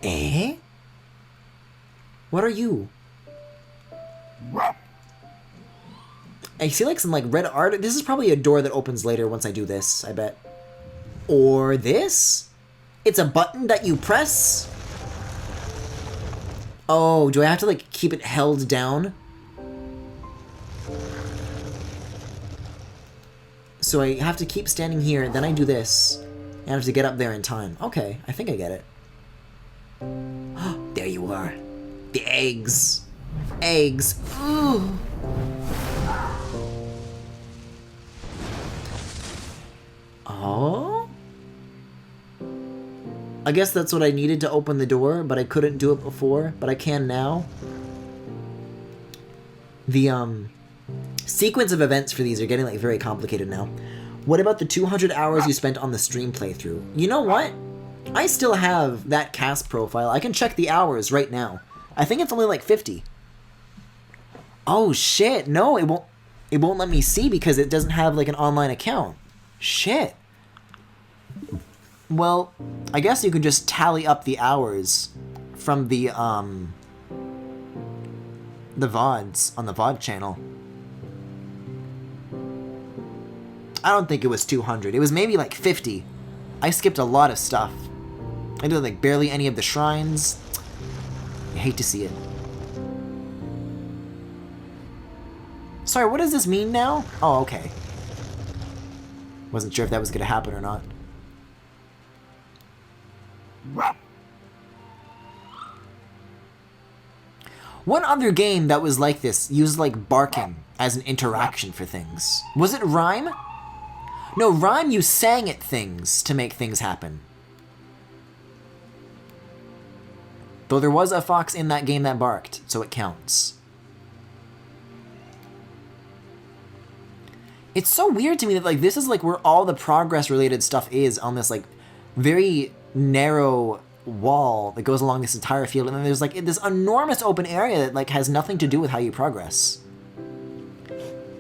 Eh? What are you? I see like some like red art. This is probably a door that opens later once I do this, I bet. Or this? It's a button that you press? Oh, do I have to like keep it held down? So I have to keep standing here, then I do this. And I have to get up there in time. Okay, I think I get it. There you are. The eggs. Eggs. Ooh. Oh? I guess that's what I needed to open the door, but I couldn't do it before, but I can now. The, sequence of events for these are getting, like, very complicated now. What about the 200 hours you spent on the stream playthrough? You know what? I still have that cast profile. I can check the hours right now. I think it's only like 50. Oh shit, no, it won't let me see because it doesn't have like an online account. Shit. Well, I guess you could just tally up the hours from the VODs on the VOD channel. I don't think it was 200. It was maybe like 50. I skipped a lot of stuff. I did like barely any of the shrines. I hate to see it. Sorry, what does this mean now? Oh, okay. Wasn't sure if that was going to happen or not. One other game that was like this used like barking as an interaction for things. Was it Rhyme? No, Rhyme you sang at things to make things happen. Though there was a fox in that game that barked, so it counts. It's so weird to me that like this is like where all the progress related stuff is on this like very narrow wall that goes along this entire field, and then there's like this enormous open area that like has nothing to do with how you progress.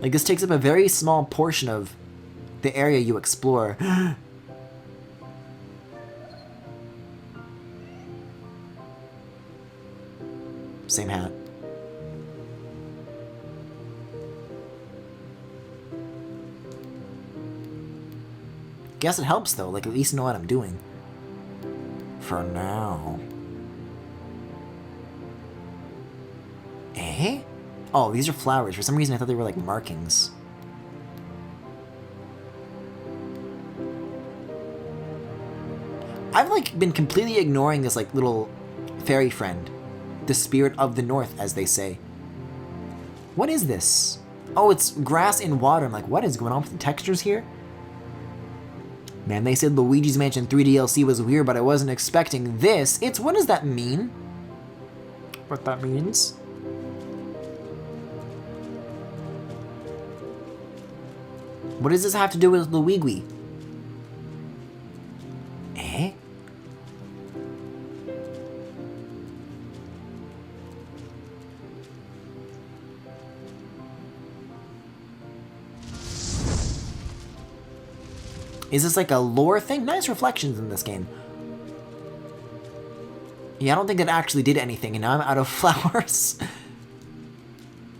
Like this takes up a very small portion of the area you explore. Same hat. Guess it helps though, like at least know what I'm doing. For now. Eh? Oh, these are flowers. For some reason I thought they were like markings. I've like been completely ignoring this like little fairy friend. The spirit of the north, as they say. What is this? Oh, it's grass in water. I'm like, what is going on with the textures here? Man, they said Luigi's Mansion 3 DLC was weird, but I wasn't expecting this. It's, what does that mean? What that means? What does this have to do with Luigi? Eh? Is this like a lore thing? Nice reflections in this game. Yeah, I don't think that actually did anything, and now I'm out of flowers.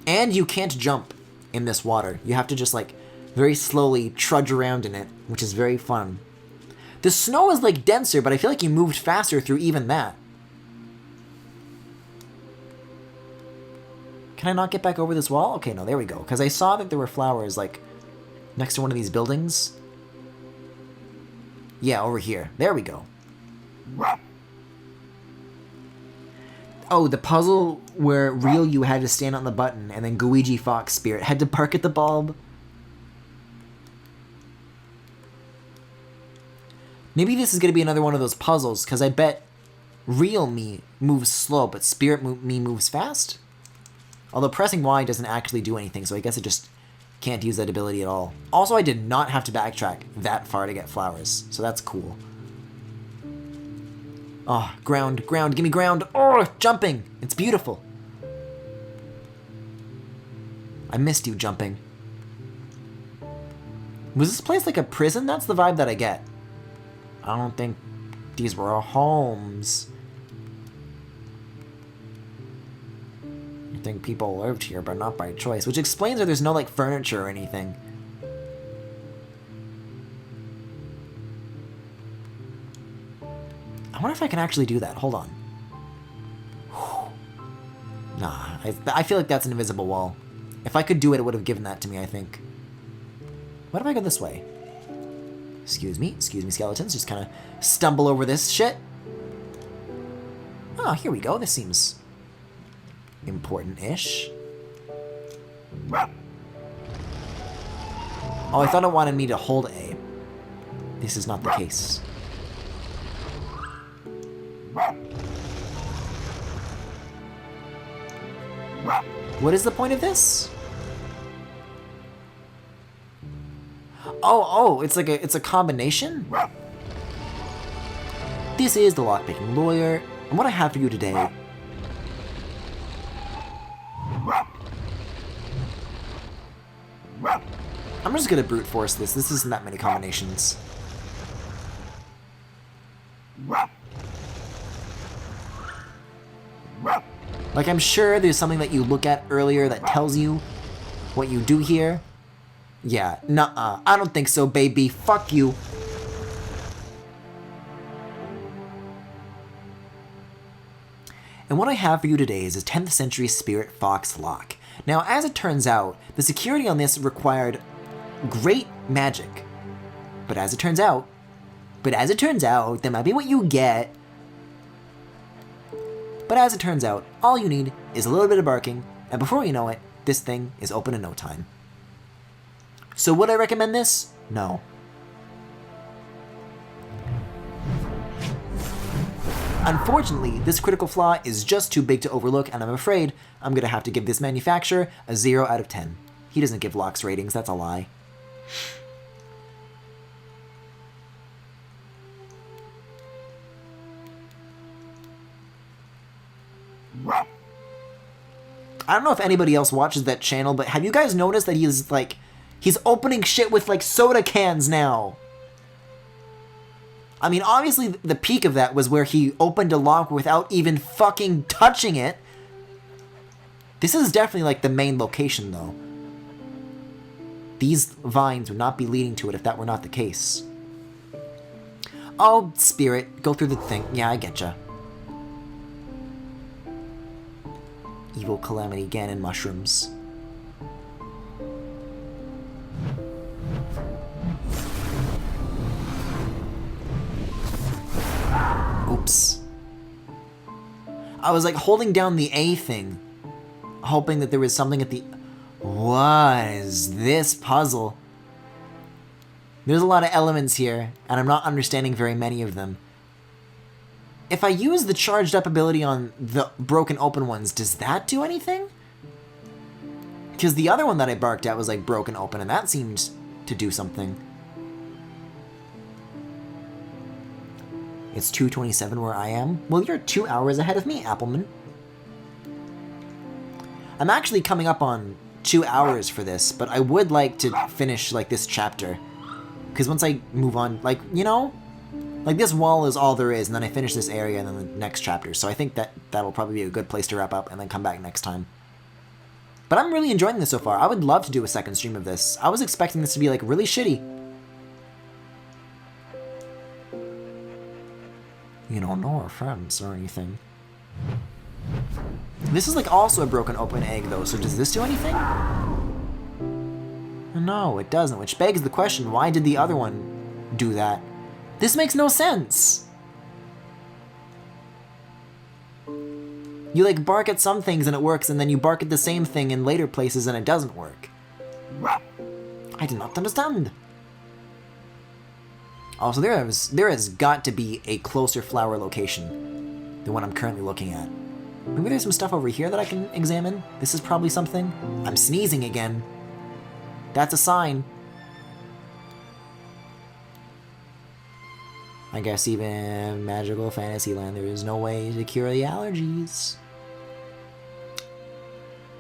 And you can't jump in this water. You have to just like very slowly trudge around in it, which is very fun. The snow is like denser, but I feel like you moved faster through even that. Can I not get back over this wall? Okay, no, there we go. Because I saw that there were flowers like next to one of these buildings. Yeah, over here. There we go. Oh, the puzzle where real you had to stand on the button and then Luigi Fox Spirit had to bark at the bulb. Maybe this is going to be another one of those puzzles, because I bet real me moves slow, but spirit me moves fast? Although pressing Y doesn't actually do anything, so I guess it just can't use that ability at all. Also, I did not have to backtrack that far to get flowers, so that's cool. Oh, ground, ground, give me ground. Oh, jumping. It's beautiful. I missed you jumping. Was this place like a prison? That's the vibe that I get. I don't think these were our homes. I think people lived here, but not by choice, which explains why there's no like furniture or anything. I wonder if I can actually do that. Hold on. Nah, I feel like that's an invisible wall. If I could do it, it would have given that to me, I think. What if I go this way? Excuse me, skeletons. Just kind of stumble over this shit. Oh, here we go. This seems important-ish. Oh, I thought it wanted me to hold A. This is not the case. What is the point of this? Oh, it's like it's a combination? This is the lockpicking lawyer, and what I have for you today. I'm just gonna brute force this. This isn't that many combinations. Like, I'm sure there's something that you look at earlier that tells you what you do here. Yeah, nuh-uh. I don't think so, baby. Fuck you. And And what I have for you today is a 10th century Spirit Fox lock. Now, as it turns out, the security on this required great magic. But as it turns out, that might be what you get. But as it turns out, all you need is a little bit of barking, and before you know it, this thing is open in no time. So would I recommend this? No. Unfortunately, this critical flaw is just too big to overlook, and I'm afraid I'm going to have to give this manufacturer a 0 out of 10. He doesn't give locks ratings, that's a lie. I don't know if anybody else watches that channel, but have you guys noticed that he's opening shit with, like, soda cans now? I mean, obviously, the peak of that was where he opened a lock without even fucking touching it. This is definitely, like, the main location, though. These vines would not be leading to it if that were not the case. Oh, Spirit, go through the thing. Yeah, I getcha. Evil Calamity Ganon mushrooms. Oops. I was like holding down the A thing, hoping that there was something at the... What is this puzzle? There's a lot of elements here, and I'm not understanding very many of them. If I use the charged up ability on the broken open ones, does that do anything? Because the other one that I barked at was like broken open, and that seemed to do something. It's 2:27 where I am. Well, you're 2 hours ahead of me, Appleman. I'm actually coming up on 2 hours for this, but I would like to finish like this chapter. Because once I move on, like, you know? Like, this wall is all there is, and then I finish this area and then the next chapter. So I think that that'll probably be a good place to wrap up and then come back next time. But I'm really enjoying this so far. I would love to do a second stream of this. I was expecting this to be, like, really shitty. You don't know our friends or anything. This is, like, also a broken open egg, though, so does this do anything? No, it doesn't, which begs the question, why did the other one do that? This makes no sense! You, like, bark at some things and it works, and then you bark at the same thing in later places and it doesn't work. I do not understand. Also, there has got to be a closer flower location than what I'm currently looking at. Maybe there's some stuff over here that I can examine? This is probably something. I'm sneezing again. That's a sign. I guess even magical Fantasyland, there is no way to cure the allergies.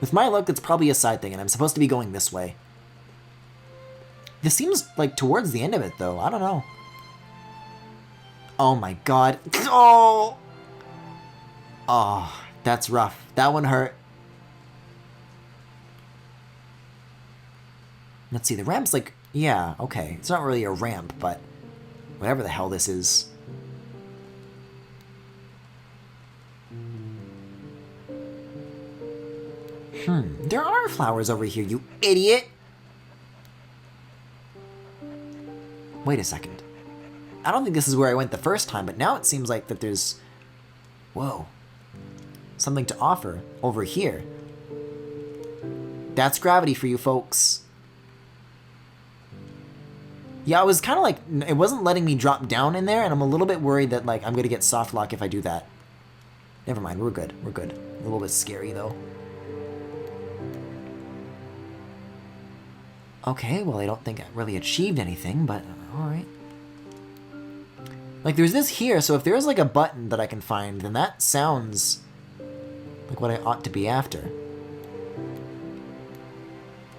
With my luck, it's probably a side thing, and I'm supposed to be going this way. This seems like towards the end of it, though. I don't know. Oh my god. Oh! Oh, that's rough. That one hurt. Let's see, the ramp's like... Yeah, okay. It's not really a ramp, but... Whatever the hell this is. There are flowers over here, you idiot! Wait a second. I don't think this is where I went the first time, but now it seems like that there's... Whoa. Something to offer over here. That's gravity for you folks. Yeah, I was kind of like... It wasn't letting me drop down in there, and I'm a little bit worried that, like, I'm going to get soft lock if I do that. Never mind, we're good. We're good. A little bit scary, though. Okay, well, I don't think I really achieved anything, but alright. Like, there's this here, so if there's, like, a button that I can find, then that sounds like what I ought to be after.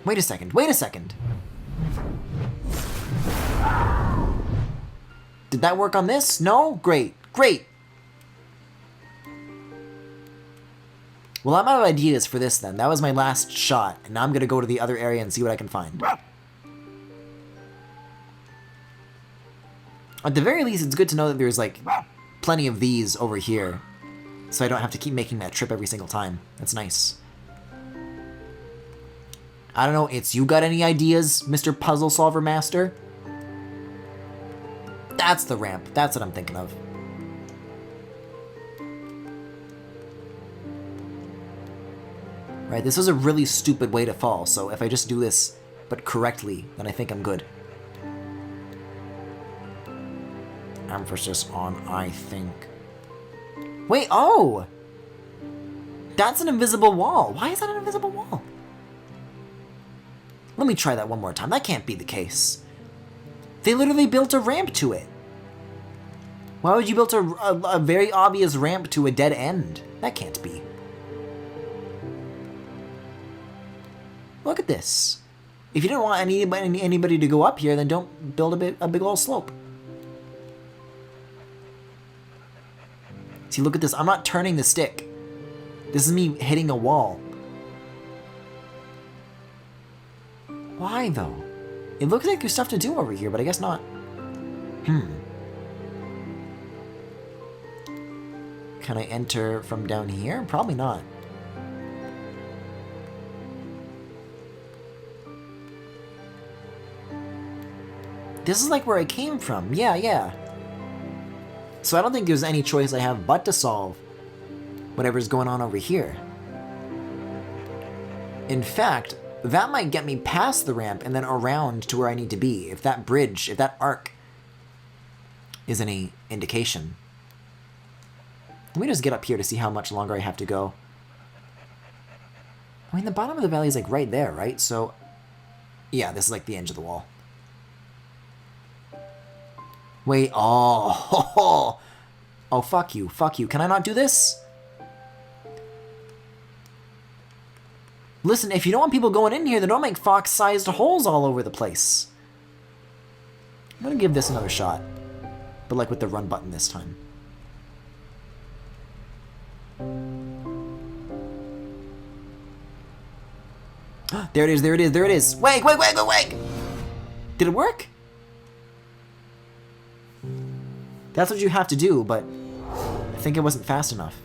Wait a second, wait a second! Did that work on this? No? Great, great! Well, I'm out of ideas for this then. That was my last shot, and now I'm gonna go to the other area and see what I can find. At the very least, it's good to know that there's, like, plenty of these over here. So I don't have to keep making that trip every single time. That's nice. I don't know, you got any ideas, Mr. Puzzle Solver Master? That's the ramp. That's what I'm thinking of. Right, this was a really stupid way to fall, so if I just do this, but correctly, then I think I'm good. Emphasis on I think. Wait, oh! That's an invisible wall. Why is that an invisible wall? Let me try that one more time. That can't be the case. They literally built a ramp to it. Why would you build a very obvious ramp to a dead end? That can't be. Look at this. If you don't want anybody to go up here, then don't build a big old slope. See, look at this. I'm not turning the stick. This is me hitting a wall. Why, though? It looks like there's stuff to do over here, but I guess not. Can I enter from down here? Probably not. This is like where I came from. Yeah. So I don't think there's any choice I have but to solve whatever's going on over here. In fact, that might get me past the ramp and then around to where I need to be. If that bridge, if that arc is any indication. Let me just get up here to see how much longer I have to go. I mean, the bottom of the valley is like right there, right? So, yeah, this is like the edge of the wall. Wait, oh, fuck you. Can I not do this? Listen, if you don't want people going in here, then don't make fox-sized holes all over the place. I'm gonna give this another shot, but like with the run button this time. There it is. Wait! Did it work? That's what you have to do, but I think it wasn't fast enough.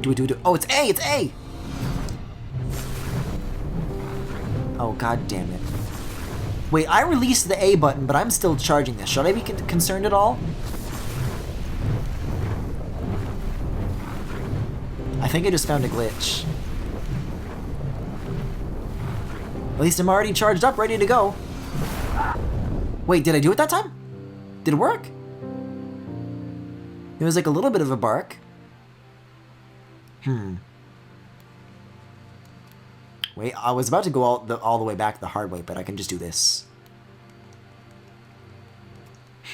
Do. Oh, it's A! Oh, god damn it. Wait, I released the A button, but I'm still charging this. Should I be concerned at all? I think I just found a glitch. At least I'm already charged up, ready to go. Wait, did I do it that time? Did it work? It was like a little bit of a bark. Wait, I was about to go all the way back the hard way, but I can just do this.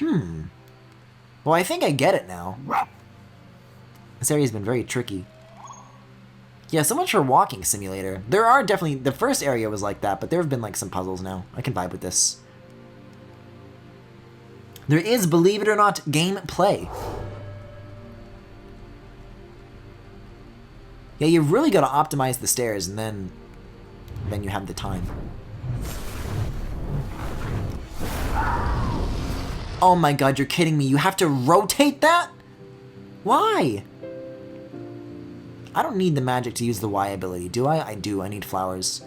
Well, I think I get it now. This area's been very tricky. Yeah, so much for Walking Simulator. There are definitely... The first area was like that, but there have been like some puzzles now. I can vibe with this. There is, believe it or not, gameplay. Yeah, you really got to optimize the stairs, and then you have the time. Oh my god, you're kidding me. You have to rotate that? Why? I don't need the magic to use the Y ability, do I? I do. I need flowers.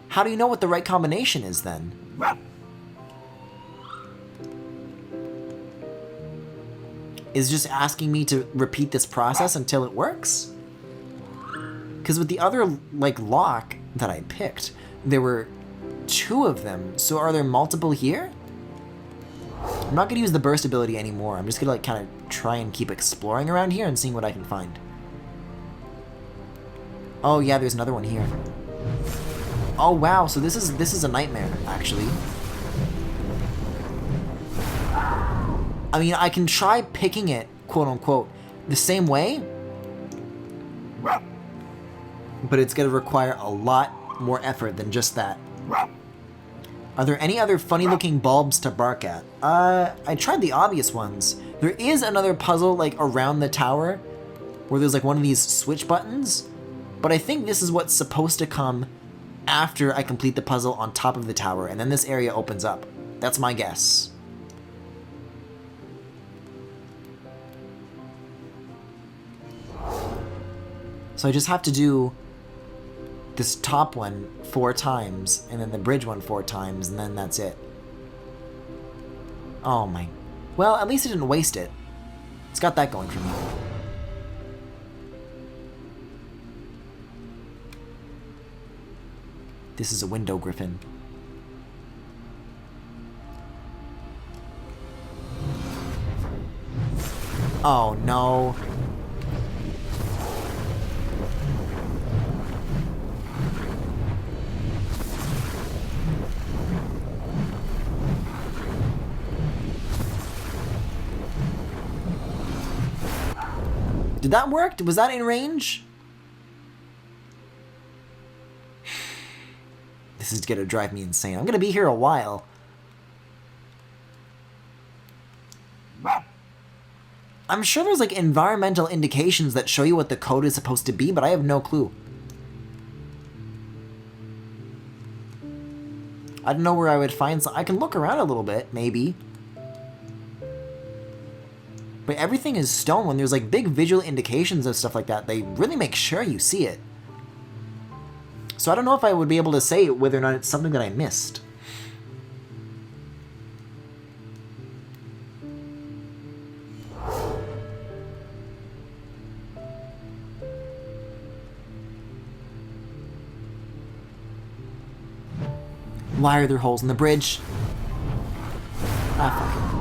How do you know what the right combination is, then? Is just asking me to repeat this process until it works? Because with the other, like, lock that I picked, there were 2 of them. So are there multiple here? I'm not going to use the burst ability anymore. I'm just going to, like, kind of try and keep exploring around here and seeing what I can find. Oh, yeah, there's another one here. Oh, wow. So this is a nightmare, actually. I mean, I can try picking it, quote-unquote, the same way, but it's going to require a lot more effort than just that. Are there any other funny-looking bulbs to bark at? I tried the obvious ones. There is another puzzle, like, around the tower, where there's, like, one of these switch buttons, but I think this is what's supposed to come after I complete the puzzle on top of the tower, and then this area opens up. That's my guess. So I just have to do this top one 4 times, and then the bridge one 4 times, and then that's it. Oh my... Well, at least I didn't waste it. It's got that going for me. This is a window griffin. Oh no. Did that work? Was that in range? This is gonna drive me insane. I'm gonna be here a while. I'm sure there's like environmental indications that show you what the code is supposed to be, but I have no clue. I don't know where I would find some. I can look around a little bit, maybe. But everything is stone. When there's like big visual indications of stuff like that, they really make sure you see it. So I don't know if I would be able to say whether or not it's something that I missed. Why are there holes in the bridge? Ah, fuck it.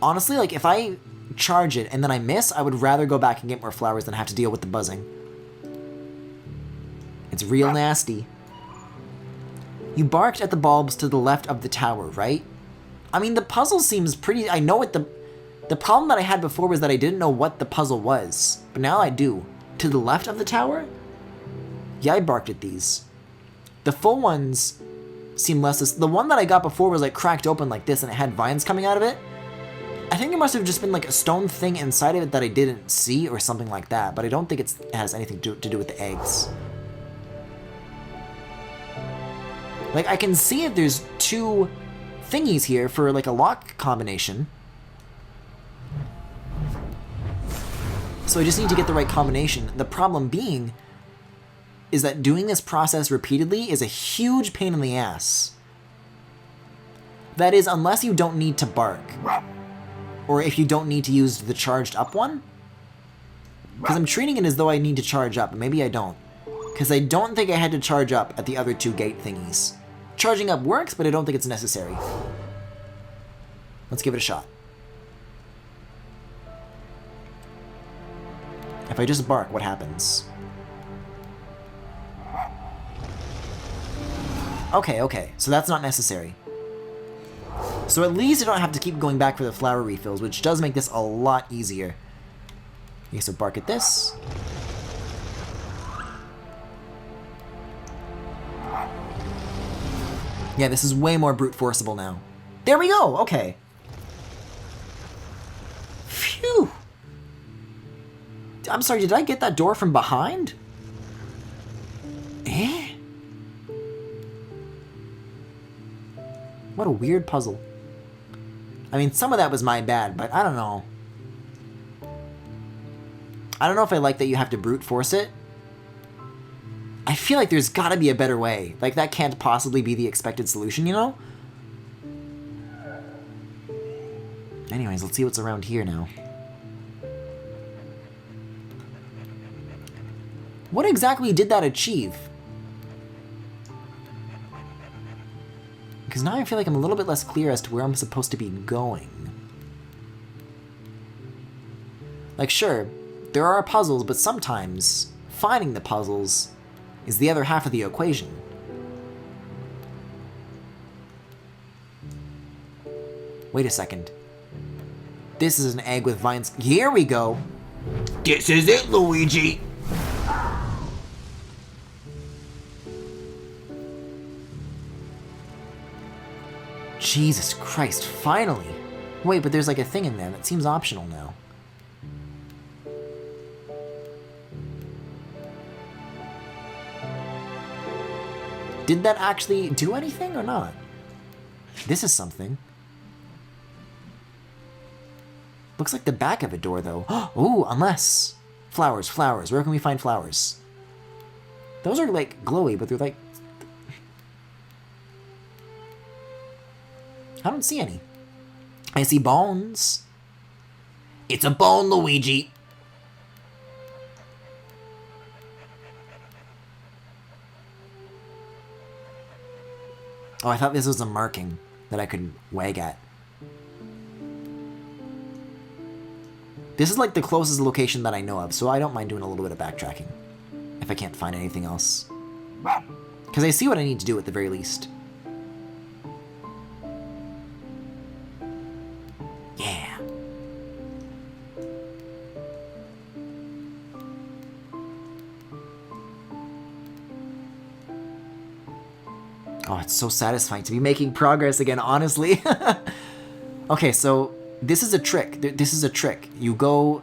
Honestly, like, if I charge it and then I miss, I would rather go back and get more flowers than have to deal with the buzzing. It's real nasty. You barked at the bulbs to the left of the tower, right? I mean, the puzzle seems pretty... I know what the problem that I had before was that I didn't know what the puzzle was. But now I do. To the left of the tower? Yeah, I barked at these. The full ones seem less... The one that I got before was, like, cracked open like this and it had vines coming out of it. I think there must have just been, like, a stone thing inside of it that I didn't see or something like that. But I don't think it has anything to do with the eggs. Like, I can see if there's 2 thingies here for, like, a lock combination. So I just need to get the right combination. The problem being is that doing this process repeatedly is a huge pain in the ass. That is, unless you don't need to bark. Or if you don't need to use the charged up one. Because I'm treating it as though I need to charge up. Maybe I don't. Because I don't think I had to charge up at the other 2 gate thingies. Charging up works, but I don't think it's necessary. Let's give it a shot. If I just bark, what happens? Okay, so that's not necessary. So at least I don't have to keep going back for the flower refills, which does make this a lot easier. Okay, so bark at this. Yeah, this is way more brute forceable now. There we go, okay. Phew. I'm sorry, did I get that door from behind? Eh? What a weird puzzle. I mean, some of that was my bad, but I don't know. I don't know if I like that you have to brute force it. I feel like there's gotta be a better way. Like, that can't possibly be the expected solution, you know? Anyways, let's see what's around here now. What exactly did that achieve? Because now I feel like I'm a little bit less clear as to where I'm supposed to be going. Like, sure, there are puzzles, but sometimes finding the puzzles is the other half of the equation. Wait a second. This is an egg with vines. Here we go. This is it, Luigi. Jesus Christ, finally. Wait, but there's like a thing in there that seems optional now. Did that actually do anything or not? This is something. Looks like the back of a door, though. Oh, unless... Flowers, flowers. Where can we find flowers? Those are, like, glowy, but they're, like... I don't see any. I see bones. It's a bone, Luigi. Oh, I thought this was a marking that I could wag at. This is like the closest location that I know of, so I don't mind doing a little bit of backtracking if I can't find anything else. Because I see what I need to do at the very least. Yeah. Oh, it's so satisfying to be making progress again, honestly. Okay, so this is a trick. This is a trick. You go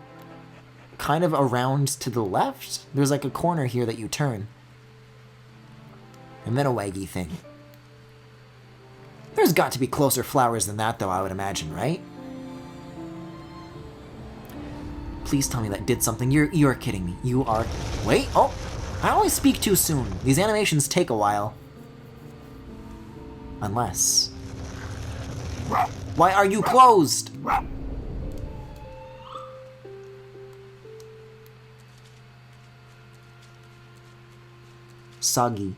kind of around to the left. There's like a corner here that you turn. And then a waggy thing. There's got to be closer flowers than that, though, I would imagine, right? Please tell me that did something. You're kidding me. You are... Wait, oh! I always speak too soon. These animations take a while. Unless... Why are you closed? Soggy.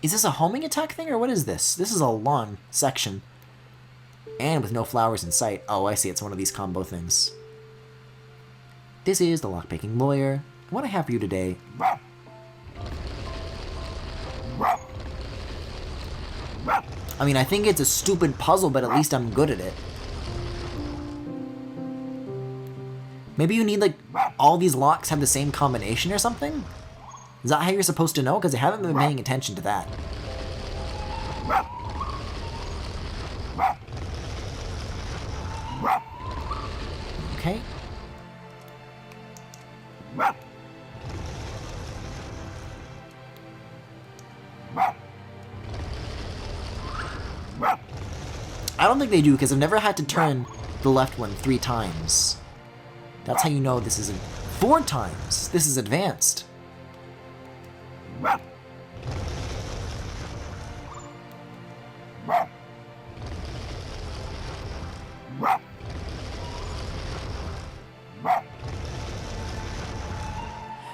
Is this a homing attack thing, or what is this? This is a long section. And with no flowers in sight. Oh, I see. It's one of these combo things. This is the lockpicking lawyer. What I have for you today... I mean, I think it's a stupid puzzle, but at least I'm good at it. Maybe you need, like, all these locks have the same combination or something? Is that how you're supposed to know? Because I haven't been paying attention to that. Okay. I don't think they do, because I've never had to turn the left one 3 times. That's how you know this isn't... 4 times! This is advanced.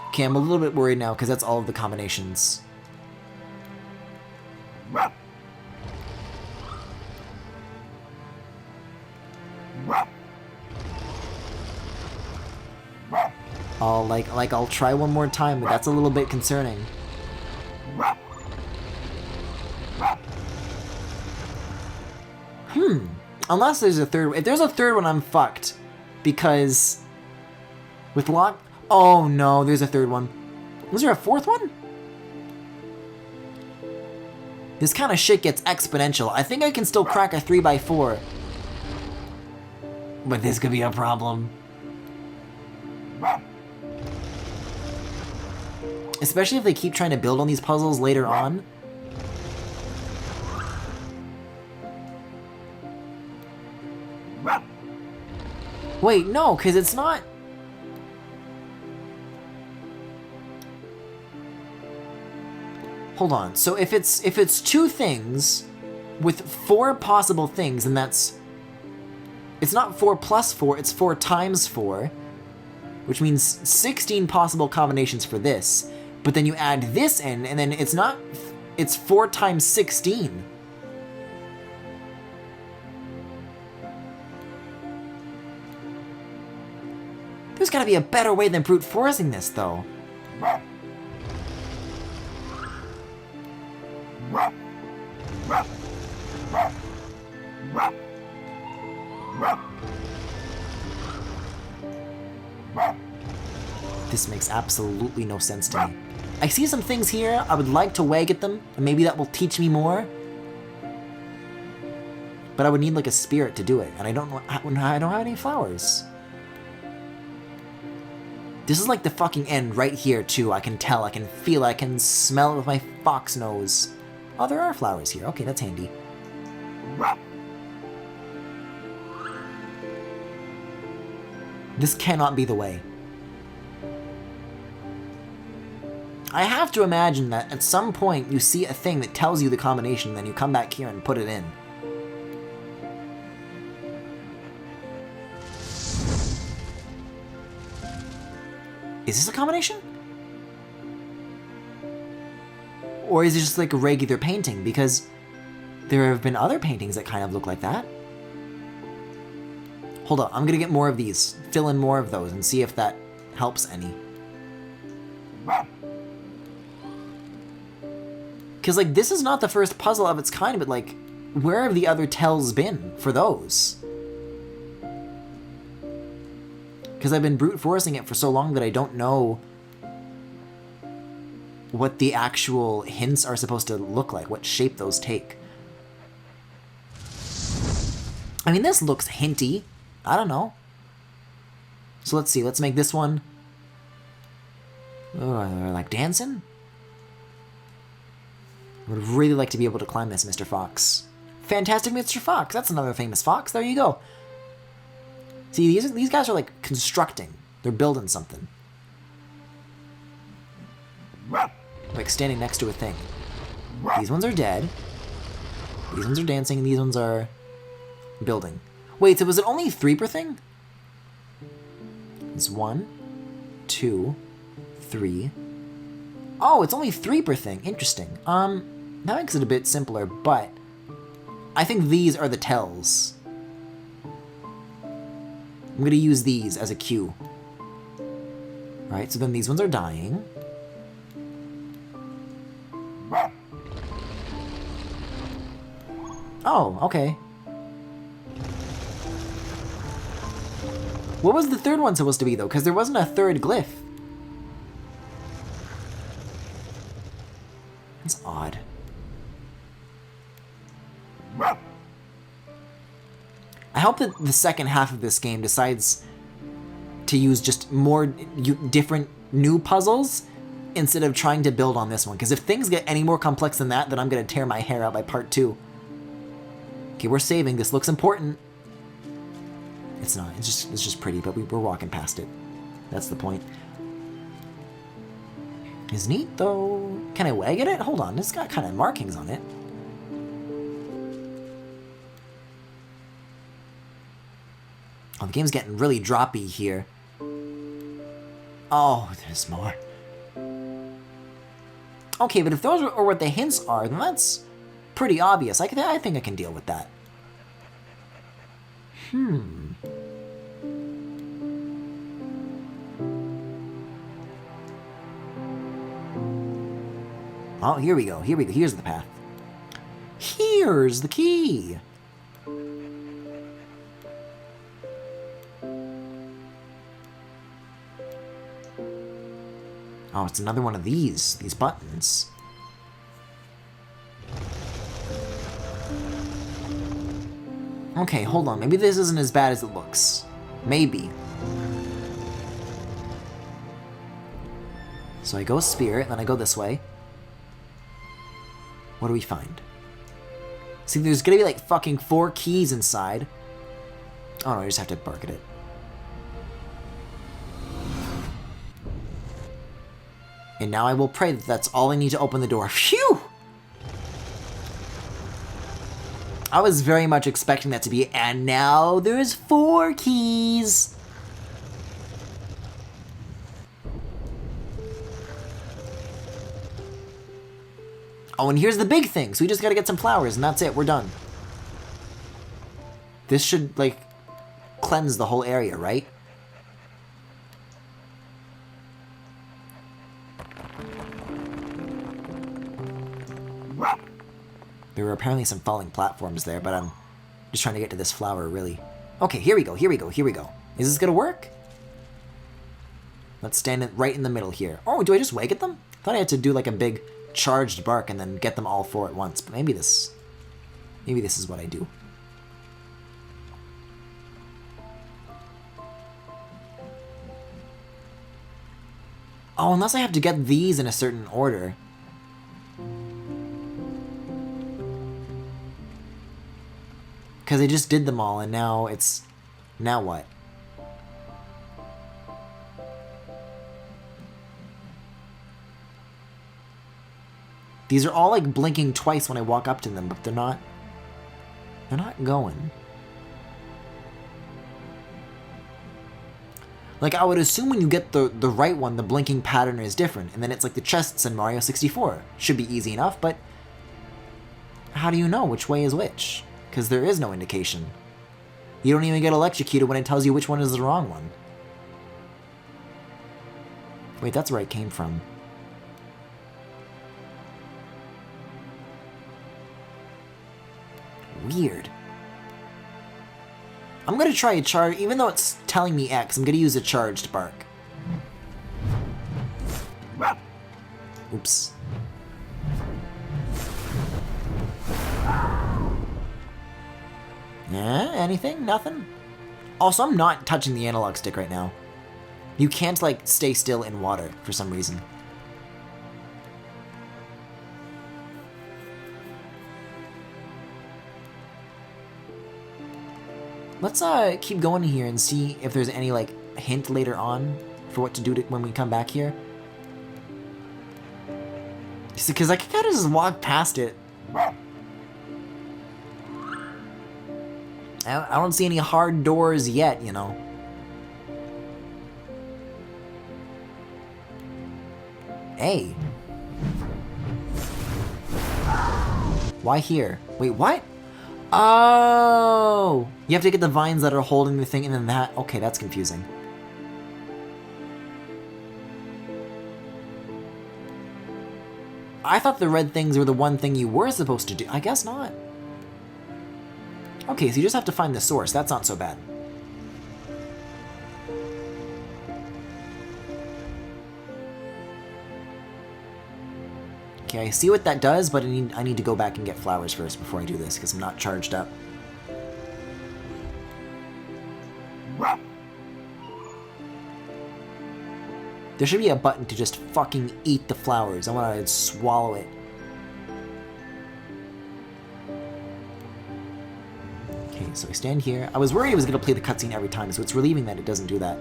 Okay, I'm a little bit worried now because that's all of the combinations. I'll try one more time, but that's a little bit concerning. Unless there's a third... If there's a third one, I'm fucked. Because... With lock... Oh no, there's a third one. Was there a 4th one? This kind of shit gets exponential. I think I can still crack a 3x4. But this could be a problem. Especially if they keep trying to build on these puzzles later on. Wait, no, because it's not... Hold on, so if it's 2 things with 4 possible things, and that's... It's not 4 plus 4, it's 4 times 4. Which means 16 possible combinations for this. But then you add this in, and then it's not... It's 4 times 16. There's gotta be a better way than brute forcing this, though. This makes absolutely no sense to me. I see some things here. I would like to wag at them, and maybe that will teach me more. But I would need like a spirit to do it, and I don't have any flowers. This is like the fucking end right here too. I can tell, I can feel, I can smell it with my fox nose. Oh, there are flowers here. Okay, that's handy. This cannot be the way. I have to imagine that at some point you see a thing that tells you the combination, then you come back here and put it in. Is this a combination? Or is it just like a regular painting? Because there have been other paintings that kind of look like that. Hold up, I'm gonna get more of these. Fill in more of those and see if that helps any. Because, like, this is not the first puzzle of its kind, but, like, where have the other tells been for those? Because I've been brute forcing it for so long that I don't know what the actual hints are supposed to look like, what shape those take. I mean, this looks hinty. I don't know. So let's see, let's make this one... like dancing? I would really like to be able to climb this, Mr. Fox. Fantastic Mr. Fox, that's another famous fox, there you go. See, these guys are like constructing. They're building something. Like standing next to a thing. These ones are dead. These ones are dancing, and these ones are building. Wait, so was it only 3 per thing? It's 1, 2, 3. Oh, it's only 3 per thing. Interesting. That makes it a bit simpler, but I think these are the tells. I'm gonna use these as a cue. Right, so then these ones are dying. Oh, okay. What was the third one supposed to be, though? Because there wasn't a third glyph. That's odd. I hope that the second half of this game decides to use just more different new puzzles instead of trying to build on this one. Because if things get any more complex than that, then I'm going to tear my hair out by part 2. Okay, we're saving. This looks important. It's not. It's just pretty, but we're walking past it. That's the point. It's neat, though. Can I wag at it? Hold on. It's got kind of markings on it. Oh, the game's getting really droppy here. Oh, there's more. Okay, but if those are what the hints are, then that's pretty obvious. I think I can deal with that. Oh, here we go. Here we go. Here's the path. Here's the key. Oh, it's another one of these buttons. Okay, hold on. Maybe this isn't as bad as it looks. Maybe. So I go spirit, then I go this way. What do we find? See, there's gonna be like fucking 4 keys inside. Oh no, I just have to bark at it. And now I will pray that that's all I need to open the door. Phew! I was very much expecting that to be, and now there's 4 keys. Oh, and here's the big thing. So we just gotta get some flowers, and that's it. We're done. This should, like, cleanse the whole area, right? There were apparently some falling platforms there, but I'm just trying to get to this flower, really. Okay, here we go, here we go, here we go. Is this gonna work? Let's stand it right in the middle here. Oh, do I just wake at them? I thought I had to do like a big charged bark and then get them all four at once, but maybe this is what I do. Oh, unless I have to get these in a certain order. Because I just did them all, and now it's... Now what? These are all like blinking twice when I walk up to them, but they're not going. Like, I would assume when you get the right one, the blinking pattern is different, and then it's like the chests in Mario 64. Should be easy enough, but how do you know which way is which? Because there is no indication. You don't even get electrocuted when it tells you which one is the wrong one. Wait, that's where I came from. Weird. I'm gonna try a charge, even though it's telling me X, I'm gonna use a charged bark. Oops. Yeah, anything? Nothing? Also, I'm not touching the analog stick right now. You can't, like, stay still in water for some reason. Let's keep going here and see if there's any like hint later on for what to do when we come back here. Because I can kind of just walk past it. I don't see any hard doors yet, you know. Hey. Why here? Wait, what? Oh! You have to get the vines that are holding the thing and then that... Okay, that's confusing. I thought the red things were the one thing you were supposed to do. I guess not. Okay, so you just have to find the source. That's not so bad. Okay, I see what that does, but I need to go back and get flowers first before I do this, because I'm not charged up. There should be a button to just fucking eat the flowers. I want to swallow it. Okay, so I stand here. I was worried it was going to play the cutscene every time, so it's relieving that it doesn't do that.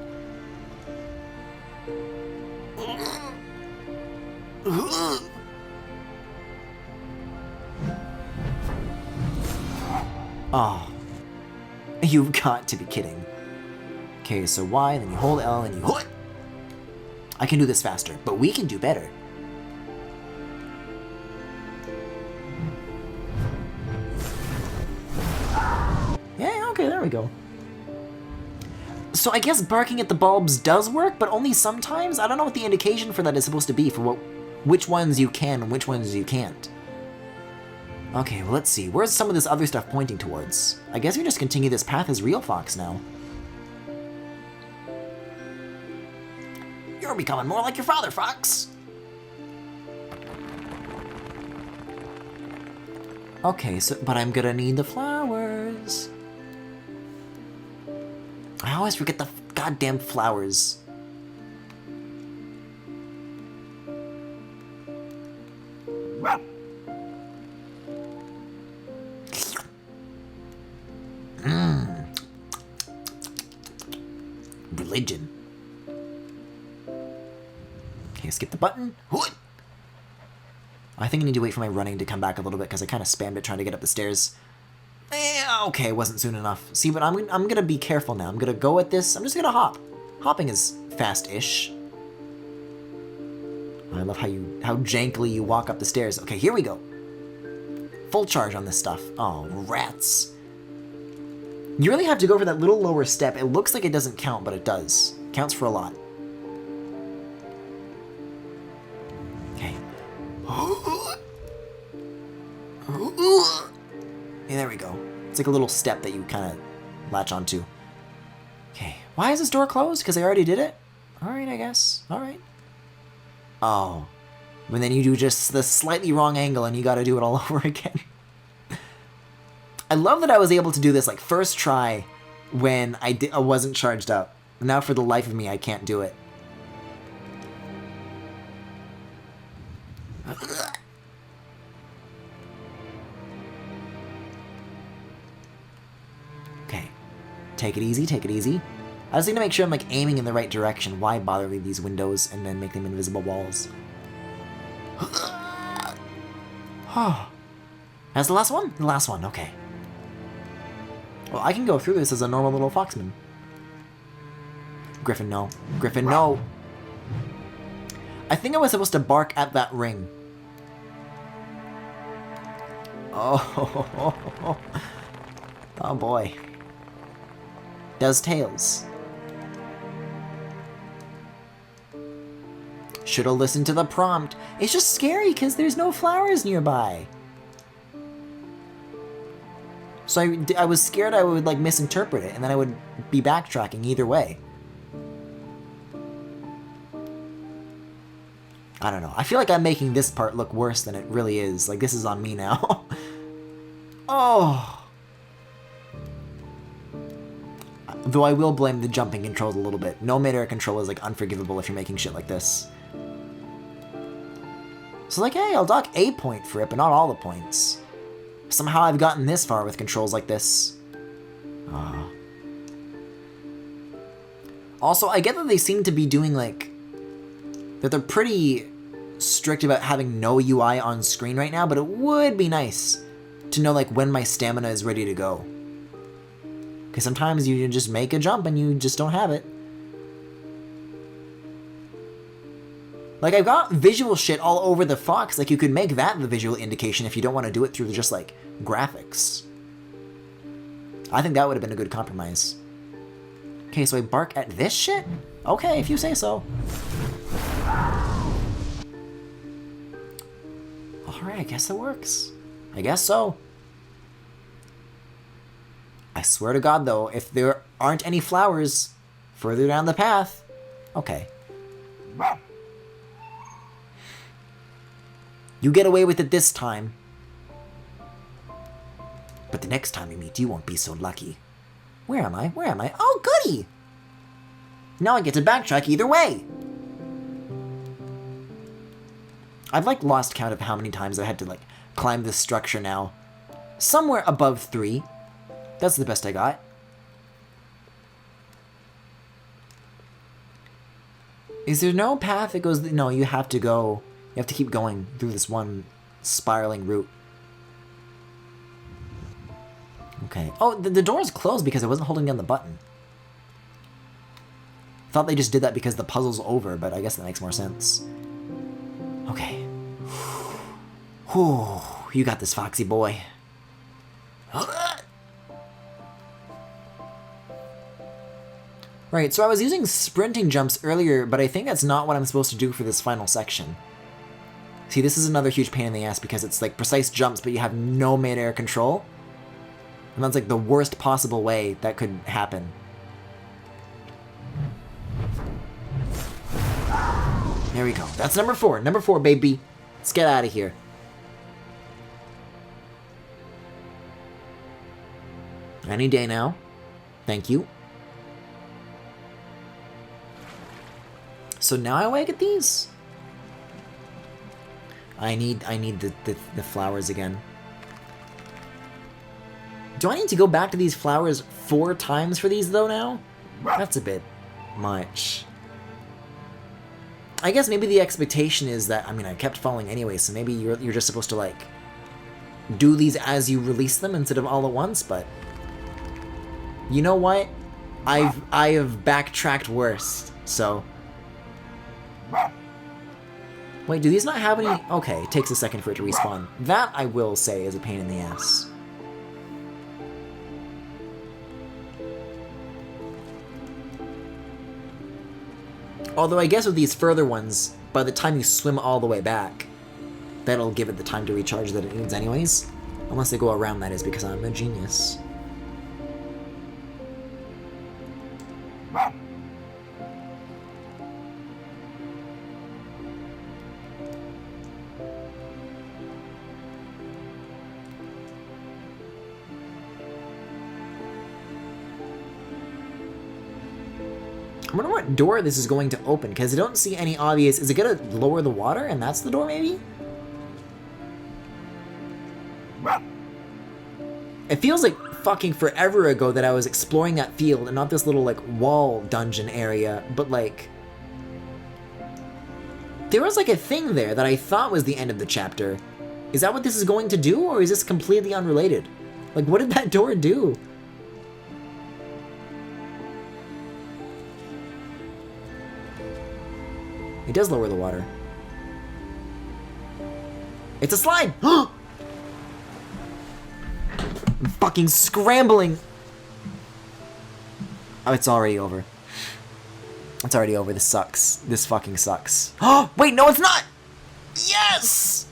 Oh, you've got to be kidding. Okay, so Y, then you hold L, and you hold it. I can do this faster, but we can do better. Yeah, okay, there we go. So I guess barking at the bulbs does work, but only sometimes? I don't know what the indication for that is supposed to be, for which ones you can and which ones you can't. Okay, well, let's see. Where's some of this other stuff pointing towards? I guess we just continue this path as Real Fox now. You're becoming more like your father, Fox. Okay, so, but I'm gonna need the flowers. I always forget the goddamn flowers. Religion. Okay, skip the button. I think I need to wait for my running to come back a little bit because I kind of spammed it trying to get up the stairs. Okay, it wasn't soon enough. See, but I'm gonna be careful now. I'm gonna go at this. I'm just gonna hop. Hopping is fast-ish. I love how jankily you walk up the stairs. Okay, here we go. Full charge on this stuff. Oh, rats. You really have to go for that little lower step. It looks like it doesn't count, but it does. Counts for a lot. Okay. Yeah, there we go. It's like a little step that you kind of latch onto. Okay. Why is this door closed? Because I already did it? Alright, I guess. Alright. Oh. And then you do just the slightly wrong angle and you gotta do it all over again. I love that I was able to do this, like, first try when I wasn't charged up. Now for the life of me, I can't do it. Okay. Take it easy, take it easy. I just need to make sure I'm, like, aiming in the right direction. Why bother with these windows and then make them invisible walls? That's the last one? The last one, okay. Well, I can go through this as a normal little foxman. Griffin, no. Griffin, no! I think I was supposed to bark at that ring. Oh, oh boy. Does tails. Should've listened to the prompt. It's just scary because there's no flowers nearby. So I was scared I would, like, misinterpret it, and then I would be backtracking either way. I don't know. I feel like I'm making this part look worse than it really is. Like, this is on me now. Oh! Though I will blame the jumping controls a little bit. No mid-air control is, like, unforgivable if you're making shit like this. So, like, hey, I'll dock a point for it, but not all the points. Somehow I've gotten this far with controls like this. Also, I get that they seem to be doing, like... that they're pretty strict about having no UI on screen right now, but it would be nice to know, like, when my stamina is ready to go. Because sometimes you just make a jump and you just don't have it. Like, I've got visual shit all over the Fox. Like, you could make that the visual indication if you don't want to do it through just, like, graphics. I think that would have been a good compromise. Okay, so I bark at this shit? Okay, if you say so. Alright, I guess it works. I guess so. I swear to God, though, if there aren't any flowers further down the path... Okay. You get away with it this time. But the next time we meet, you won't be so lucky. Where am I? Where am I? Oh, goody! Now I get to backtrack either way! I've, like, lost count of how many times I had to, like, climb this structure now. Somewhere above 3. That's the best I got. Is there no path that goes... No, you have to go... You have to keep going through this one spiraling route. Okay. Oh, the door's closed because I wasn't holding down the button. Thought they just did that because the puzzle's over, but I guess that makes more sense. Okay. Whew. You got this, Foxy boy. Right, so I was using sprinting jumps earlier, but I think that's not what I'm supposed to do for this final section. See, this is another huge pain in the ass because it's like precise jumps, but you have no mid-air control. And that's like the worst possible way that could happen. There we go. That's number 4. Number 4, baby. Let's get out of here. Any day now. Thank you. So now I get these? I need the flowers again. Do I need to go back to these flowers 4 times for these though now? That's a bit much. I guess maybe the expectation is that, I mean, I kept falling anyway, so maybe you're just supposed to, like, do these as you release them instead of all at once, but... You know what? I have backtracked worse, so... Wait, do these not have any... Okay, it takes a second for it to respawn. That, I will say, is a pain in the ass. Although I guess with these further ones, by the time you swim all the way back, that'll give it the time to recharge that it needs anyways. Unless they go around, that is, because I'm a genius. I wonder what door this is going to open, because I don't see any obvious... Is it going to lower the water, and that's the door, maybe? It feels like fucking forever ago that I was exploring that field, and not this little, like, wall dungeon area, but, like... There was, like, a thing there that I thought was the end of the chapter. Is that what this is going to do, or is this completely unrelated? Like, what did that door do? It does lower the water. It's a slide! I'm fucking scrambling! Oh, it's already over. It's already over. This sucks. This fucking sucks. Oh, wait, no, it's not! Yes!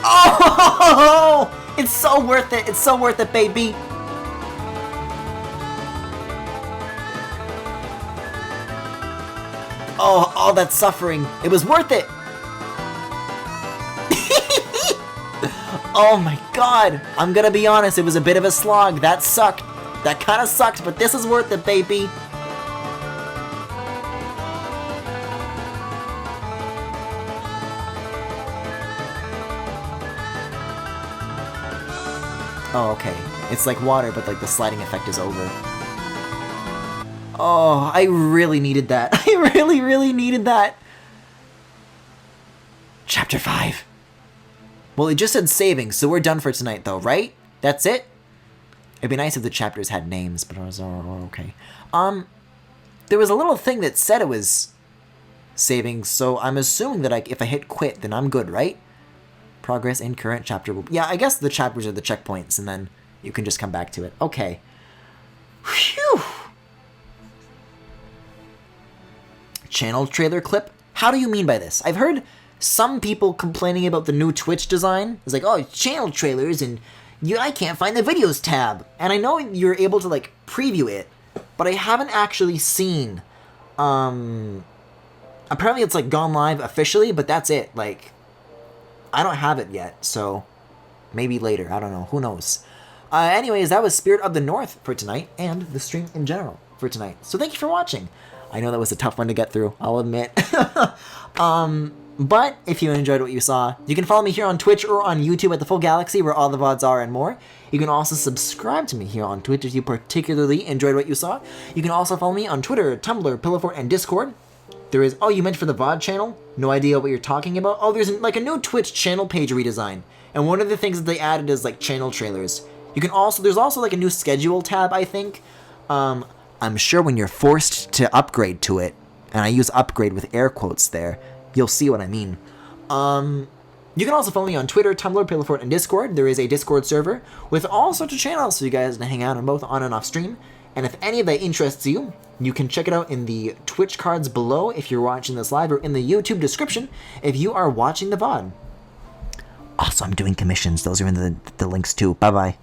Oh! It's so worth it. It's so worth it, baby. Oh, all that suffering. It was worth it. Oh my god. I'm gonna be honest, it was a bit of a slog. That sucked. That kind of sucked, but this is worth it, baby. Oh, okay. It's like water, but like the sliding effect is over. Oh, I really needed that. I really, really needed that. Chapter 5. Well, it just said saving, so we're done for tonight, though, right? That's it? It'd be nice if the chapters had names, but I was okay. There was a little thing that said it was saving, so I'm assuming that if I hit quit, then I'm good, right? Progress in current chapter. Yeah, I guess the chapters are the checkpoints, and then you can just come back to it. Okay. Phew. Channel trailer clip? How do you mean by this? I've heard some people complaining about the new Twitch design. It's like, oh, channel trailers, and I can't find the videos tab. And I know you're able to, like, preview it, but I haven't actually seen, apparently it's, like, gone live officially, but that's it. Like, I don't have it yet, so maybe later. I don't know. Who knows? Anyways, that was Spirit of the North for tonight, and the stream in general for tonight. So thank you for watching. I know that was a tough one to get through, I'll admit. But if you enjoyed what you saw, you can follow me here on Twitch or on YouTube at The Full Galaxy, where all the VODs are and more. You can also subscribe to me here on Twitch if you particularly enjoyed what you saw. You can also follow me on Twitter, Tumblr, Pillowfort, and Discord. There is... Oh, you meant for the VOD channel? No idea what you're talking about? Oh, there's like a new Twitch channel page redesign. And one of the things that they added is like channel trailers. You can also... There's also like a new schedule tab, I think. I'm sure when you're forced to upgrade to it, and I use upgrade with air quotes there, you'll see what I mean. You can also follow me on Twitter, Tumblr, Pillowfort, and Discord. There is a Discord server with all sorts of channels for you guys to hang out on, both on and off stream. And if any of that interests you, you can check it out in the Twitch cards below if you're watching this live, or in the YouTube description if you are watching the VOD. Also, I'm doing commissions. Those are in the links too. Bye-bye.